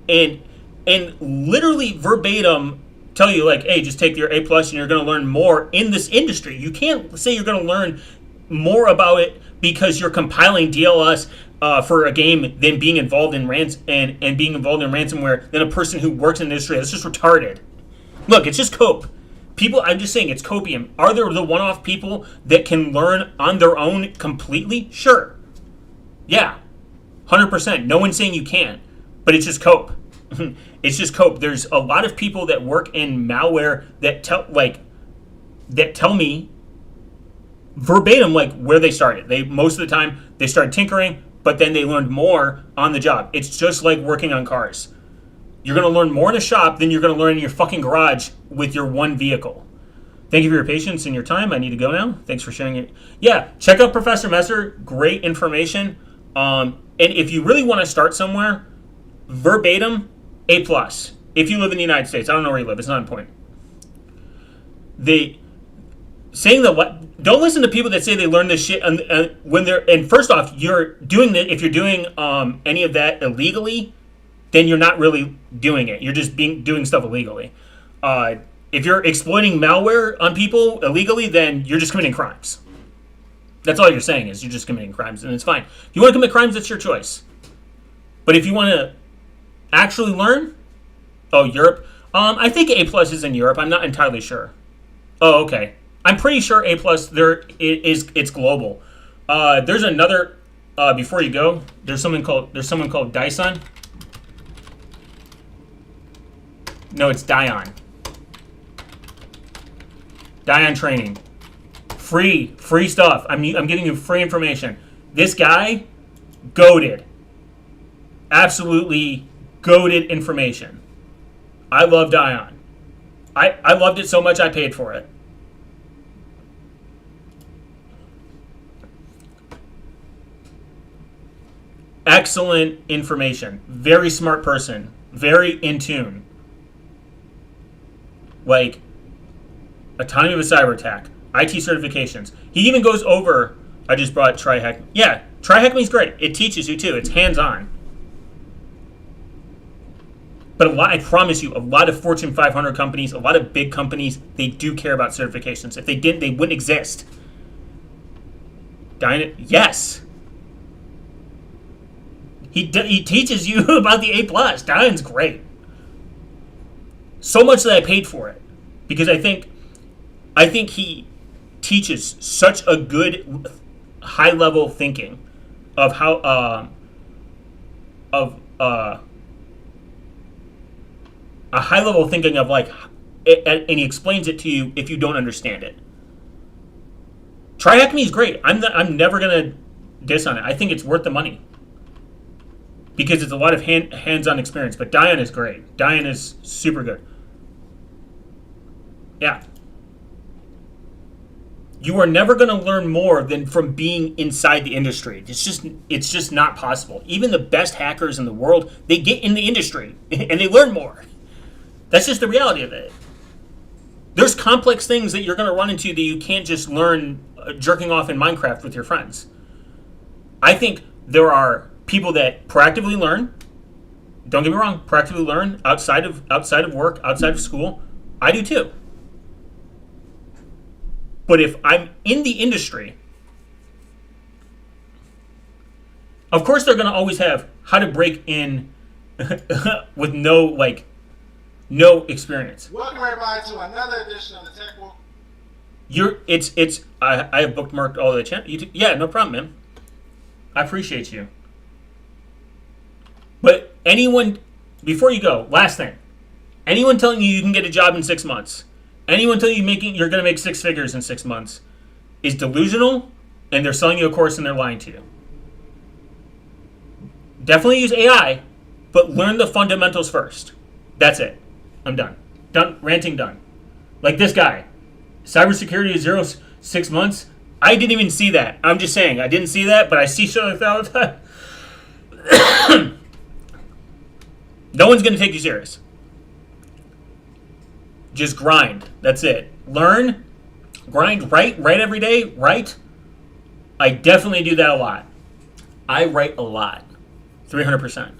and literally verbatim tell you like, hey, just take your A+ and you're going to learn more in this industry. You can't say you're going to learn more about it because you're compiling DLS for a game than being involved in and being involved in ransomware than a person who works in the industry. That's just retarded. Look, it's just cope. People, I'm just saying, it's copium. Are there the one-off people that can learn on their own completely? Sure. Yeah. 100%. No one's saying you can't. But it's just cope. It's just cope. There's a lot of people that work in malware that tell me verbatim like where they started. Most of the time they started tinkering, but then they learned more on the job. It's just like working on cars. You're going to learn more in a shop than you're going to learn in your fucking garage with your one vehicle. Thank you for your patience and your time. I need to go now. Thanks for sharing it. Yeah, check out Professor Messer. Great information. And if you really want to start somewhere, verbatim, A+. If you live in the United States. I don't know where you live. It's not important. Don't listen to people that say they learn this shit when they're. And first off, you're doing that. If you're doing any of that illegally, then you're not really doing it. You're just doing stuff illegally. If you're exploiting malware on people illegally, then you're just committing crimes. That's all you're saying is you're just committing crimes, and it's fine. If you want to commit crimes, that's your choice. But if you want to actually learn, Europe. I think A+ is in Europe. I'm not entirely sure. Oh, okay. I'm pretty sure A+ it's global. There's another. Before you go, there's someone called Dyson. No, it's Dion. Dion training. Free stuff. I'm giving you free information. This guy, goated. Absolutely goated information. I love Dion. I loved it so much I paid for it. Excellent information. Very smart person. Very in tune. Like, autonomy of a cyber attack, IT certifications. He even goes over, I just brought TryHack. Yeah, TryHackMe's great. It teaches you too. It's hands-on. But I promise you, a lot of Fortune 500 companies, a lot of big companies, they do care about certifications. If they didn't, they wouldn't exist. Yes. He teaches you about the A+. Dion's great. So much that I paid for it, because I think he teaches such a good, high level thinking of how a high level thinking of like, and he explains it to you if you don't understand it. TryHackMe is great. I'm never gonna diss on it. I think it's worth the money because it's a lot of hands-on experience. But Diane is great. Diane is super good. Yeah. You are never going to learn more than from being inside the industry. It's just not possible. Even the best hackers in the world, they get in the industry and they learn more. That's just the reality of it. There's complex things that you're going to run into that you can't just learn jerking off in Minecraft with your friends. I think there are people that proactively learn. Don't get me wrong, proactively learn outside of work, outside of school. I do too. But if I'm in the industry, of course they're going to always have how to break in with no experience. Welcome everybody to another edition of the Tech Walk. I have bookmarked all the channels. Yeah, no problem, man. I appreciate you. But anyone, before you go, last thing. Anyone telling you can get a job in 6 months, anyone telling you you're going to make 6 figures in 6 months is delusional, and they're selling you a course and they're lying to you. Definitely use AI, but learn the fundamentals first. That's it. I'm done. Done. Ranting done. Like this guy. Cybersecurity is 6 months. I didn't even see that. I'm just saying. I didn't see that, but I see shit like that all the time. No one's going to take you serious. Just grind. That's it. Learn. Grind. Write every day. Write. I definitely do that a lot. I write a lot. 300%.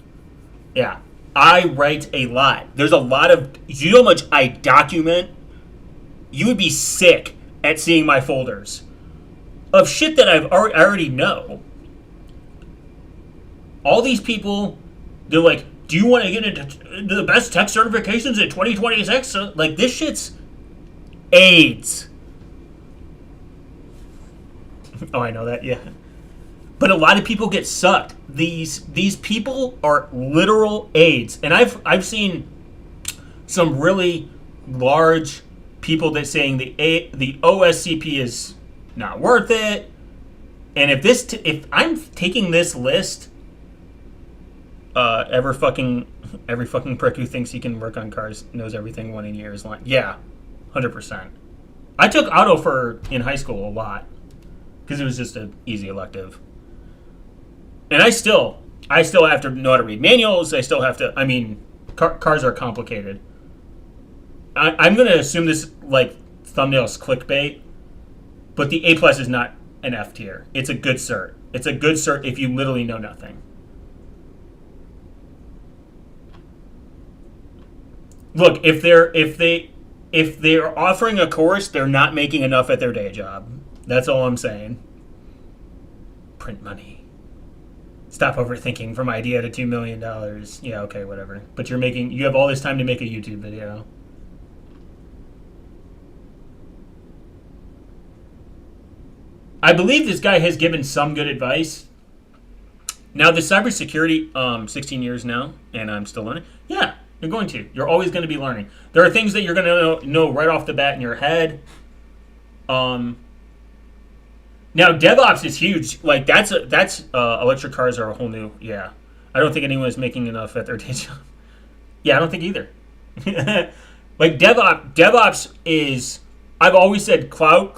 Yeah. I write a lot. There's a lot of... You know how much I document? You would be sick at seeing my folders of shit that I already know. All these people, they're like, do you want to get into the best tech certifications in 2026? Like, this shit's AIDS. Oh, I know that, yeah. But a lot of people get sucked. These people are literal AIDS. And I've seen some really large people that saying the OSCP is not worth it. And if I'm taking this list, every fucking prick who thinks he can work on cars knows everything 1 year is like, yeah, 100%. I took auto in high school a lot because it was just an easy elective. And I still have to know how to read manuals. I still have to. I mean, cars are complicated. I'm going to assume this like thumbnail's clickbait, but the A+ is not an F tier. It's a good cert. It's a good cert if you literally know nothing. Look, if they're offering a course, they're not making enough at their day job. That's all I'm saying. Print money. Stop overthinking from idea to $2 million. Yeah, okay, whatever. But you have all this time to make a YouTube video. I believe this guy has given some good advice. Now, the cybersecurity, 16 years now, and I'm still learning. Yeah, you're going to. You're always going to be learning. There are things that you're going to know right off the bat in your head. Now, DevOps is huge. Like, that's electric cars are a whole new, yeah. I don't think anyone is making enough at their day job. Yeah, I don't think either. Like, DevOps is... I've always said cloud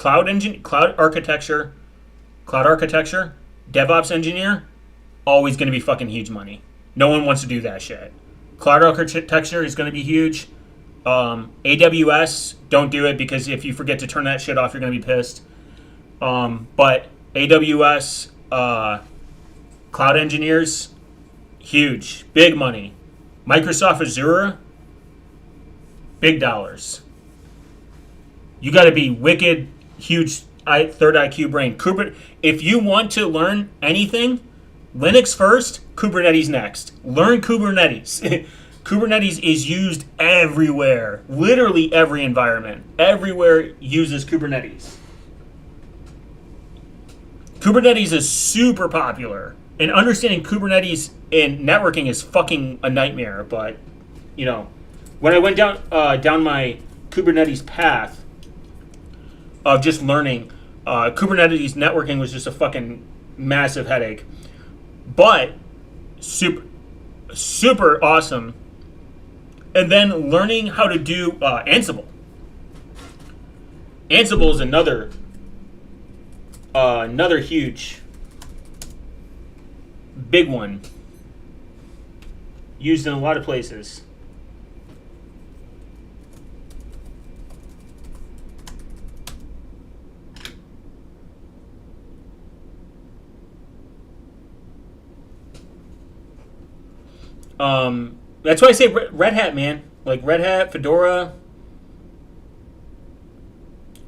architecture, DevOps engineer, always going to be fucking huge money. No one wants to do that shit. Cloud architecture is going to be huge. AWS, don't do it because if you forget to turn that shit off, you're going to be pissed. But AWS, cloud engineers, huge, big money. Microsoft Azure, big dollars. You got to be wicked, huge, third IQ brain. If you want to learn anything, Linux first, Kubernetes next. Learn Kubernetes. Kubernetes is used everywhere. Literally every environment. Everywhere uses Kubernetes. Kubernetes is super popular, and understanding Kubernetes in networking is fucking a nightmare. But you know, when I went down my Kubernetes path of just learning, Kubernetes networking was just a fucking massive headache, but super awesome. And then learning how to do Ansible. Ansible is another huge, big one, used in a lot of places. That's why I say Red Hat, man. Like Red Hat, Fedora,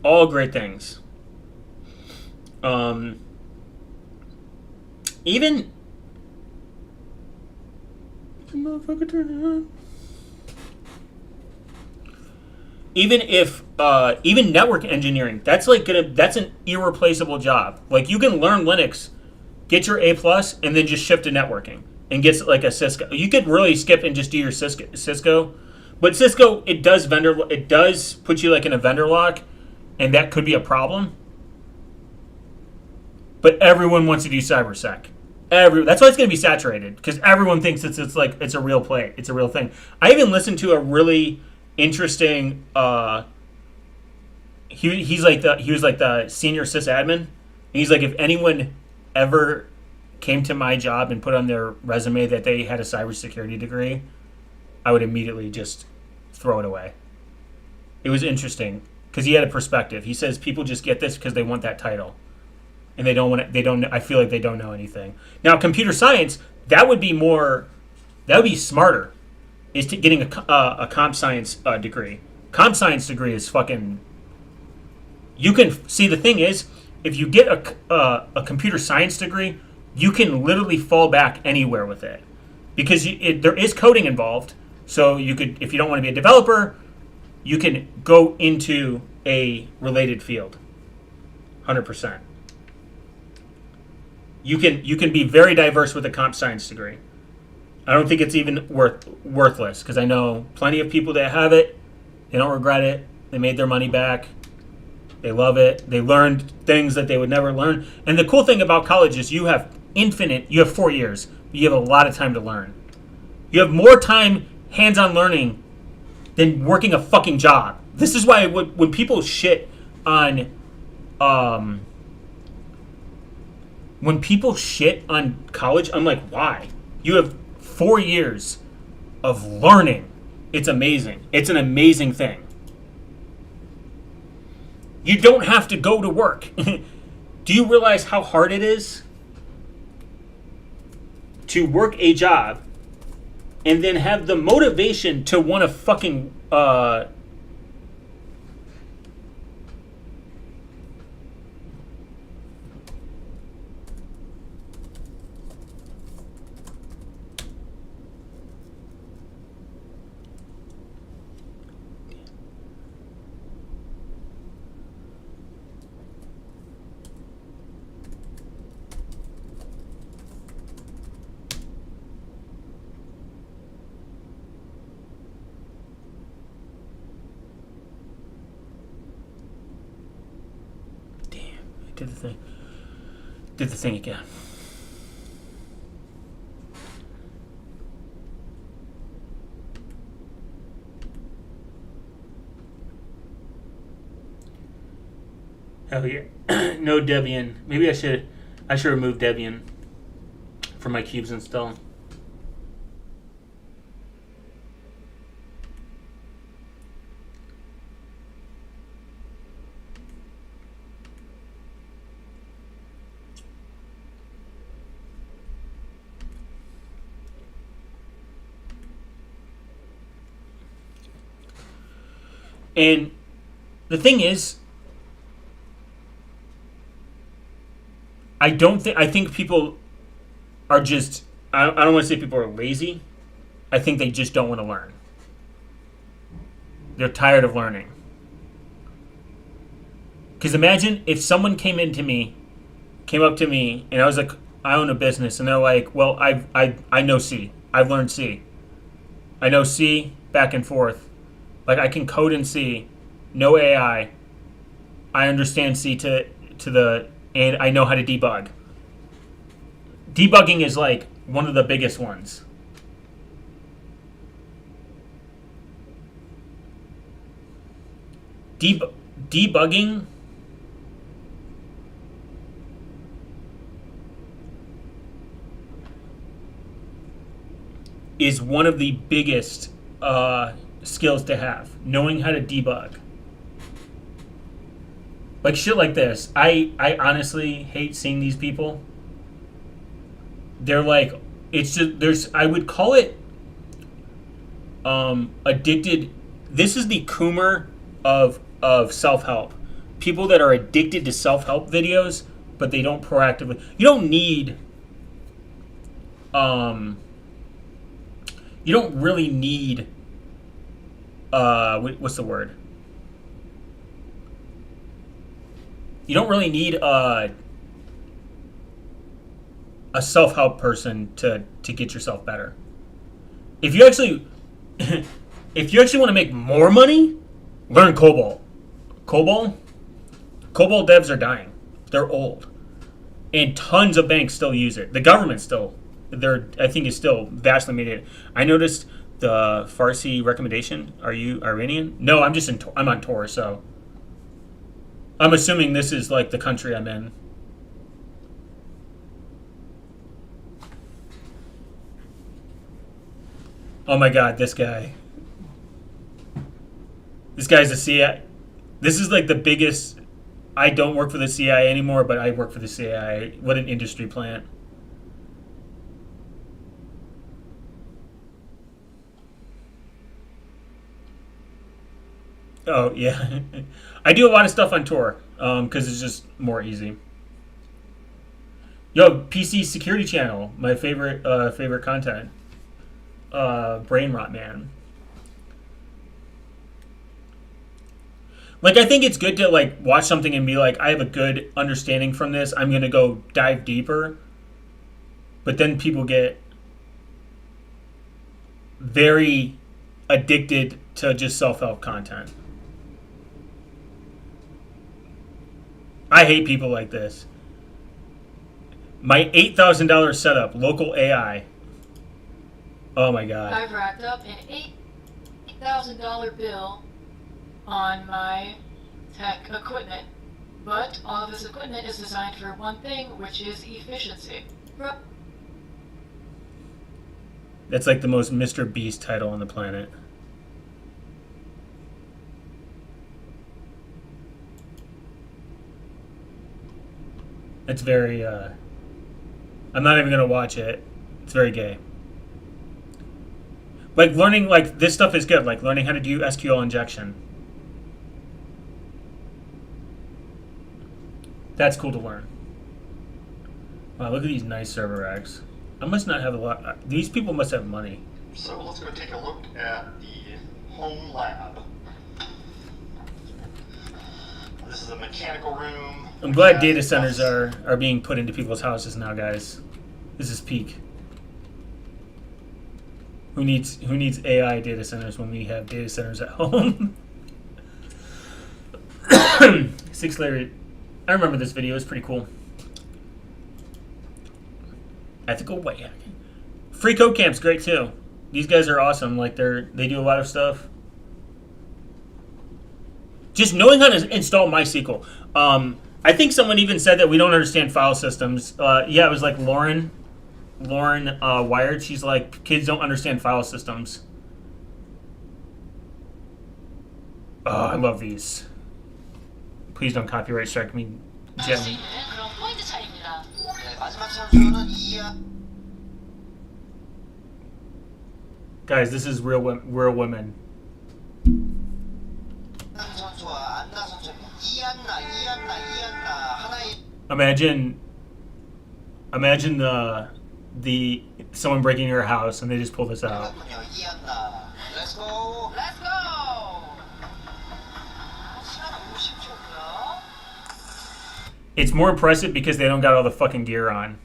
all great things. Even even network engineering, that's an irreplaceable job. Like you can learn Linux, get your A plus, and then just shift to networking and get like a Cisco. You could really skip and just do your Cisco, but Cisco it does put you like in a vendor lock, and that could be a problem. But everyone wants to do cybersec. That's why it's going to be saturated, because everyone thinks it's a real play. It's a real thing. I even listened to a really interesting. He was like the senior sysadmin, and he's like, if anyone ever came to my job and put on their resume that they had a cybersecurity degree, I would immediately just throw it away. It was interesting because he had a perspective. He says people just get this because they want that title, and they don't want it. They don't. I feel like they don't know anything. Now, computer science, that would be smarter. Is to getting a comp science degree. Comp science degree is fucking. You can see, the thing is, if you get a computer science degree, you can literally fall back anywhere with it, because there is coding involved. So you could, if you don't want to be a developer, you can go into a related field. 100%. You can be very diverse with a comp science degree. I don't think it's even worthless, because I know plenty of people that have it. They don't regret it. They made their money back. They love it. They learned things that they would never learn. And the cool thing about college is you have 4 years, but you have a lot of time to learn. You have more time hands-on learning than working a fucking job. This is why when people shit on college, I'm like, why? You have 4 years of learning. It's amazing. It's an amazing thing. You don't have to go to work. Do you realize how hard it is to work a job and then have the motivation to want to fucking did the thing again. Hell yeah. No Debian. Maybe I should remove Debian from my cubes install. And the thing is, I think people are just, I don't want to say people are lazy. I think they just don't want to learn. They're tired of learning. Because imagine if someone came into me came up to me, and I was like, I own a business, and they're like, well, I know C. I've learned C. I know C back and forth. Like, I can code in C, no AI. I understand C and I know how to debug. Debugging is like one of the biggest ones. Debugging is one of the biggest skills to have. Knowing how to debug. Like shit like this. I honestly hate seeing these people. They're like, it's just I would call it addicted. This is the Coomer of self-help. People that are addicted to self-help videos, but they don't proactively. You don't need you don't really need what's the word? You don't really need a self-help person to get yourself better. If you actually want to make more money, learn COBOL. COBOL devs are dying. They're old. And tons of banks still use it. The government still, I think, is still vastly mandated. I noticed the Farsi recommendation. Are you Iranian? No, I'm on tour, so I'm assuming this is like the country I'm in. Oh my god, this guy. This guy's a CIA. This is like the biggest. I don't work for the CIA anymore, but I work for the CIA. What an industry plant. Oh, yeah. I do a lot of stuff on tour because it's just more easy. Yo, PC Security Channel, my favorite content. Brain Rot Man. Like, I think it's good to like watch something and be like, I have a good understanding from this. I'm gonna go dive deeper. But then people get very addicted to just self-help content. I hate people like this. My $8,000 setup, local AI. Oh my god. I've racked up an $8,000 bill on my tech equipment, but all of this equipment is designed for one thing, which is efficiency. That's like the most Mr. Beast title on the planet. It's very, I'm not even gonna watch it. It's very gay. Like, learning, like, this stuff is good. Like, learning how to do SQL injection. That's cool to learn. Wow, look at these nice server racks. I must not have a lot. These people must have money. So let's go take a look at the home lab. This is a mechanical room. I'm glad data centers are being put into people's houses now, guys. This is peak. Who needs AI data centers when we have data centers at home? 6 layer. I remember this video. It's pretty cool. Ethical white hacking. Free Code Camp's great too. These guys are awesome. Like they do a lot of stuff. Just knowing how to install MySQL. I think someone even said that we don't understand file systems. Yeah, it was like Lauren Wired. She's like, kids don't understand file systems. Oh, I love these. Please don't copyright strike me, Jenny. Guys, this is real women. Imagine the someone breaking your house and they just pull this out. Let's go. Let's go. It's more impressive because they don't got all the fucking gear on.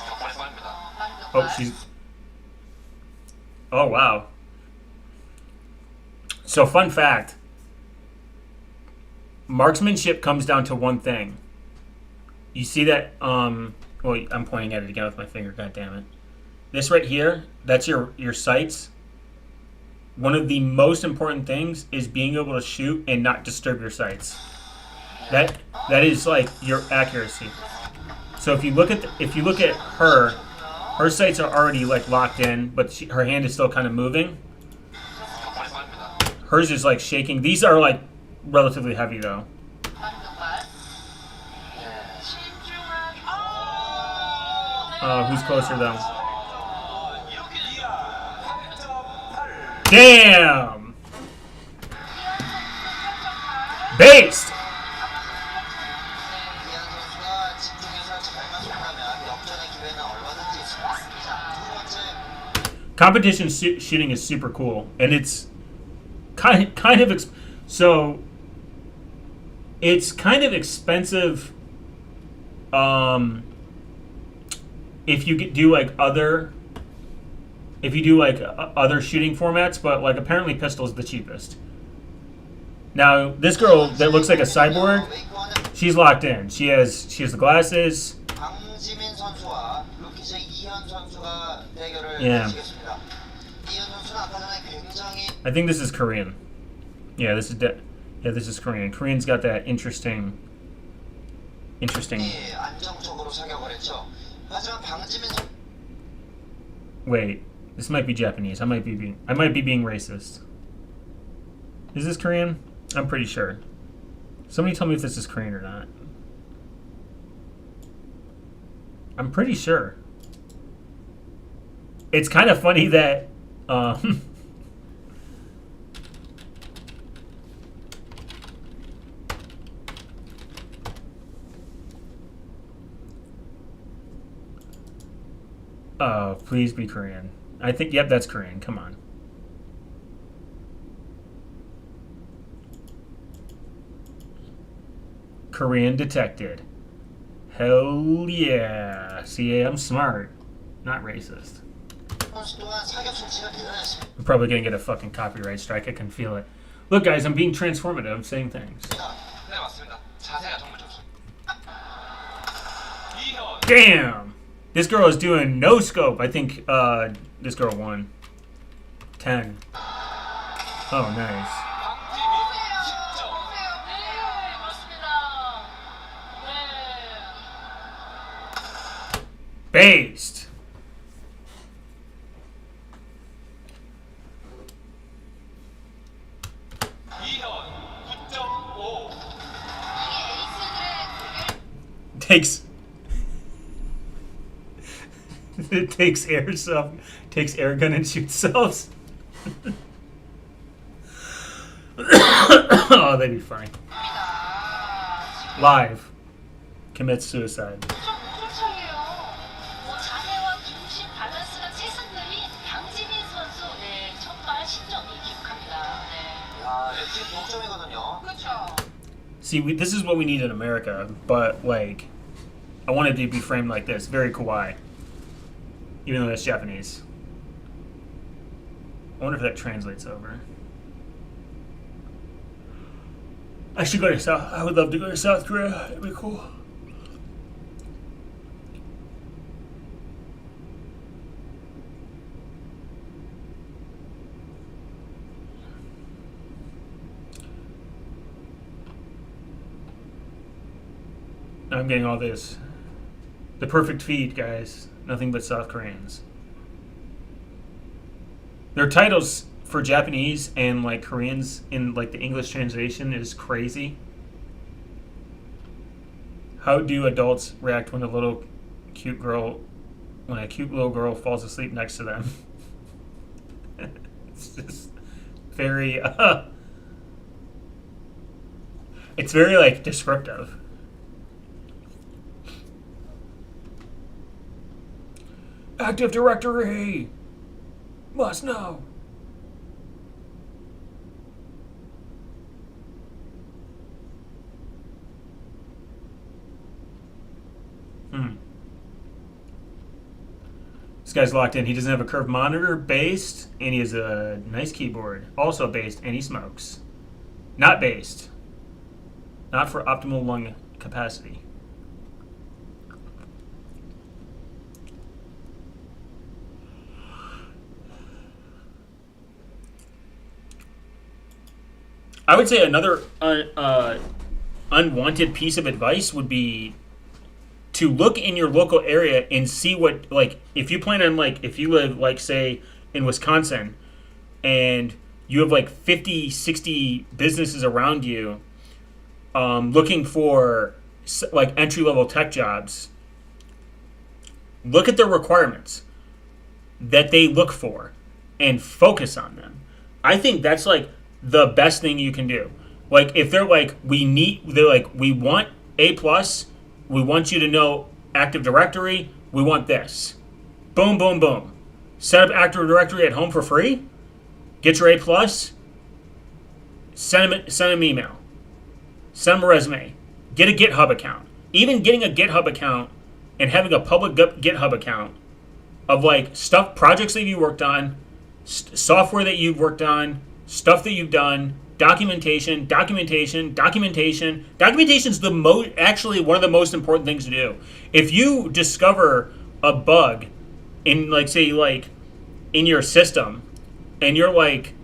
덕분에 빠릅니다. Oh, she's. Oh, wow. So, fun fact, marksmanship comes down to one thing. You see that? Well, I'm pointing at it again with my finger. God damn it! This right here, that's your sights. One of the most important things is being able to shoot and not disturb your sights. That is like your accuracy. So if you look at her sights are already like locked in, but her hand is still kind of moving. 덕분에 빠릅니다. Hers is like shaking. These are like relatively heavy though. Who's closer though? Damn! Based! 이한 선수가 집중해서 잘만 소화하면 역전의 기회는 얼마든지 있습니다. 두 번째 Competition shooting is super cool, and it's kind of so it's kind of expensive. If you do like other shooting formats, but like apparently pistol is the cheapest. Now this girl that looks like a cyborg, 웨이크원은 she's locked in. She has the glasses. 강지민 선수와 루키즈 이현 선수가 대결을 Yeah. 펼치겠습니다. 이현 선수는 아까 전에 굉장히 I think this is Korean. Yeah, this is Korean. Korean's got that interesting. 안정적으로 사격을 했죠. 하지만 강지민 선수 Wait, this might be Japanese. I might be being racist. Is this Korean? I'm pretty sure. Somebody tell me if this is Korean or not. I'm pretty sure. It's kind of funny that oh, please be Korean. I think, yep, that's Korean. Come on. Korean detected. Hell yeah. See, I'm smart. Not racist. 선수 또한 사격 솜씨가 대단했습니다. I'm probably going to get a fucking copyright strike. I can feel it. Look, guys, I'm being transformative. I'm saying things. 네, 맞습니다. 자세가 정말 좋습니다. 이현. Damn! This girl is doing no scope. I think this girl won. 10. Oh, nice. 강지민 10점. 네, 맞습니다. 네. Based. 이현 9.5. Takes it takes air gun and shoots cells. Oh, that'd be funny. Live commits suicide. 콜차이에요. 자세와 중심 밸런스가 최상급인 강지민 선수 첫발 신점이 기록합니다. 네. 야, 역시 동점이거든요. 그렇죠. See, this is what we need in America, but like, I wanted to be framed like this, very kawaii, even though that's Japanese. I wonder if that translates over. I should go to South. I would love to go to South Korea. That'd be cool. Now I'm getting all this. The perfect feed, guys. Nothing but South Koreans. Their titles for Japanese and like Koreans in like the English translation is crazy. How do adults react when a cute little girl falls asleep next to them? It's just very it's very like descriptive. Active Directory! Must know! This guy's locked in. He doesn't have a curved monitor, based, and he has a nice keyboard. Also based, and he smokes. Not based. Not for optimal lung capacity. I would say another unwanted piece of advice would be to look in your local area and see what, like, if you plan on, like, if you live, like, say, in Wisconsin, and you have, like, 50, 60 businesses around you looking for, like, entry-level tech jobs, look at their requirements that they look for and focus on them. I think that's, like, the best thing you can do. Like, if they're like, we want A+, we want you to know Active Directory, we want this. Boom, boom, boom. Set up Active Directory at home for free, get your A+, send them email, send them a resume, get a GitHub account. Even getting a GitHub account and having a public GitHub account of, like, stuff, projects that you worked on, software that you've worked on, stuff that you've done, documentation. Documentation's actually one of the most important things to do. If you discover a bug in, like, say, like, in your system, and you're like,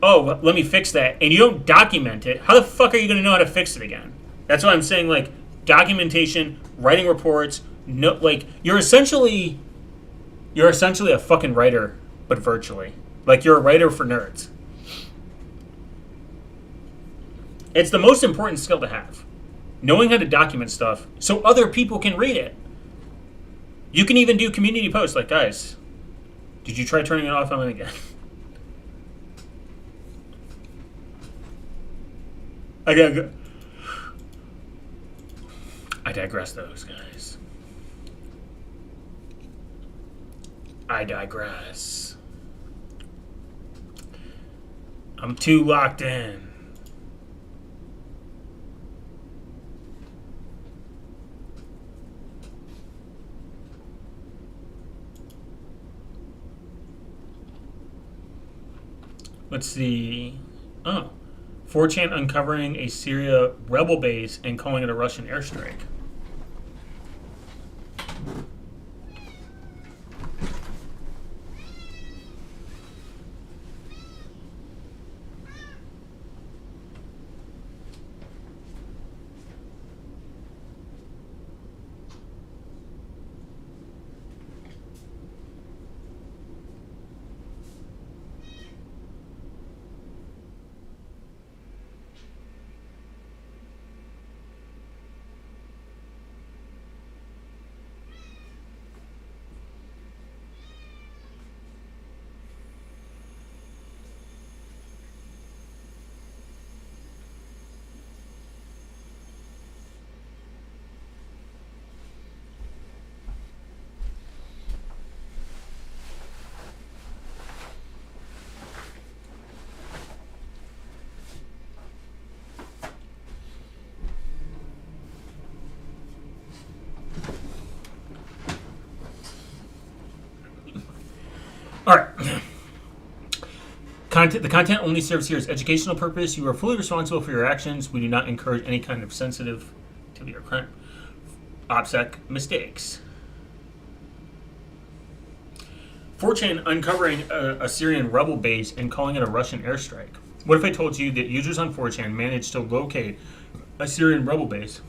oh, let me fix that, and you don't document it, how the fuck are you going to know how to fix it again? That's why I'm saying, like, documentation, writing reports, no, like, you're essentially a fucking writer, but virtually. Like, you're a writer for nerds. It's the most important skill to have. Knowing how to document stuff so other people can read it. You can even do community posts like, guys, did you try turning it off on it again? I digress, those guys. I digress. I'm too locked in. Let's see. Oh. 4chan uncovering a Syria rebel base and calling it a Russian airstrike. All right. The content only serves here as educational purpose. You are fully responsible for your actions. We do not encourage any kind of sensitive to your crime. OPSEC mistakes. 4chan uncovering a Syrian rebel base and calling it a Russian airstrike. What if I told you that users on 4chan managed to locate a Syrian rebel base?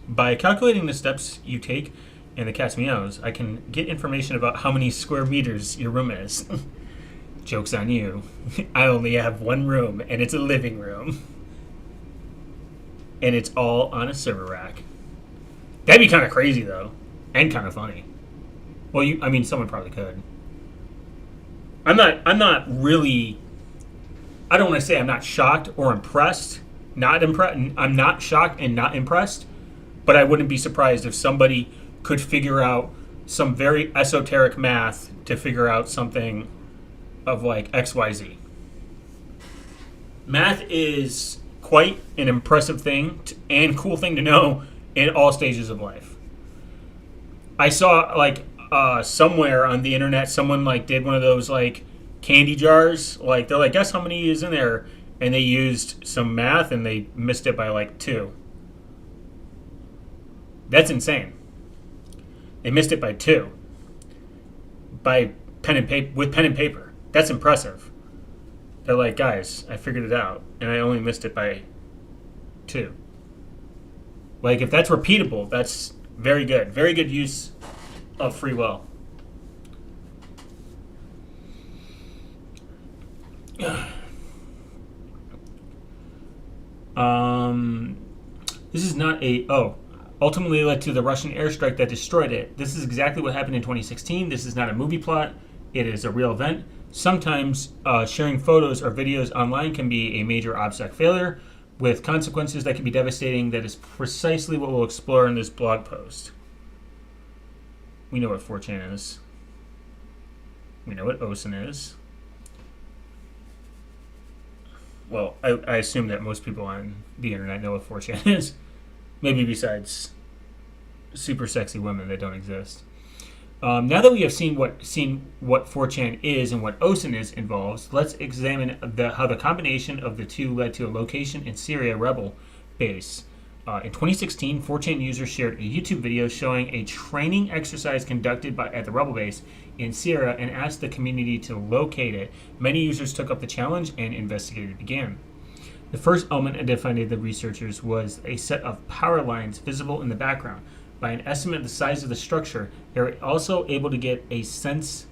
By calculating the steps you take and the cat's meows, I can get information about how many square meters your room is. Joke's on you. I only have one room, and it's a living room. And it's all on a server rack. That'd be kind of crazy, though. And kind of funny. Well, someone probably could. I'm not really... I don't want to say I'm not shocked or impressed. I'm not shocked and not impressed. But I wouldn't be surprised if somebody could figure out some very esoteric math to figure out something of like XYZ. Math is quite an impressive thing and cool thing to know in all stages of life. I saw like somewhere on the internet someone like did one of those like candy jars. Like they're like, guess how many is in there, and they used some math and they missed it by like 2. That's insane. They missed it by 2 by pen and paper with pen and paper. That's impressive. They're like, guys, I figured it out, and I only missed it by 2. Like, if that's repeatable, that's very good. Very good use of free will. This is not a... ultimately led to the Russian airstrike that destroyed it. This is exactly what happened in 2016. This is not a movie plot. It is a real event. Sometimes sharing photos or videos online can be a major OPSEC failure with consequences that can be devastating. That is precisely what we'll explore in this blog post. We know what 4chan is. We know what OSIN is. Well, I assume that most people on the internet know what 4chan is. Maybe besides super sexy women that don't exist. Now that we have seen what 4chan is and what OSIN is involves, let's examine how the combination of the two led to a location in Syria rebel base. In 2016, 4chan users shared a YouTube video showing a training exercise conducted at the rebel base in Syria and asked the community to locate it. Many users took up the challenge and investigated began. The first element identified by the researchers was a set of power lines visible in the background. By an estimate of the size of the structure, they were also able to get a sense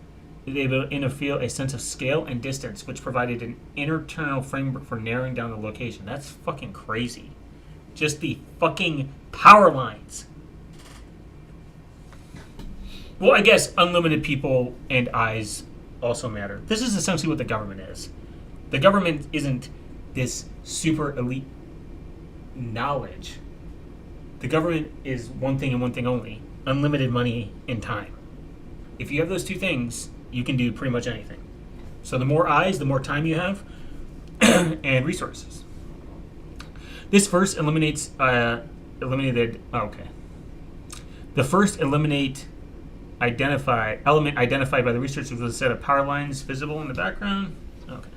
of scale and distance, which provided an internal framework for narrowing down the location. That's fucking crazy. Just the fucking power lines. Well, I guess unlimited people and eyes also matter. This is essentially what the government is. The government isn't this super elite knowledge. The government is one thing and one thing only: unlimited money and time. If you have those two things, you can do pretty much anything. So the more eyes, the more time you have, and resources. This first The first element identified by the researchers was a set of power lines visible in the background. Okay.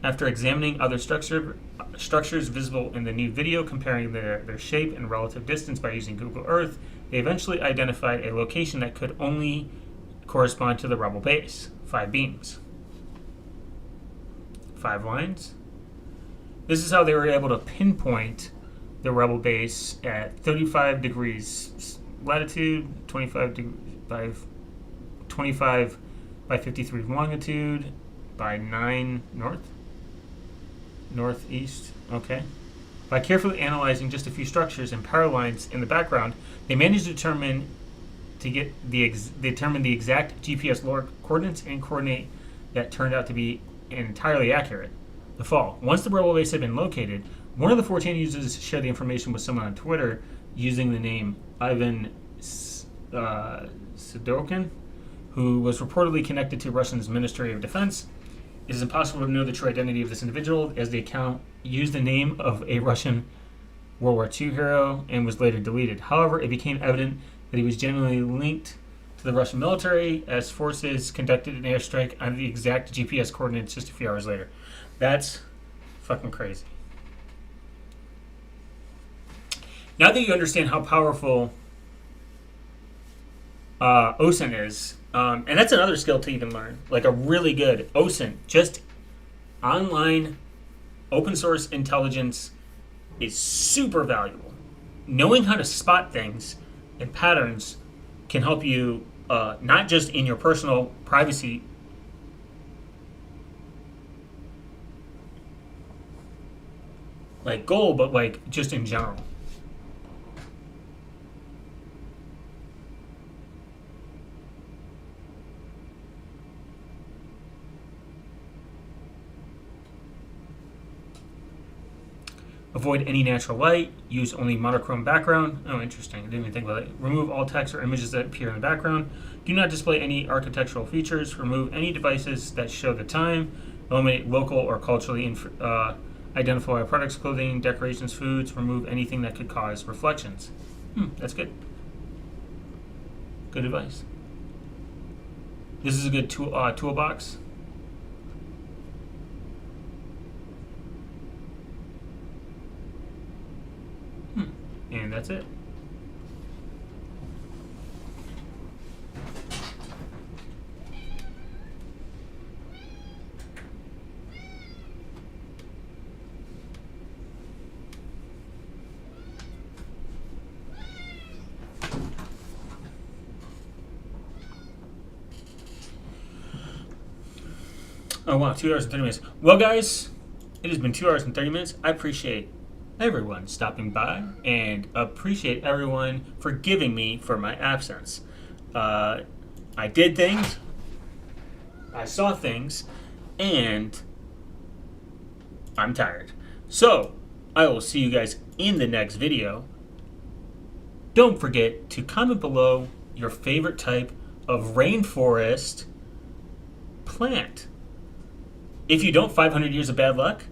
After examining other structures visible in the new video, comparing their shape and relative distance by using Google Earth, they eventually identified a location that could only correspond to the rebel base. 5 beams. 5 lines. This is how they were able to pinpoint the rebel base at 35 degrees latitude, 25 by 53 longitude, by 9 northeast. Okay. By carefully analyzing just a few structures and power lines in the background, they managed to determine the exact GPS coordinates and coordinate that turned out to be entirely accurate. The fall. Once the rebel base had been located, one of the 4chan users shared the information with someone on Twitter using the name Ivan Sidorkin, who was reportedly connected to Russia's Ministry of Defense. It is impossible to know the true identity of this individual, as the account used the name of a Russian World War II hero and was later deleted. However, it became evident that he was genuinely linked to the Russian military, as forces conducted an airstrike on the exact GPS coordinates just a few hours later. That's fucking crazy. Now that you understand how powerful OSIN is, and that's another skill to even learn, like a really good OSIN, just online open source intelligence is super valuable. Knowing how to spot things and patterns can help you not just in your personal privacy like goal, but like just in general. Avoid any natural light. Use only monochrome background. Oh, interesting. I didn't even think about it. Remove all text or images that appear in the background. Do not display any architectural features. Remove any devices that show the time. Eliminate local or culturally Identify products, clothing, decorations, foods, remove anything that could cause reflections. That's good. Good advice. This is a good toolbox. And that's it. Oh wow, 2 hours and 30 minutes. Well guys, it has been 2 hours and 30 minutes. I appreciate everyone stopping by and appreciate everyone forgiving me for my absence. I did things, I saw things, and I'm tired. So, I will see you guys in the next video. Don't forget to comment below your favorite type of rainforest plant. If you don't, 500 years of bad luck.